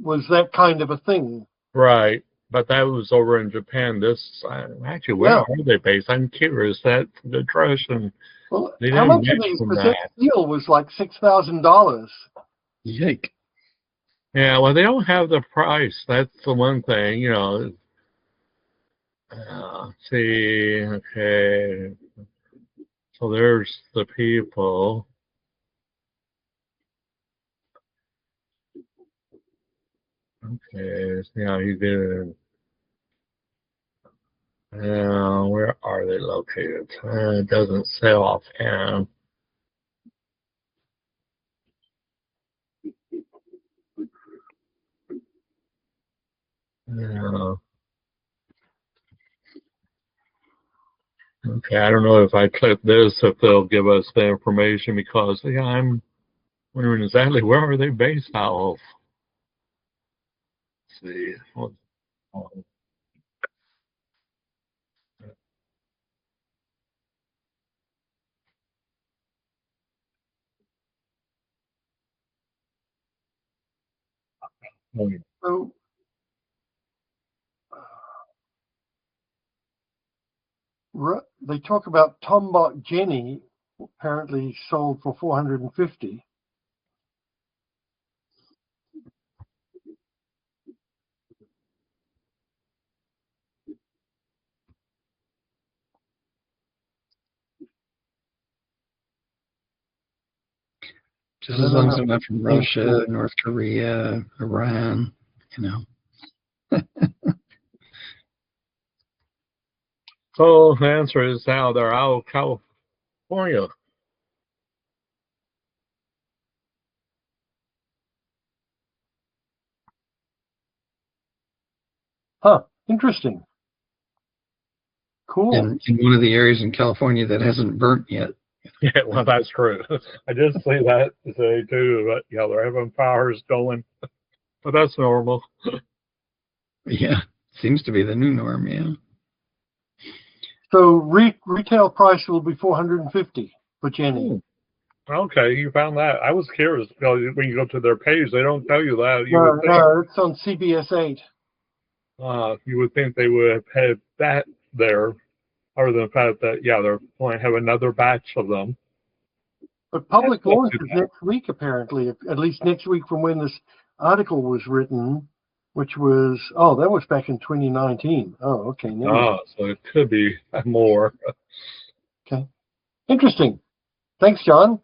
was that kind of a thing. Right. But that was over in Japan. This actually, where are they based? I'm curious. That's the question. Well, They how didn't much of these? mention Because that. that seal was like $6,000. Yike. Yeah, well, they don't have the price. That's the one thing, you know. Let's see, okay. So there's the people. Okay, see how you did. Where are they located? It doesn't say offhand. Yeah. Okay, I don't know if I click this, if they'll give us the information, because yeah, I'm wondering exactly where are they based out of. Let's see. So they talk about Tombot Jenny, apparently sold for 450. Just as long as I'm not from Russia, North Korea, Iran, you know. So the answer is now they're out of California. Huh, interesting. Cool. In one of the areas in California that hasn't burnt yet. Yeah, well, that's true. I did see that today too, but yeah, they're having fires going, but that's normal. Yeah, seems to be the new norm, yeah. So retail price will be 450 for Jenny. Okay, you found that. I was curious because when you go to their page, they don't tell you that. No, it's on CBS 8. You would think they would have had that there, other than the fact that, yeah, they're going to have another batch of them. But public launch is next week, apparently, at least next week from when this article was written, which was, that was back in 2019. Oh, okay. So it could be more. Okay. Interesting. Thanks, John.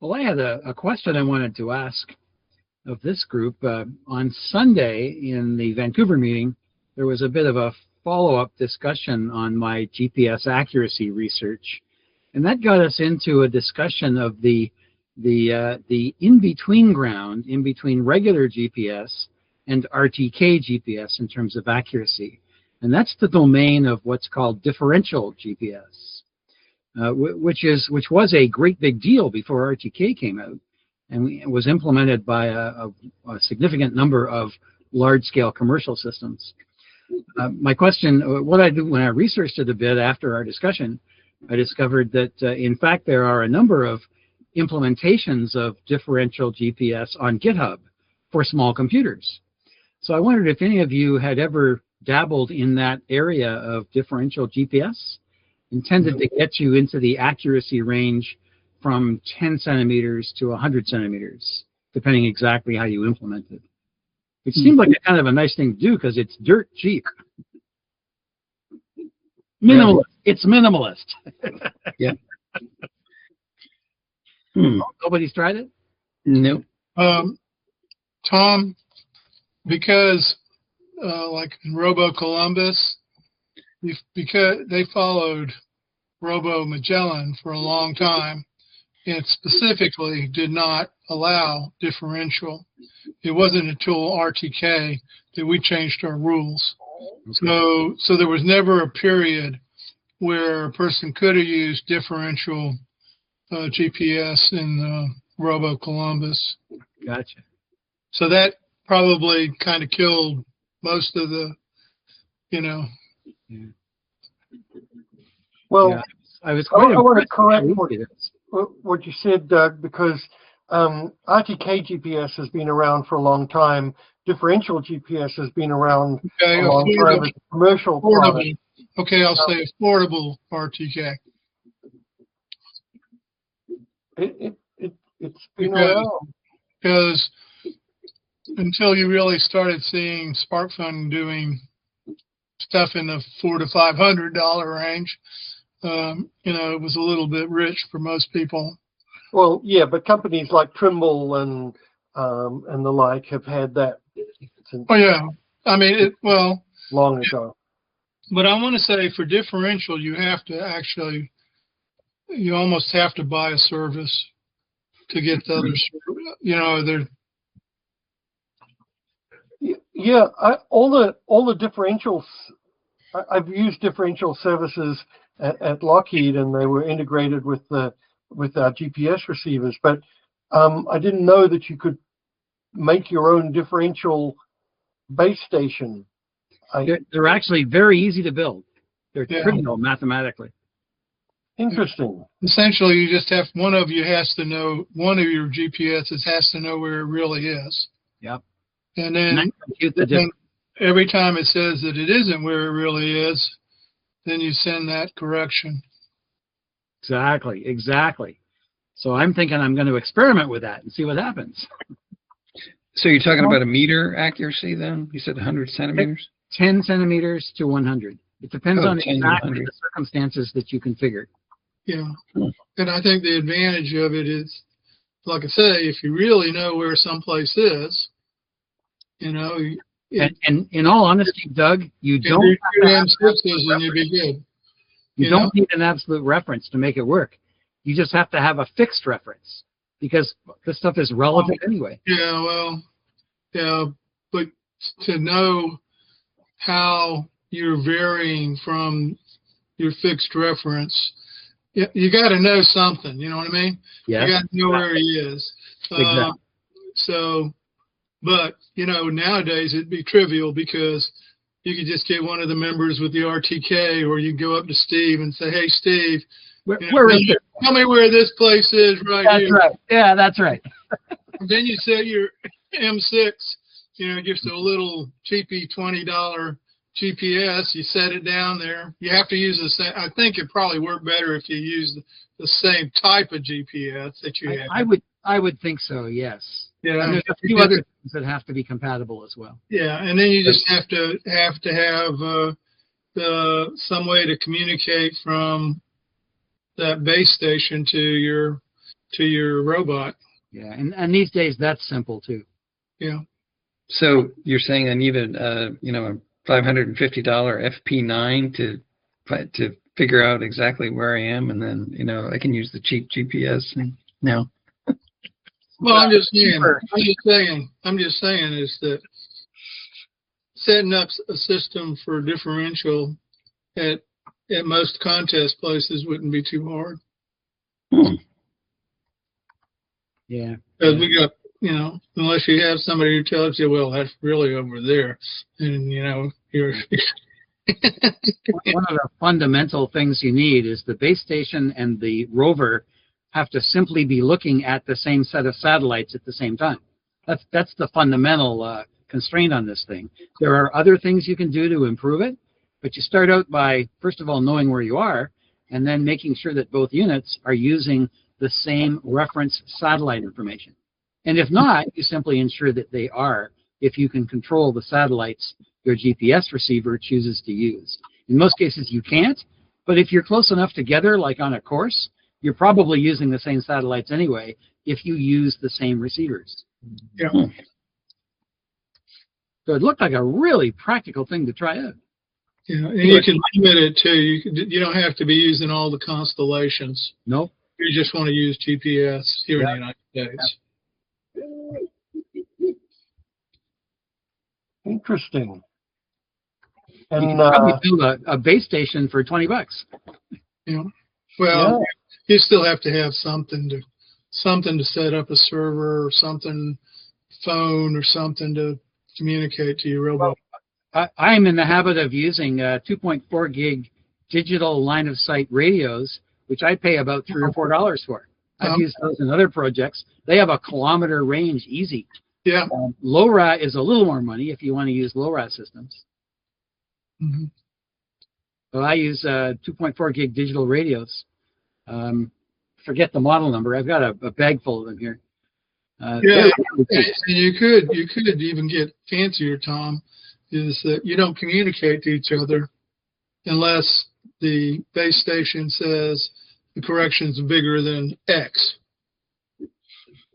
Well, I had a question I wanted to ask of this group. On Sunday in the Vancouver meeting, there was a bit of a follow-up discussion on my GPS accuracy research, and that got us into a discussion of the in-between ground, in between regular GPS and RTK GPS in terms of accuracy. And that's the domain of what's called differential GPS, which was a great big deal before RTK came out, and it was implemented by a significant number of large-scale commercial systems. My question, what I did when I researched it a bit after our discussion, I discovered that, in fact, there are a number of implementations of differential GPS on GitHub for small computers. So I wondered if any of you had ever dabbled in that area of differential GPS, intended to get you into the accuracy range from 10 centimeters to 100 centimeters, depending exactly how you implement it. It seemed like a kind of a nice thing to do because it's dirt cheap. Minimalist. It's minimalist. Yeah. Nobody's tried it? Nope. Tom, because like in Robo Columbus, because they followed Robo Magellan for a long time, it specifically did not allow differential. It wasn't until RTK that we changed our rules. Okay. So there was never a period where a person could have used differential GPS in Robo Columbus. Gotcha. So that probably kind of killed most of the, you know. Yeah. Well, yeah, I want to correct what you said, Doug, because RTK GPS has been around for a long time. Differential GPS has been around a long time as a commercial product. Okay, I'll say affordable RTK. It's been around. Because until you really started seeing SparkFun doing stuff in the $400 to $500 range, you know, it was a little bit rich for most people. Well, yeah, but companies like Trimble and the like have had that. Oh yeah, I mean, long ago. But I want to say for differential, you have to actually, you almost have to buy a service to get the other, you know, they're. Yeah, all the differentials. I've used differential services at Lockheed, and they were integrated with our GPS receivers. But I didn't know that you could make your own differential base station. They're actually very easy to build. They're trivial mathematically. Interesting. Essentially, you just have one of your GPSs has to know where it really is. Yep. And then every time it says that it isn't where it really is, then you send that correction. Exactly. So I'm thinking I'm going to experiment with that and see what happens. So you're talking about a meter accuracy then? You said 100 centimeters? 10 centimeters to 100. It depends on exactly the circumstances that you configure. Yeah. And I think the advantage of it is, like I say, if you really know where someplace is, you know. And in all honesty, Doug, you don't need an absolute reference to make it work. You just have to have a fixed reference because this stuff is relative anyway. Yeah, well, yeah, but to know how you're varying from your fixed reference, you got to know something. You know what I mean? Yes. You got to know where he is. Exactly. So, but you know, nowadays it'd be trivial because you could just get one of the members with the RTK, or you go up to Steve and say, "Hey, Steve, where is it? Tell me where this place is right here." That's right. Yeah, that's right. And then you set your M6, you know, just a little cheapy $20 GPS. You set it down there. You have to use the same. I think it probably work better if you use the same type of GPS that you have. I would think so. Yes. Yeah. And there's a few other things that have to be compatible as well. Yeah, and then you just have to have some way to communicate from that base station to your robot. Yeah, and these days that's simple too. Yeah. So you're saying I need a $550 FP9 to figure out exactly where I am, and then I can use the cheap GPS now. Well, I'm just saying is that setting up a system for differential at most contest places wouldn't be too hard. Yeah. Because we got, unless you have somebody who tells you, well, that's really over there, and you're. One of the fundamental things you need is the base station and the rover have to simply be looking at the same set of satellites at the same time. That's the fundamental constraint on this thing. There are other things you can do to improve it, but you start out by, first of all, knowing where you are, and then making sure that both units are using the same reference satellite information. And if not, you simply ensure that they are, if you can control the satellites your GPS receiver chooses to use. In most cases, you can't, but if you're close enough together, like on a course, you're probably using the same satellites anyway if you use the same receivers. Yeah. So it looked like a really practical thing to try out. Yeah, and you can limit it too. You don't have to be using all the constellations. No. You just want to use GPS here in the United States. Interesting. You And can probably build a base station for $20. Yeah. Well, you still have to have something to set up a server or something, phone or something to communicate to your robot. I'm in the habit of using 2.4 gig digital line of sight radios, which I pay about $3 or $4 for. I've used those in other projects. They have a kilometer range easy. Yeah. LoRa is a little more money if you want to use LoRa systems. Mm-hmm. So I use 2.4 gig digital radios. Forget the model number. I've got a bag full of them here. Yeah, and you could even get fancier, Tom, is that you don't communicate to each other unless the base station says the correction's bigger than X.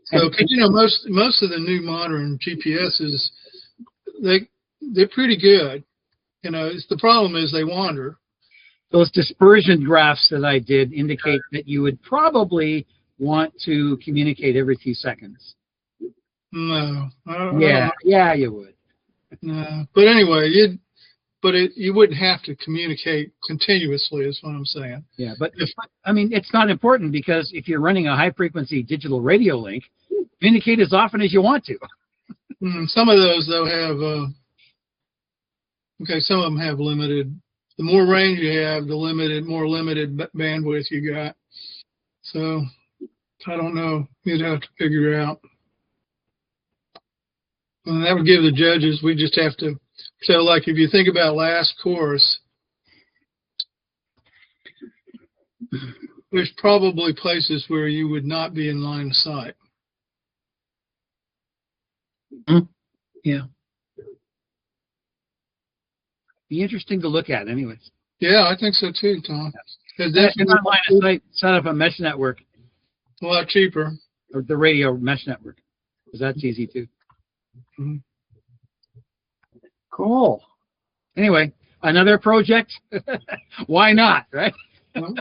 So, most of the new modern GPSs, they're pretty good. The problem is they wander. Those dispersion graphs that I did indicate that you would probably want to communicate every few seconds. No. Yeah, you would. No. But anyway, you wouldn't have to communicate continuously, is what I'm saying. Yeah, but it's not important, because if you're running a high-frequency digital radio link, communicate as often as you want to. Some of those, though, have, some of them have limited. The more range you have, the more limited bandwidth you got. So, I don't know. You'd have to figure out. And that would give the judges, we just have to, so like if you think about last course, there's probably places where you would not be in line of sight. Yeah. Be interesting to look at anyways. Yeah, I think so too, Tom. If you're not line of sight, set up a mesh network. A lot cheaper. Or the radio mesh network, because that's easy too. Mm-hmm. cool. Anyway, another project. Why not, right? And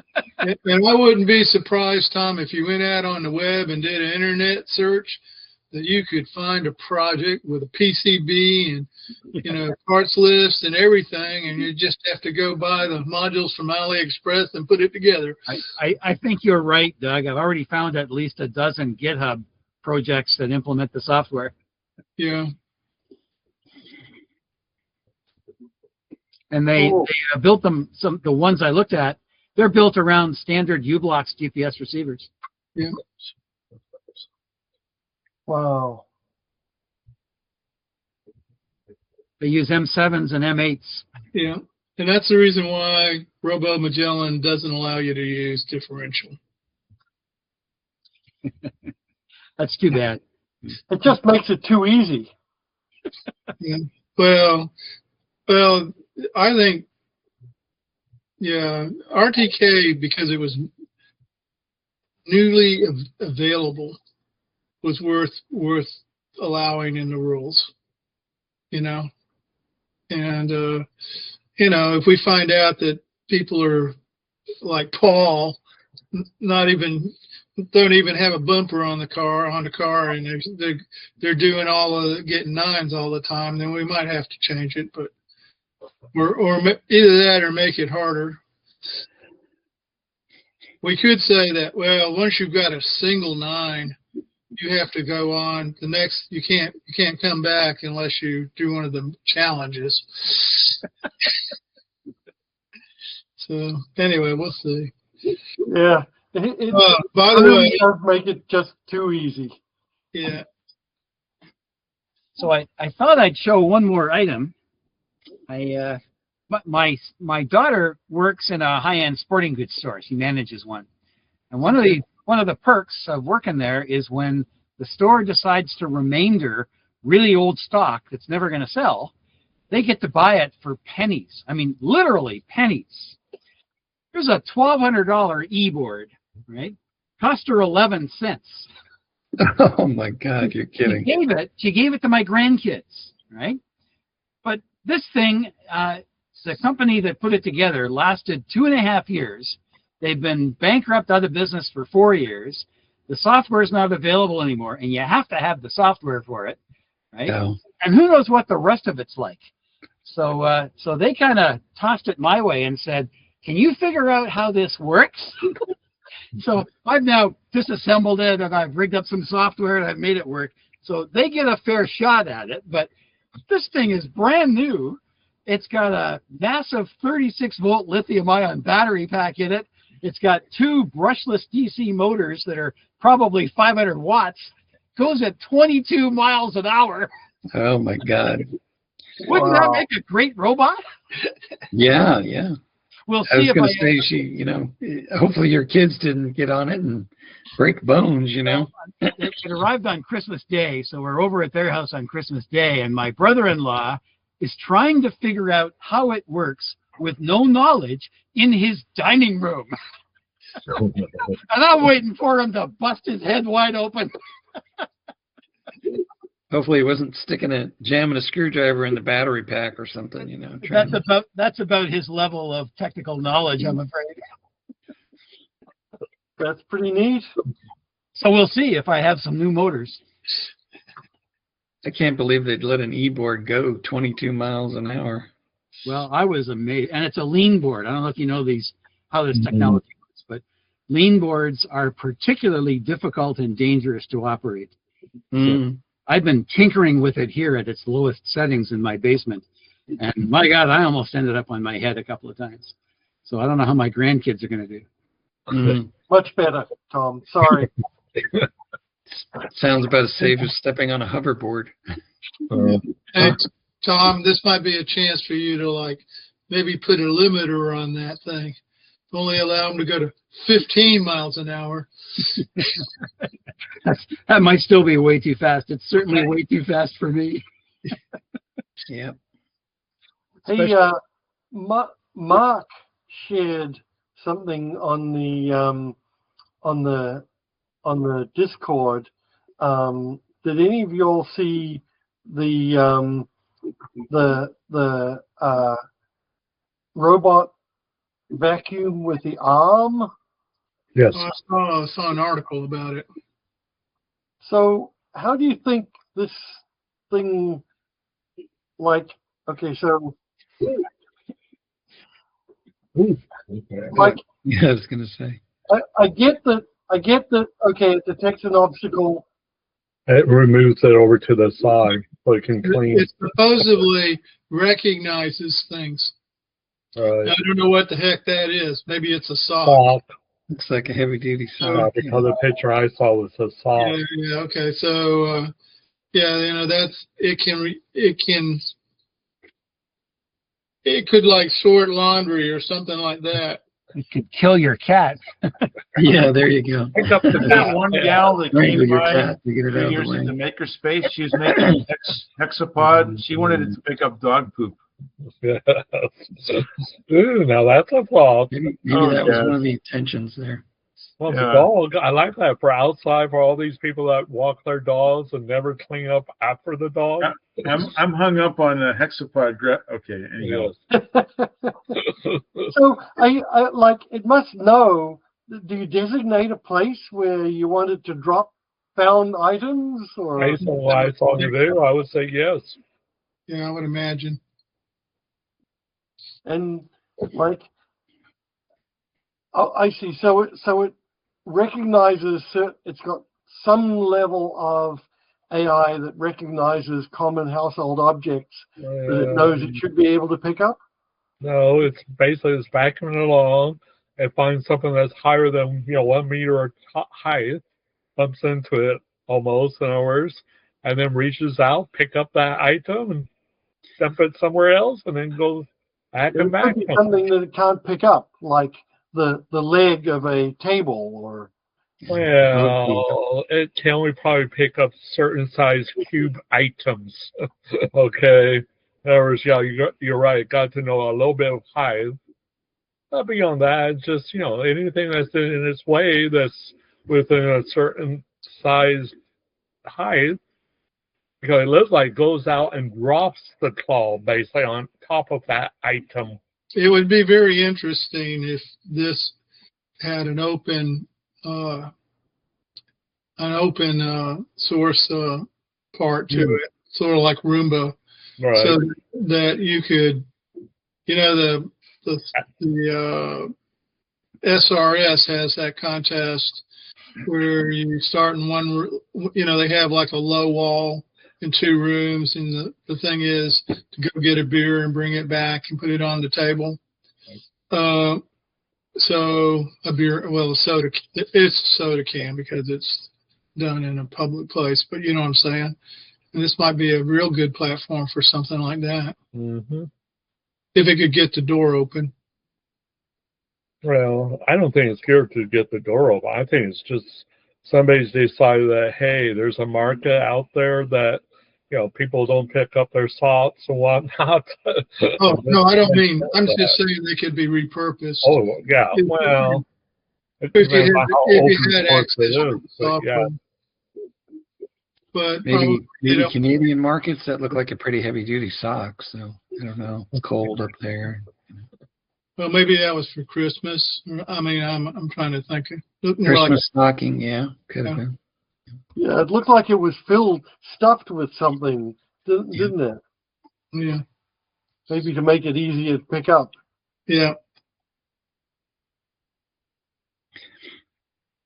I wouldn't be surprised, Tom, if you went out on the web and did an internet search, that you could find a project with a PCB and parts list and everything, and you just have to go buy the modules from AliExpress and put it together. I think you're right, Doug. I've already found at least a dozen GitHub projects that implement the software. Yeah. And they built them. The ones I looked at, they're built around standard U-Blocks GPS receivers. Yeah. Wow. They use M7s and M8s. Yeah. And that's the reason why Robo Magellan doesn't allow you to use differential. That's too bad. It just makes it too easy. Yeah. Well, I think, RTK, because it was newly available, was worth allowing in the rules, And And, you know, if we find out that people are like Paul, don't even have a bumper on the car, and they're doing getting 9s all the time, then we might have to change it, but or either that or make it harder. We could say that, well, once you've got a single 9, you have to go on the next. You can't come back unless you do one of the challenges. So anyway, we'll see. Yeah. By the way, does make it just too easy. Yeah. So I thought I'd show one more item. My daughter works in a high-end sporting goods store. She manages one, and one of the perks of working there is when the store decides to remainder really old stock that's never going to sell, they get to buy it for pennies. I mean, literally pennies. There's a $1,200 e-board, right? Cost her 11 cents. Oh my God, you're kidding. She gave it to my grandkids, right? But this thing, the company that put it together lasted 2.5 years. They've been bankrupt, out of business for 4 years. The software is not available anymore, and you have to have the software for it, right? No. And who knows what the rest of it's like. So they kind of tossed it my way and said, can you figure out how this works? So I've now disassembled it, and I've rigged up some software, and I've made it work. So they get a fair shot at it, but this thing is brand new. It's got a massive 36-volt lithium-ion battery pack in it. It's got 2 brushless DC motors that are probably 500 watts. Goes at 22 miles an hour. Oh, my God. Wouldn't that make a great robot? Yeah, yeah. We'll see. I was going to say, hopefully your kids didn't get on it and break bones, It arrived on Christmas Day, so we're over at their house on Christmas Day, and my brother-in-law is trying to figure out how it works with no knowledge in his dining room. And I'm waiting for him to bust his head wide open. Hopefully he wasn't jamming a screwdriver in the battery pack or something, That's about his level of technical knowledge, I'm afraid. That's pretty neat. So we'll see if I have some new motors. I can't believe they'd let an e-board go 22 miles an hour. Well, I was amazed. And it's a lean board. I don't know if you know how this technology works, but lean boards are particularly difficult and dangerous to operate. So I've been tinkering with it here at its lowest settings in my basement. And my God, I almost ended up on my head a couple of times. So I don't know how my grandkids are going to do. Much better, Tom. Sorry. Sounds about as safe as stepping on a hoverboard. Hey, Tom, this might be a chance for you to maybe put a limiter on that thing. Only allow them to go to 15 miles an hour. That might still be way too fast. It's certainly way too fast for me. Yeah. Hey, Mark shared something on the Discord. Did any of you all see the robot vacuum with the arm? Yes. I saw an article about it. So how do you think this thing, I was going to say. I get that, okay, it detects an obstacle. It removes it over to the side so it can clean. It supposedly recognizes things. Right. I don't know what the heck that is. Maybe it's a saw. Looks like a heavy-duty saw. Because the picture I saw was a saw. Yeah, okay. So, it could sort laundry or something like that. It could kill your cat. Yeah, there you go. Pick up that one gal that came by years in the makerspace. She was making hexapod. She wanted it to pick up dog poop. Ooh, now that's a fault. Maybe that was one of the intentions there. Well, the Yeah. dog, I like that for outside for all these people that walk their dogs and never clean up after the dog. I'm hung up on the hexapod. Okay, anyhow. So I like it must know. Do you designate a place where you want it to drop found items, or Based on what I saw you do, I would say yes. Yeah, I would imagine. and like oh, I see. So it recognizes it's got some level of AI that recognizes common household objects that it knows it should be able to pick up. No, it's basically it's vacuuming along and finds something that's higher than 1 meter height, bumps into it almost, in other words, and then reaches out, pick up that item, and dump it somewhere else, and then goes back and back. It could be something that it can't pick up, like the leg of a table, or well, it can only probably pick up certain size cube items. Okay. In other words, yeah, you're right. Got to know a little bit of height. But beyond that, just anything that's in its way that's within a certain size height, because it looks like it goes out and drops the claw basically on top of that item. It would be very interesting if this had an open source part to it, sort of like Roomba, Right. so that you could, the SRS has that contest where you start in one, they have like a low wall in 2 rooms, and the thing is to go get a beer and bring it back and put it on the table. So a beer, well, it's a soda can because it's done in a public place, but you know what I'm saying? And this might be a real good platform for something like that. Mm-hmm. If it could get the door open. Well, I don't think it's geared to get the door open. I think it's just somebody's decided that, hey, there's a market out there that, people don't pick up their socks and whatnot. Oh, no, I don't mean, I'm just saying they could be repurposed. Oh, yeah. Well, it if depends you on how had open source access it to is. the But yeah. software. But Maybe Canadian markets that look like a pretty heavy duty sock. So I don't know. It's cold up there. well, maybe that was for Christmas. I mean, I'm trying to think. Christmas stocking, yeah, could have been. Yeah, it looked like it was stuffed with something, didn't it? Yeah. Maybe to make it easier to pick up. Yeah.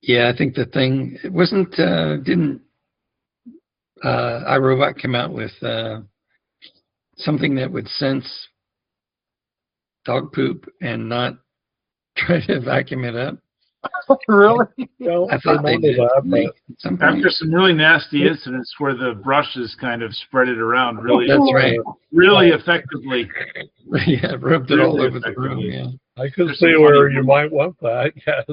Yeah, I think the thing it wasn't didn't iRobot come out with something that would sense dog poop and not try to vacuum it up? Really? I thought they did. After some really nasty incidents where the brushes kind of spread it around really, that's right, really effectively. Yeah, rubbed it all over the room. Yeah, I could see where you might want that. Yes.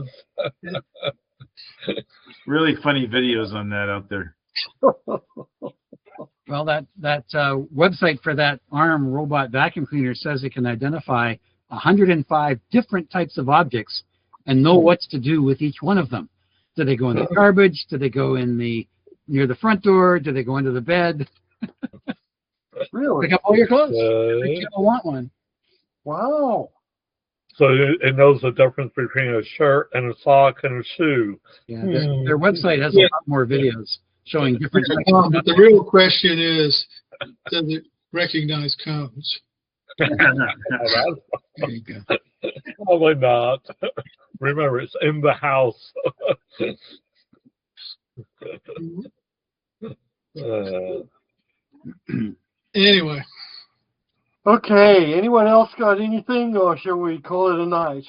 Really funny videos on that out there. Well, that website for that ARM robot vacuum cleaner says it can identify 105 different types of objects and know what's to do with each one of them. Do they go in the garbage? Do they go in near the front door? Do they go into the bed? Really? Pick up all your clothes. You don't want one. Wow. So it knows the difference between a shirt and a sock and a shoe. Yeah, their website has a lot more videos showing different types of but the real question is, does it recognize cones? there you go. Probably not. Remember, it's in the house. Anyway. Okay, anyone else got anything, or shall we call it a night?